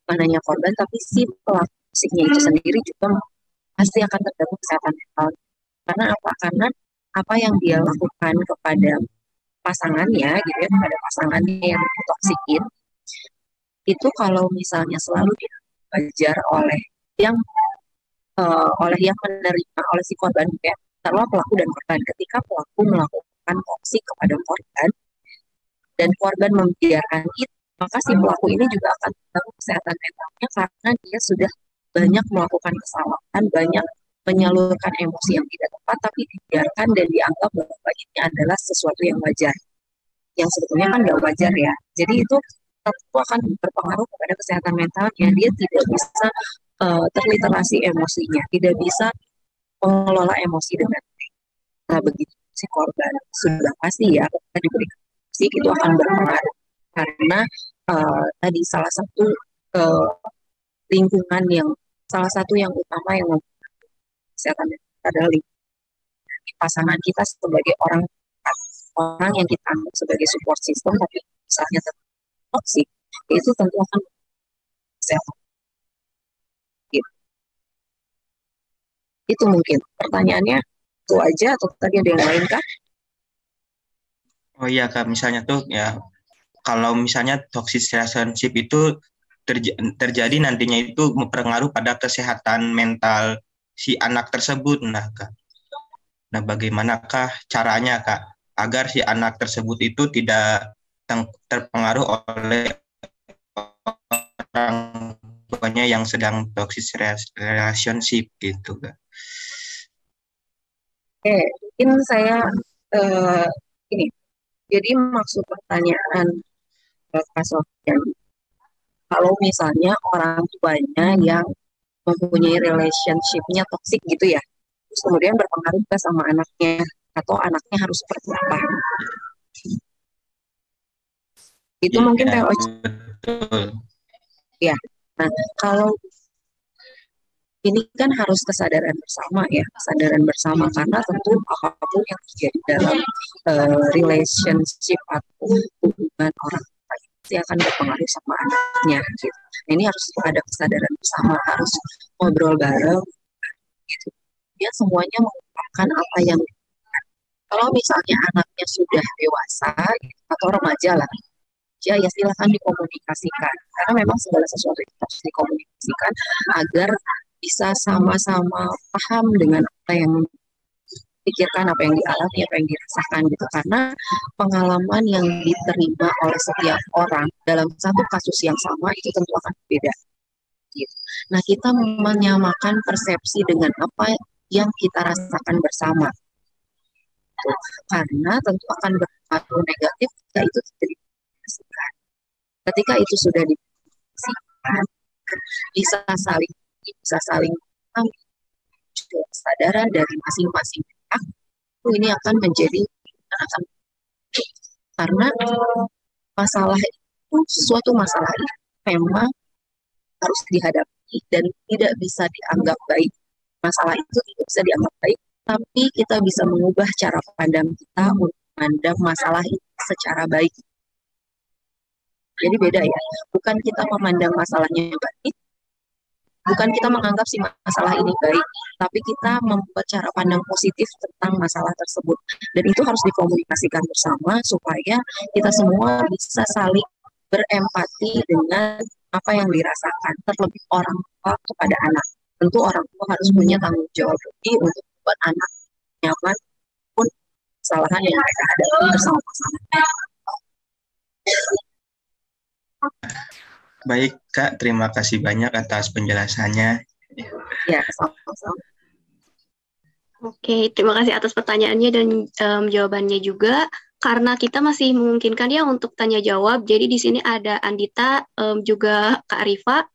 Bukan hanya korban, tapi si pelaku toksiknya itu sendiri juga pasti akan terganggu kesehatan mental. Karena apa? Karena apa yang dia lakukan kepada pasangannya gitu ya, kepada pasangannya yang toksikin, itu kalau misalnya selalu diajar oleh yang menerima, oleh si korban gitu ya, taruhlah pelaku dan korban. Ketika pelaku melakukan toksik kepada korban dan korban membiarkan itu, maka si pelaku ini juga akan terganggu kesehatan mentalnya, karena dia sudah banyak melakukan kesalahan, banyak menyalurkan emosi yang tidak tepat, tapi dibiarkan dan dianggap bahwa ini adalah sesuatu yang wajar, yang sebetulnya kan nggak wajar ya. Jadi itu tentu akan berpengaruh kepada kesehatan mentalnya. Dia tidak bisa terliterasi emosinya, tidak bisa mengelola emosi dengan baik. Nah, begitu si korban sudah pasti ya ketika diberikan emosi itu akan berpengaruh, karena tadi salah satu lingkungan yang utama yang kesehatan mental adalah pasangan kita sebagai orang yang kita anggap sebagai support system, tapi misalnya toksik, itu tentu akan kesehatan. Gitu. Itu mungkin pertanyaannya itu aja, atau tadi ada yang lain Kak? Oh iya Kak, misalnya tuh ya, kalau misalnya toxic relationship itu terjadi nantinya itu berpengaruh pada kesehatan mental si anak tersebut. Nah, Kak. Nah, bagaimanakah caranya, Kak, agar si anak tersebut itu tidak terpengaruh oleh orang tuanya yang sedang toxic relationship gitu, Kak? Oke, mungkin saya ini. Jadi maksud pertanyaan Kak Sofian, kalau misalnya orang tuanya yang mempunyai relationship-nya toxic gitu ya, terus kemudian berpengaruh ke sama anaknya, atau anaknya harus seperti apa? Itu mungkin Iya, POC. betul. Ya, nah kalau ini kan harus kesadaran bersama ya, kesadaran bersama karena tentu apapun yang terjadi dalam relationship atau hubungan orang tua pasti akan berpengaruh sama anaknya gitu. Nah, ini harus ada kesadaran bersama, harus ngobrol bareng gitu. Ya semuanya mengungkapkan apa yang kalau misalnya anaknya sudah dewasa gitu, atau remaja lah, ya silahkan dikomunikasikan karena memang segala sesuatu itu harus dikomunikasikan agar bisa sama-sama paham dengan apa yang pikirkan, apa yang dialami, apa yang dirasakan gitu. Karena pengalaman yang diterima oleh setiap orang dalam satu kasus yang sama itu tentu akan berbeda. Gitu. Nah, kita menyamakan persepsi dengan apa yang kita rasakan bersama. Gitu. Karena tentu akan berpengaruh negatif jika itu tidak dikomunikasikan. Ketika itu sudah dikomunikasikan, bisa saling kesadaran dari masing-masing pihak, ini akan menjadi karena masalah itu suatu masalah itu memang harus dihadapi dan tidak bisa dianggap baik. Masalah itu tidak bisa dianggap baik, tapi kita bisa mengubah cara pandang kita untuk memandang masalah itu secara baik. Jadi beda ya, bukan kita memandang masalahnya baik, bukan kita menganggap si masalah ini baik, tapi kita membuat cara pandang positif tentang masalah tersebut. Dan itu harus dikomunikasikan bersama supaya kita semua bisa saling berempati dengan apa yang dirasakan, terlebih orang tua kepada anak. Tentu orang tua harus punya tanggung jawab lebih untuk membuat anak nyaman pun kesalahan yang mereka hadapi bersama-sama. Baik, Kak, terima kasih banyak atas penjelasannya. Ya, sama-sama. Oke, terima kasih atas pertanyaannya dan jawabannya juga. Karena kita masih memungkinkan ya untuk tanya jawab. Jadi di sini ada Andita juga Kak Arifa.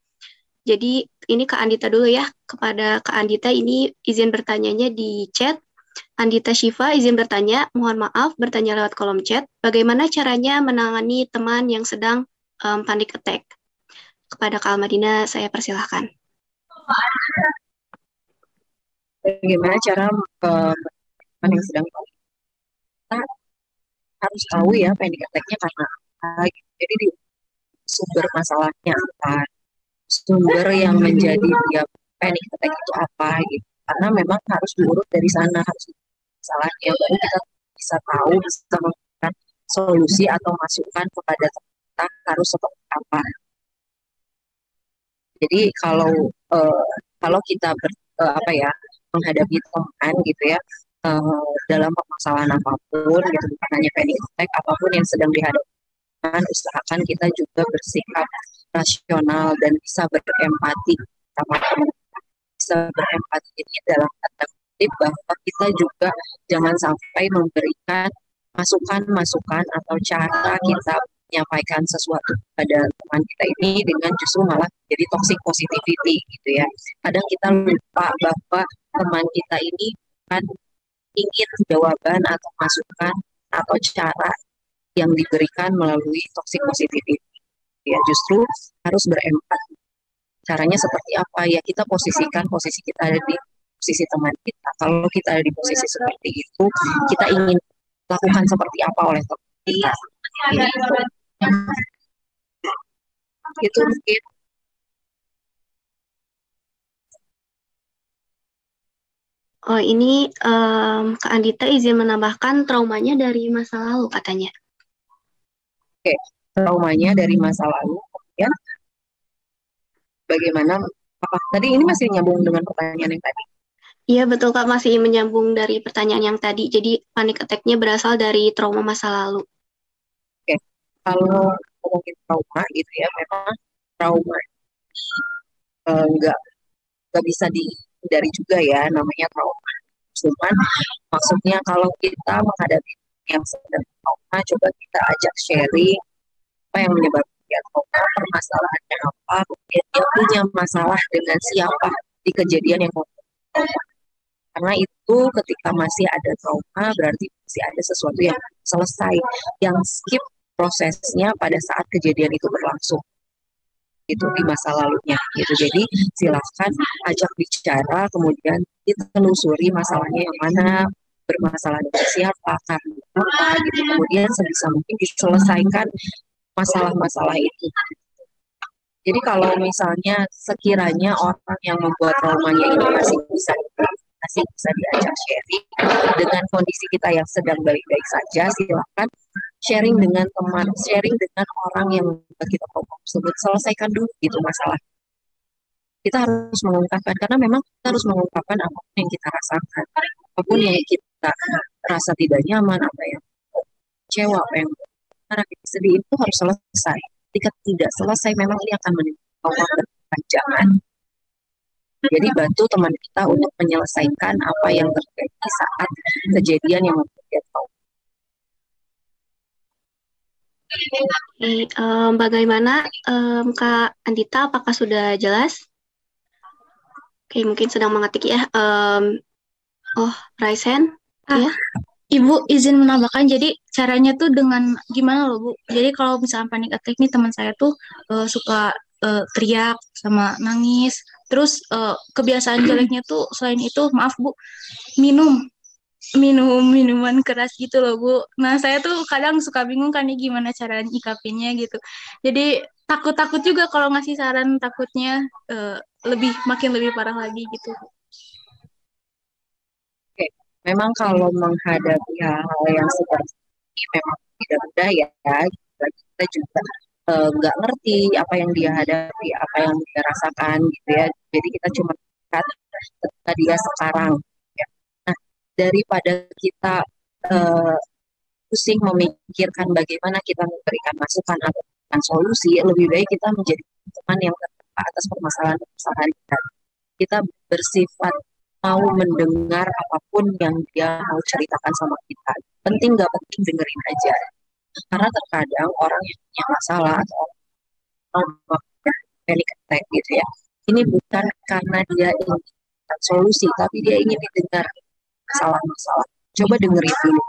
Jadi ini Kak Andita dulu ya. Kepada Kak Andita ini izin bertanyanya di chat. Andita Shiva izin bertanya, mohon maaf bertanya lewat kolom chat. Bagaimana caranya menangani teman yang sedang panic attack? Kepada Kak Almadina saya persilahkan. Bagaimana cara teman yang sedang panic? Kita harus tahu ya panic attack-nya karena apa. Jadi di sumber masalahnya apa, sumber yang menjadi dia panic attack itu apa gitu. Karena memang harus diurut dari sana, harus masalahnya baru kita bisa tahu, bisa memberikan solusi atau masukan kepada kita harus seperti apa. Jadi kalau kita menghadapi teman gitu ya dalam permasalahan apapun gitu, bukan hanya panic attack, apapun yang sedang dihadapi, usahakan kita juga bersikap rasional dan bisa berempati sama teman, bisa berempati ini dalam tanda kutip bahwa kita juga jangan sampai memberikan masukan-masukan atau cara kita menyampaikan sesuatu pada teman kita ini dengan justru malah jadi toxic positivity gitu ya. Kadang kita lupa bahwa teman kita ini kan ingin jawaban atau masukan atau cara yang diberikan melalui toxic positivity. Ya justru harus berempati. Caranya seperti apa ya, kita posisikan posisi kita ada di posisi teman kita. Kalau kita ada di posisi seperti itu, kita ingin lakukan seperti apa oleh teman kita. Itu mungkin. Oh ini Kak Andita izin menambahkan traumanya dari masa lalu katanya. Oke, traumanya dari masa lalu, kemudian bagaimana, apa tadi ini masih nyambung dengan pertanyaan yang tadi? Iya betul Kak, masih menyambung dari pertanyaan yang tadi. Jadi panic attack-nya berasal dari trauma masa lalu. Oke, kalau ngomongin trauma gitu ya, memang trauma nggak bisa dihindari juga ya, namanya trauma. Cuman maksudnya kalau kita menghadapi yang sedang trauma, coba kita ajak sharing apa yang menyebabkan dia trauma, permasalahannya apa, kemudian dia punya masalah dengan siapa di kejadian yang trauma. Karena itu ketika masih ada trauma berarti masih ada sesuatu yang selesai, yang skip prosesnya pada saat kejadian itu berlangsung itu di masa lalunya gitu. Jadi silahkan ajak bicara, kemudian ditelusuri masalahnya yang mana, bermasalah dengan siapa, karena apa gitu. Kemudian sebisa mungkin diselesaikan masalah-masalah itu. Jadi kalau misalnya sekiranya orang yang membuat traumanya ini masih bisa diajak sharing dengan kondisi kita yang sedang baik-baik saja, silakan sharing dengan teman, sharing dengan orang yang membuat kita trauma tersebut, selesaikan dulu itu masalah. Kita harus mengungkapkan, karena memang kita harus mengungkapkan apapun yang kita rasakan, apapun yang kita rasa tidak nyaman, apa yang kecewa, apa yang karena kita sedih itu harus selesai. Ketika tidak selesai, memang ini akan menimbulkan trauma berkepanjangan. Jadi bantu teman kita untuk menyelesaikan apa yang terjadi saat kejadian yang membuat dia trauma. Bagaimana Kak Andita, apakah sudah jelas? Oke, mungkin sedang mengetik ya. Raisen, ya. Ibu izin menambahkan, jadi caranya tuh dengan gimana loh Bu? Jadi kalau misalnya panic attack nih, teman saya tuh suka teriak sama nangis. Terus kebiasaan jeleknya tuh selain itu, maaf Bu, minum minuman keras gitu loh Bu. Nah saya tuh kadang suka bingung kan nih gimana cara nyikapinnya gitu. Jadi takut juga kalau ngasih saran, takutnya makin lebih parah lagi gitu. Oke, memang kalau menghadapi hal-hal yang seperti ini memang tidak mudah ya. Kita juga nggak ngerti apa yang dia hadapi, apa yang dia rasakan gitu ya. Jadi kita cuma lihat ketika dia sekarang. Ya. Nah, daripada kita pusing memikirkan bagaimana kita memberikan masukan atau solusi, lebih baik kita menjadi teman yang terbuka atas permasalahan kita. Kita bersifat mau mendengar apapun yang dia mau ceritakan sama kita. Penting nggak penting dengerin aja. Karena terkadang orang yang punya masalah atau panic attack gitu ya, ini bukan karena dia ingin solusi, tapi dia ingin didengar masalah-masalah. Coba dengerin dulu.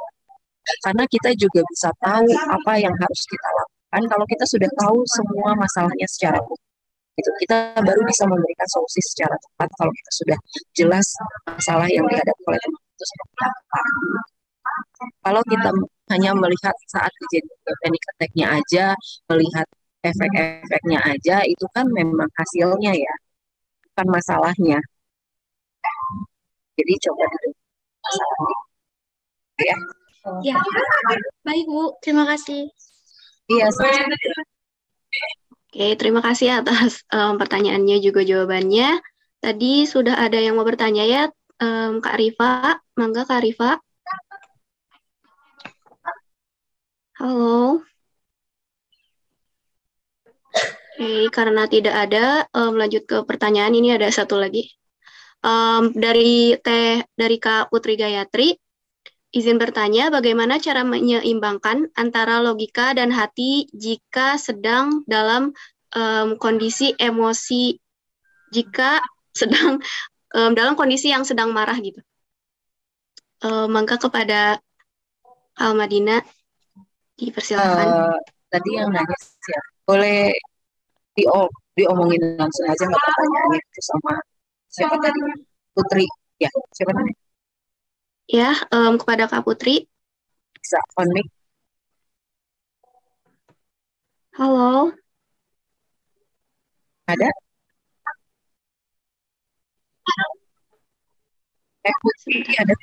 Karena kita juga bisa tahu apa yang harus kita lakukan kalau kita sudah tahu semua masalahnya secara utuh. Itu kita baru bisa memberikan solusi secara tepat kalau kita sudah jelas masalah yang dihadapi oleh teman itu seperti apa. Kalau kita hanya melihat saat kejadian panic attack-nya aja, melihat efek-efeknya aja, itu kan memang hasilnya ya, bukan masalahnya. Jadi coba dulu masalahnya. Ya. Ya, baik Bu, terima kasih. Iya, Oke, terima kasih atas pertanyaannya juga jawabannya. Tadi sudah ada yang mau bertanya ya, Kak Rifa. Mangga Kak Rifa. Halo. Oke, karena tidak ada, lanjut ke pertanyaan. Ini ada satu lagi. Dari Kak Putri Gayatri. Izin bertanya, bagaimana cara menyeimbangkan antara logika dan hati jika sedang dalam kondisi emosi, jika sedang dalam kondisi yang sedang marah gitu. Mangga kepada Almadina, dipersilakan. Tadi yang nanya siapa? Boleh diomongin langsung aja nggak pertanyaannya itu sama siapa tadi? Putri, ya siapa tadi? Ya, kepada Kak Putri. Bisa on mic. Halo. Ada? Putri ada.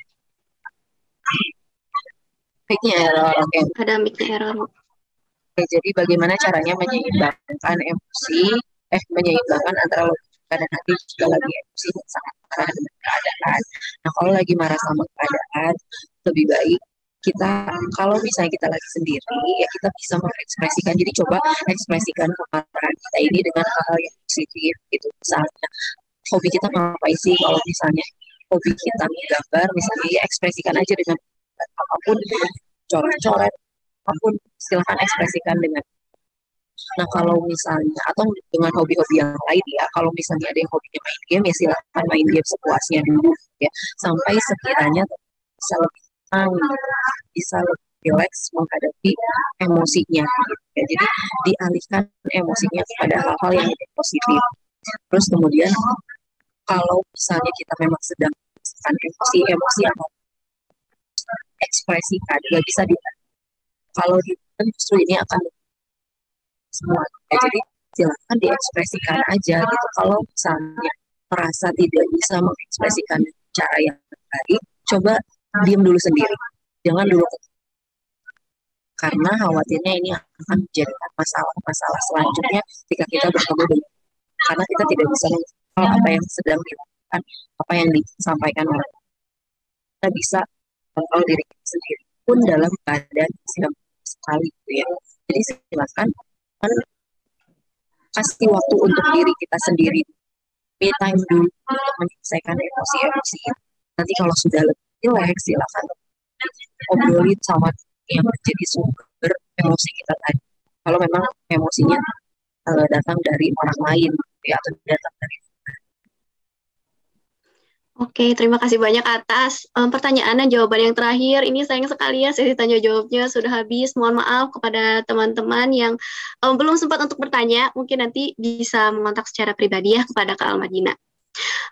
Mic-nya error. Okay. Ada mic-nya error. Oke, jadi bagaimana caranya menyeimbangkan emosi menyeimbangkan antara logika dan hati jika lagi emosi dan sangat marah dengan keadaan. Nah, kalau lagi marah sama keadaan, lebih baik kita, kalau misalnya kita lagi sendiri, ya kita bisa mengekspresikan. Jadi coba ekspresikan kemarahan kita ini dengan hal-hal yang positif gitu. Misalnya, hobi kita ngapain sih? Kalau misalnya hobi kita menggambar, misalnya ya ekspresikan aja dengan apapun, coret-coret, apapun, silahkan ekspresikan dengan. Nah, kalau misalnya, atau dengan hobi-hobi yang lain ya, kalau misalnya ada yang hobinya main game, ya silahkan main game sepuasnya dulu ya, sampai sekiranya bisa lebih tenang, bisa lebih rileks menghadapi emosinya gitu ya. Jadi dialihkan emosinya kepada hal-hal yang lebih positif. Terus kemudian kalau misalnya kita memang sedang merasakan emosi atau ekspresikan, nggak bisa ditahan. Kalau ditahan justru ini akan semua. Ya, jadi silakan diekspresikan aja gitu. Kalau misalnya merasa tidak bisa mengekspresikan cara yang baik, coba diam dulu sendiri. Jangan dulu, karena khawatirnya ini akan menjadikan masalah selanjutnya ketika kita bertemu dengan, karena kita tidak bisa mengenal apa yang sedang dilakukan, apa yang disampaikan oleh kita, bisa kontrol diri kita sendiri pun dalam keadaan sedang sekali gitu ya. Jadi silakan kasih waktu untuk diri kita sendiri, me time dulu untuk menyelesaikan emosi-emosi. Nanti kalau sudah lebih rileks, silakan obrolin sama yang menjadi sumber emosi kita tadi. Kalau memang emosinya datang dari orang lain ya, atau datang dari. Oke, terima kasih banyak atas pertanyaan dan jawaban yang terakhir. Ini sayang sekali ya sesi tanya jawabnya sudah habis. Mohon maaf kepada teman-teman yang belum sempat untuk bertanya. Mungkin nanti bisa mengontak secara pribadi ya kepada Kak Almadina.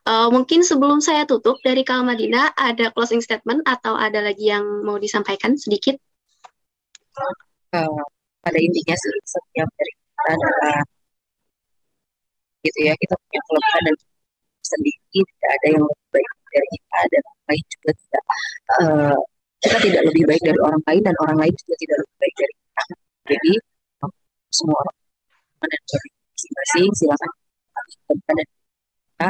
Mungkin sebelum saya tutup, dari Kak Almadina ada closing statement atau ada lagi yang mau disampaikan sedikit? Pada intinya setiap dari kita adalah gitu ya, kita punya kelebihan dan sendiri, tidak ada yang lebih baik dari kita, dan orang lain juga tidak, kita tidak lebih baik dari orang lain, dan orang lain juga tidak lebih baik dari kita. Jadi semua orang dan masing-masing silakan dan kita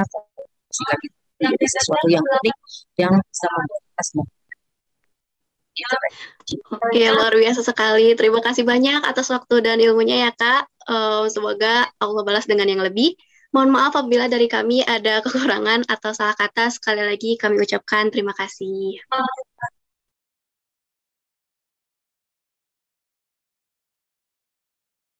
jika kita menjadi sesuatu yang unik yang bisa membuat kita semua. Oke, luar biasa sekali. Terima kasih banyak atas waktu dan ilmunya ya Kak. Semoga Allah balas dengan yang lebih. Mohon maaf apabila dari kami ada kekurangan atau salah kata. Sekali lagi kami ucapkan terima kasih.